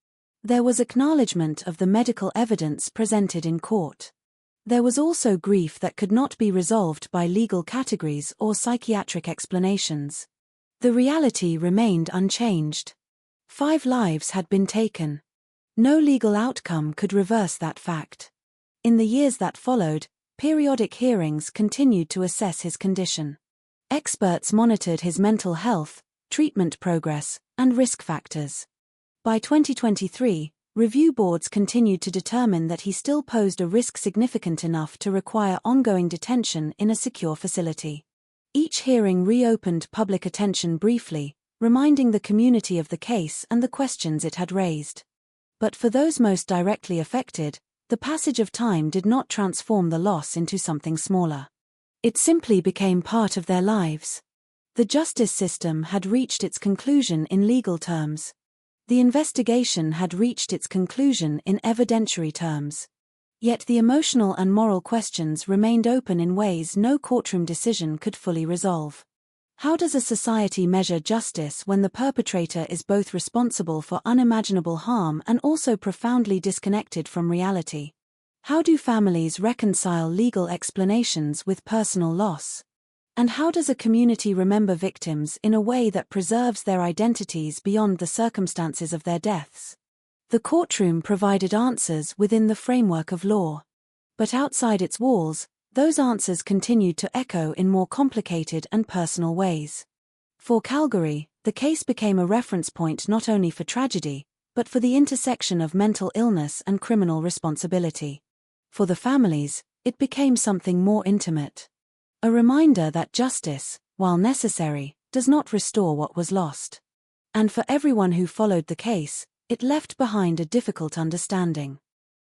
Speaker 7: There was acknowledgement of the medical evidence presented in court. There was also grief that could not be resolved by legal categories or psychiatric explanations. The reality remained unchanged. 5 lives had been taken. No legal outcome could reverse that fact. In the years that followed, periodic hearings continued to assess his condition. Experts monitored his mental health, treatment progress, and risk factors. By 2023, review boards continued to determine that he still posed a risk significant enough to require ongoing detention in a secure facility. Each hearing reopened public attention briefly, reminding the community of the case and the questions it had raised. But for those most directly affected, the passage of time did not transform the loss into something smaller. It simply became part of their lives. The justice system had reached its conclusion in legal terms. The investigation had reached its conclusion in evidentiary terms. Yet the emotional and moral questions remained open in ways no courtroom decision could fully resolve. How does a society measure justice when the perpetrator is both responsible for unimaginable harm and also profoundly disconnected from reality? How do families reconcile legal explanations with personal loss? And how does a community remember victims in a way that preserves their identities beyond the circumstances of their deaths? The courtroom provided answers within the framework of law. But outside its walls, those answers continued to echo in more complicated and personal ways. For Calgary, the case became a reference point not only for tragedy, but for the intersection of mental illness and criminal responsibility. For the families, it became something more intimate. A reminder that justice, while necessary, does not restore what was lost. And for everyone who followed the case, it left behind a difficult understanding.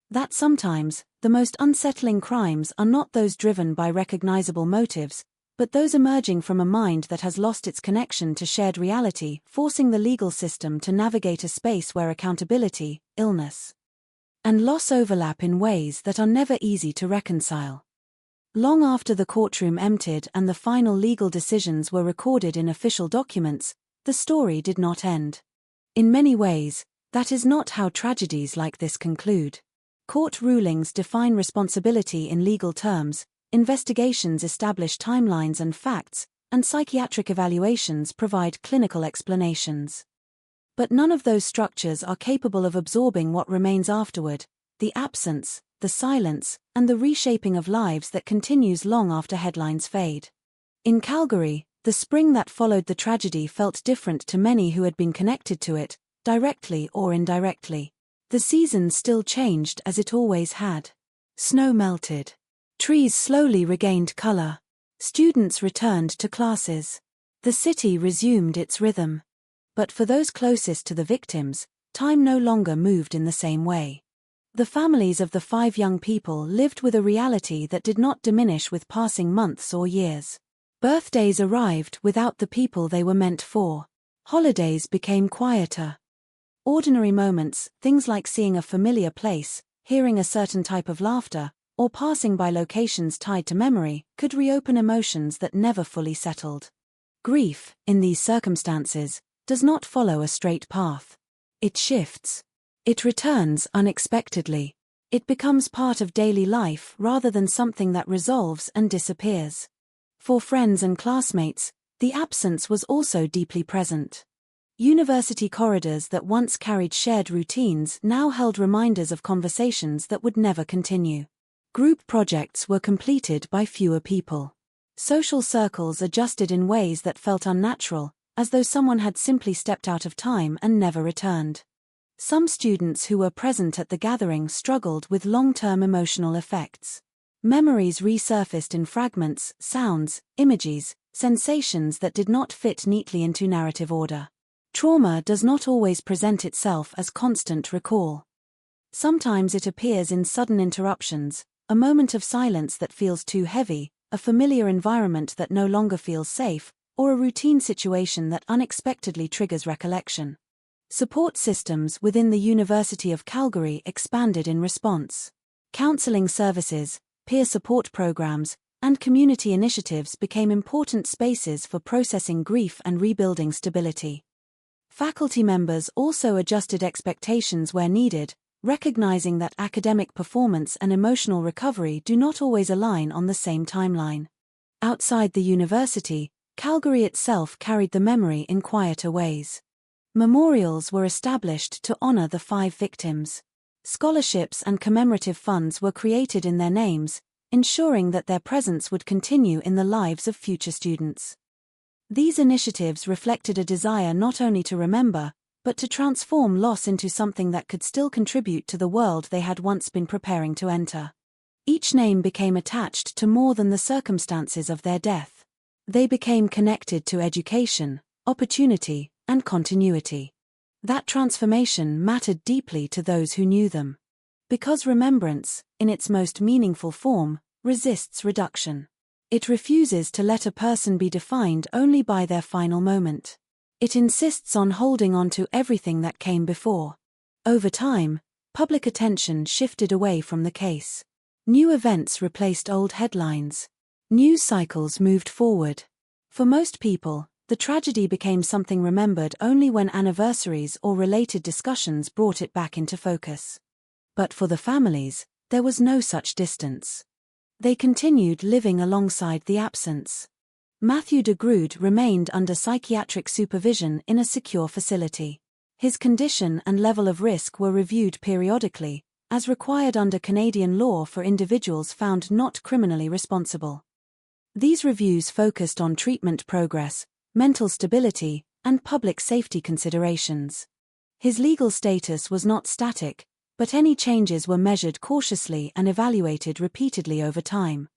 Speaker 7: That sometimes, the most unsettling crimes are not those driven by recognizable motives, but those emerging from a mind that has lost its connection to shared reality, forcing the legal system to navigate a space where accountability, illness, and loss overlap in ways that are never easy to reconcile. Long after the courtroom emptied and the final legal decisions were recorded in official documents, the story did not end. In many ways, that is not how tragedies like this conclude. Court rulings define responsibility in legal terms, investigations establish timelines and facts, and psychiatric evaluations provide clinical explanations. But none of those structures are capable of absorbing what remains afterward: the absence, the silence, and the reshaping of lives that continues long after headlines fade. In Calgary, the spring that followed the tragedy felt different to many who had been connected to it, directly or indirectly. The season still changed as it always had. Snow melted. Trees slowly regained color. Students returned to classes. The city resumed its rhythm. But for those closest to the victims, time no longer moved in the same way. The families of the 5 young people lived with a reality that did not diminish with passing months or years. Birthdays arrived without the people they were meant for. Holidays became quieter. Ordinary moments, things like seeing a familiar place, hearing a certain type of laughter, or passing by locations tied to memory, could reopen emotions that never fully settled. Grief, in these circumstances, does not follow a straight path. It shifts. It returns unexpectedly. It becomes part of daily life rather than something that resolves and disappears. For friends and classmates, the absence was also deeply present. University corridors that once carried shared routines now held reminders of conversations that would never continue. Group projects were completed by fewer people. Social circles adjusted in ways that felt unnatural, as though someone had simply stepped out of time and never returned. Some students who were present at the gathering struggled with long-term emotional effects. Memories resurfaced in fragments, sounds, images, sensations that did not fit neatly into narrative order. Trauma does not always present itself as constant recall. Sometimes it appears in sudden interruptions, a moment of silence that feels too heavy, a familiar environment that no longer feels safe, or a routine situation that unexpectedly triggers recollection. Support systems within the University of Calgary expanded in response. Counseling services, peer support programs, and community initiatives became important spaces for processing grief and rebuilding stability. Faculty members also adjusted expectations where needed, recognizing that academic performance and emotional recovery do not always align on the same timeline. Outside the university, Calgary itself carried the memory in quieter ways. Memorials were established to honor the 5 victims. Scholarships and commemorative funds were created in their names, ensuring that their presence would continue in the lives of future students. These initiatives reflected a desire not only to remember, but to transform loss into something that could still contribute to the world they had once been preparing to enter. Each name became attached to more than the circumstances of their death. They became connected to education, opportunity, and continuity. That transformation mattered deeply to those who knew them. Because remembrance, in its most meaningful form, resists reduction. It refuses to let a person be defined only by their final moment. It insists on holding on to everything that came before. Over time, public attention shifted away from the case. New events replaced old headlines. News cycles moved forward. For most people, the tragedy became something remembered only when anniversaries or related discussions brought it back into focus. But for the families, there was no such distance. They continued living alongside the absence. Matthew de Grood remained under psychiatric supervision in a secure facility. His condition and level of risk were reviewed periodically, as required under Canadian law for individuals found not criminally responsible. These reviews focused on treatment progress, mental stability, and public safety considerations. His legal status was not static, but any changes were measured cautiously and evaluated repeatedly over time.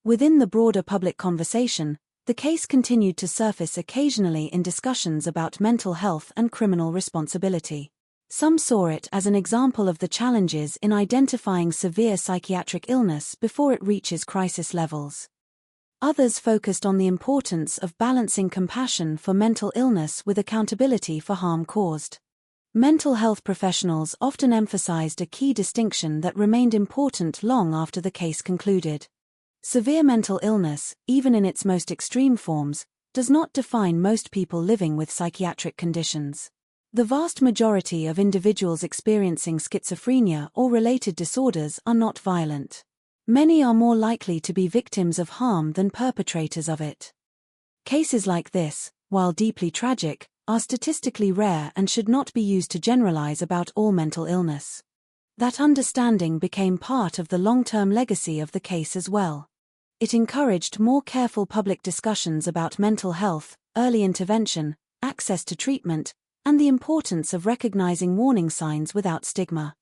Speaker 7: Within the broader public conversation, the case continued to surface occasionally in discussions about mental health and criminal responsibility. Some saw it as an example of the challenges in identifying severe psychiatric illness before it reaches crisis levels. Others focused on the importance of balancing compassion for mental illness with accountability for harm caused. Mental health professionals often emphasized a key distinction that remained important long after the case concluded. Severe mental illness, even in its most extreme forms, does not define most people living with psychiatric conditions. The vast majority of individuals experiencing schizophrenia or related disorders are not violent. Many are more likely to be victims of harm than perpetrators of it. Cases like this, while deeply tragic, are statistically rare and should not be used to generalize about all mental illness. That understanding became part of the long-term legacy of the case as well. It encouraged more careful public discussions about mental health, early intervention, access to treatment, and the importance of recognizing warning signs without stigma.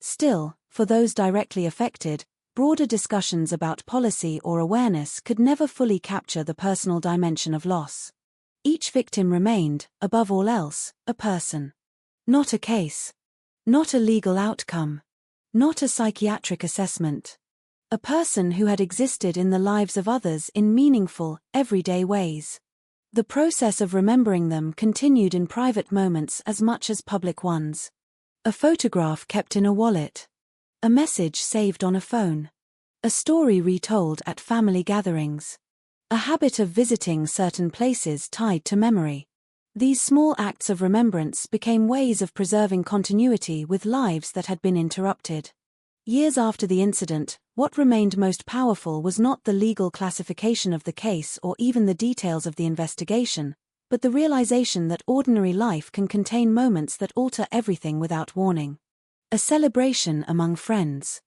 Speaker 7: Still, for those directly affected, broader discussions about policy or awareness could never fully capture the personal dimension of loss. Each victim remained, above all else, a person. Not a case. Not a legal outcome. Not a psychiatric assessment. A person who had existed in the lives of others in meaningful, everyday ways. The process of remembering them continued in private moments as much as public ones. A photograph kept in a wallet. A message saved on a phone. A story retold at family gatherings. A habit of visiting certain places tied to memory. These small acts of remembrance became ways of preserving continuity with lives that had been interrupted. Years after the incident, what remained most powerful was not the legal classification of the case or even the details of the investigation, but the realization that ordinary life can contain moments that alter everything without warning. A celebration among friends.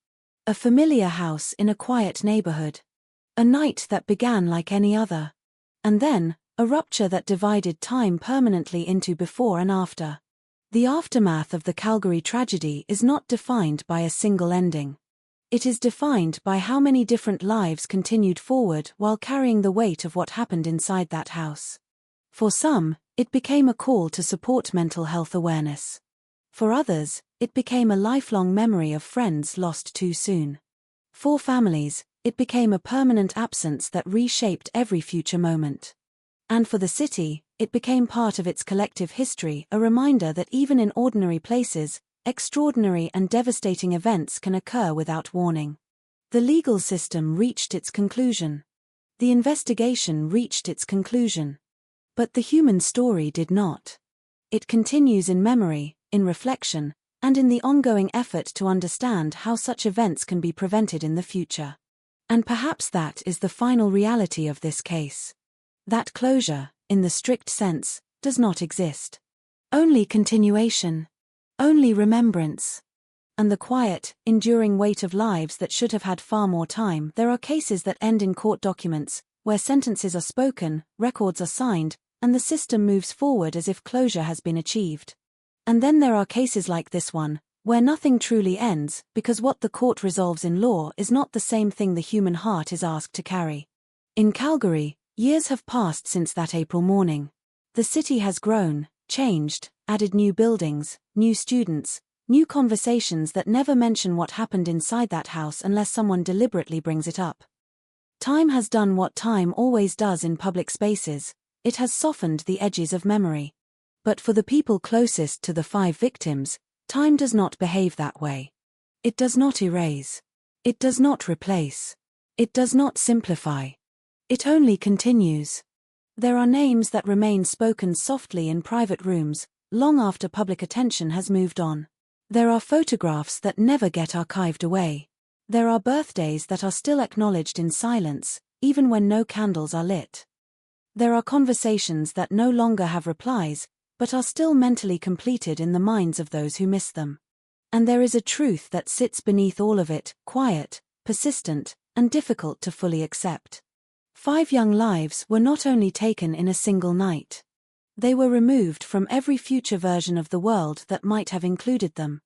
Speaker 7: A familiar house in a quiet neighborhood. A night that began like any other. And then, a rupture that divided time permanently into before and after. The aftermath of the Calgary tragedy is not defined by a single ending. It is defined by how many different lives continued forward while carrying the weight of what happened inside that house. For some, it became a call to support mental health awareness. For others, it became a lifelong memory of friends lost too soon. For families, it became a permanent absence that reshaped every future moment. And for the city, it became part of its collective history, a reminder that even in ordinary places, extraordinary and devastating events can occur without warning. The legal system reached its conclusion. The investigation reached its conclusion. But the human story did not. It continues in memory, in reflection, and in the ongoing effort to understand how such events can be prevented in the future. And perhaps that is the final reality of this case. That closure, in the strict sense, does not exist. Only continuation. Only remembrance. And the quiet, enduring weight of lives that should have had far more time. There are cases that end in court documents, where sentences are spoken, records are signed, and the system moves forward as if closure has been achieved. And then there are cases like this one, where nothing truly ends, because what the court resolves in law is not the same thing the human heart is asked to carry. In Calgary, years have passed since that April morning. The city has grown, changed, added new buildings, new students, new conversations that never mention what happened inside that house unless someone deliberately brings it up. Time has done what time always does in public spaces. It has softened the edges of memory. But for the people closest to the 5 victims, time does not behave that way. It does not erase. It does not replace. It does not simplify. It only continues. There are names that remain spoken softly in private rooms, long after public attention has moved on. There are photographs that never get archived away. There are birthdays that are still acknowledged in silence, even when no candles are lit. There are conversations that no longer have replies, but are still mentally completed in the minds of those who miss them. And there is a truth that sits beneath all of it, quiet, persistent, and difficult to fully accept. 5 young lives were not only taken in a single night. They were removed from every future version of the world that might have included them.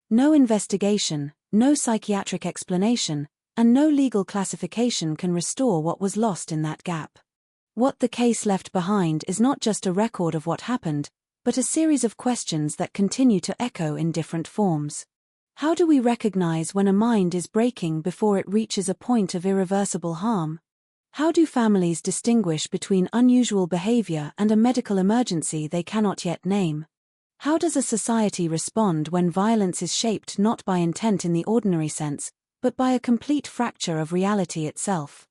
Speaker 7: No investigation, no psychiatric explanation, and no legal classification can restore what was lost in that gap. What the case left behind is not just a record of what happened, but a series of questions that continue to echo in different forms. How do we recognize when a mind is breaking before it reaches a point of irreversible harm? How do families distinguish between unusual behavior and a medical emergency they cannot yet name? How does a society respond when violence is shaped not by intent in the ordinary sense, but by a complete fracture of reality itself?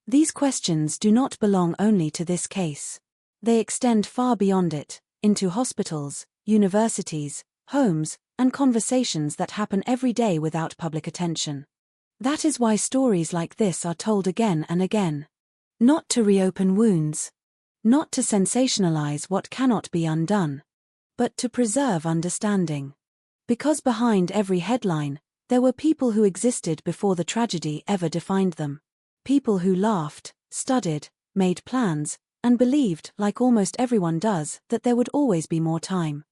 Speaker 7: These questions do not belong only to this case. They extend far beyond it, into hospitals, universities, homes, and conversations that happen every day without public attention. That is why stories like this are told again and again. Not to reopen wounds. Not to sensationalize what cannot be undone. But to preserve understanding. Because behind every headline, There were people who existed before the tragedy ever defined them. People who laughed, studied, made plans, and believed, like almost everyone does, that there would always be more time.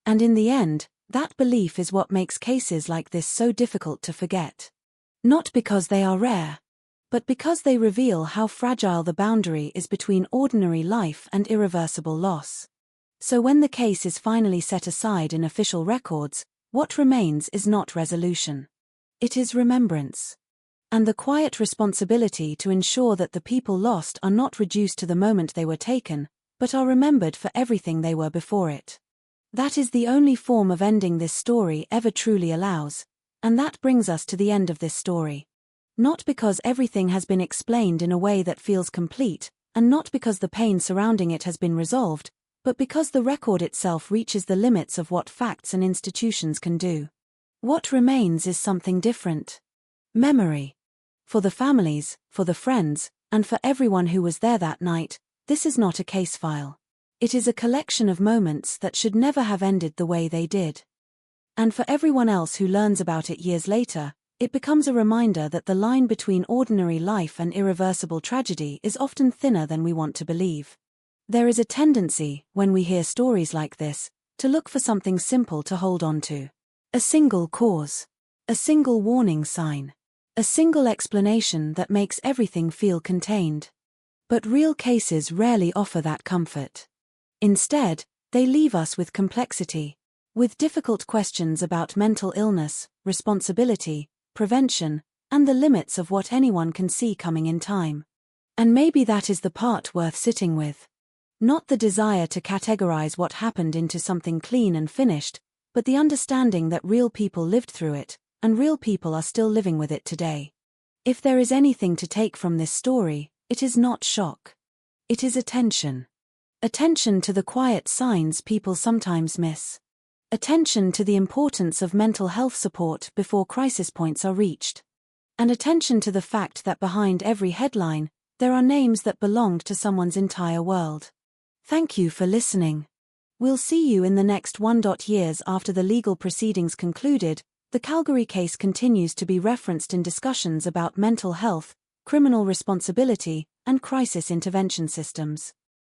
Speaker 7: And in the end, that belief is what makes cases like this so difficult to forget. Not because they are rare, but because they reveal how fragile the boundary is between ordinary life and irreversible loss. So when the case is finally set aside in official records, what remains is not resolution. It is remembrance. And the quiet responsibility to ensure that the people lost are not reduced to the moment they were taken, but are remembered for everything they were before it. That is the only form of ending this story ever truly allows, and that brings us to the end of this story. Not because everything has been explained in a way that feels complete, and not because the pain surrounding it has been resolved, but because the record itself reaches the limits of what facts and institutions can do. What remains is something different. Memory. For the families, for the friends, and for everyone who was there that night, this is not a case file. It is a collection of moments that should never have ended the way they did. And for everyone else who learns about it years later, it becomes a reminder that the line between ordinary life and irreversible tragedy is often thinner than we want to believe. There is a tendency, when we hear stories like this, to look for something simple to hold on to. A single cause. A single warning sign. A single explanation that makes everything feel contained. But real cases rarely offer that comfort. Instead, they leave us with complexity, with difficult questions about mental illness, responsibility, prevention, and the limits of what anyone can see coming in time. And maybe that is the part worth sitting with. Not the desire to categorize what happened into something clean and finished, but the understanding that real people lived through it, and real people are still living with it today. If there is anything to take from this story, it is not shock. It is attention. Attention to the quiet signs people sometimes miss. Attention to the importance of mental health support before crisis points are reached. And attention to the fact that behind every headline, there are names that belonged to someone's entire world. Thank you for listening. We'll see you in the next 1. Years after the legal proceedings concluded, the Calgary case continues to be referenced in discussions about mental health, criminal responsibility, and crisis intervention systems.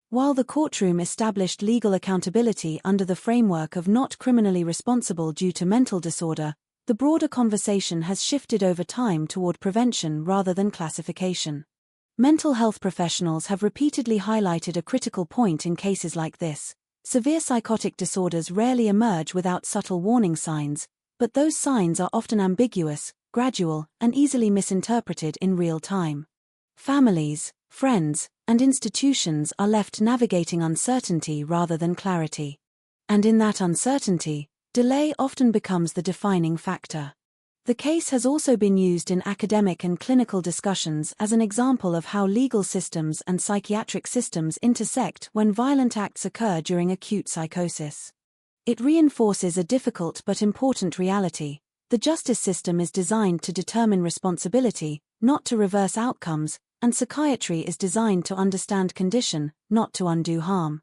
Speaker 7: While the courtroom established legal accountability under the framework of not criminally responsible due to mental disorder, the broader conversation has shifted over time toward prevention rather than classification. Mental health professionals have repeatedly highlighted a critical point in cases like this. Severe psychotic disorders rarely emerge without subtle warning signs, but those signs are often ambiguous, gradual, and easily misinterpreted in real time. Families, friends, and institutions are left navigating uncertainty rather than clarity. And in that uncertainty, delay often becomes the defining factor. The case has also been used in academic and clinical discussions as an example of how legal systems and psychiatric systems intersect when violent acts occur during acute psychosis. It reinforces a difficult but important reality. The justice system is designed to determine responsibility, not to reverse outcomes, and psychiatry is designed to understand condition, not to undo harm.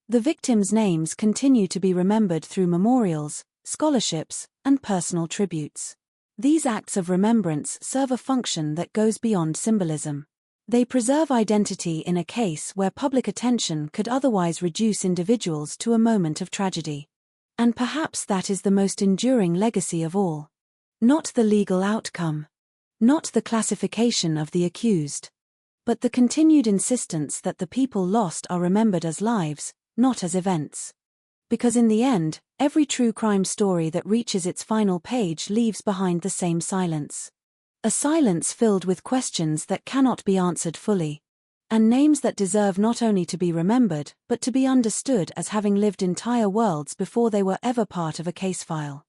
Speaker 7: The victims' names continue to be remembered through memorials, scholarships, and personal tributes. These acts of remembrance serve a function that goes beyond symbolism. They preserve identity in a case where public attention could otherwise reduce individuals to a moment of tragedy. And perhaps that is the most enduring legacy of all. Not the legal outcome. Not the classification of the accused. But the continued insistence that the people lost are remembered as lives, not as events. Because in the end, every true crime story that reaches its final page leaves behind the same silence. A silence filled with questions that cannot be answered fully. And names that deserve not only to be remembered, but to be understood as having lived entire worlds before they were ever part of a case file.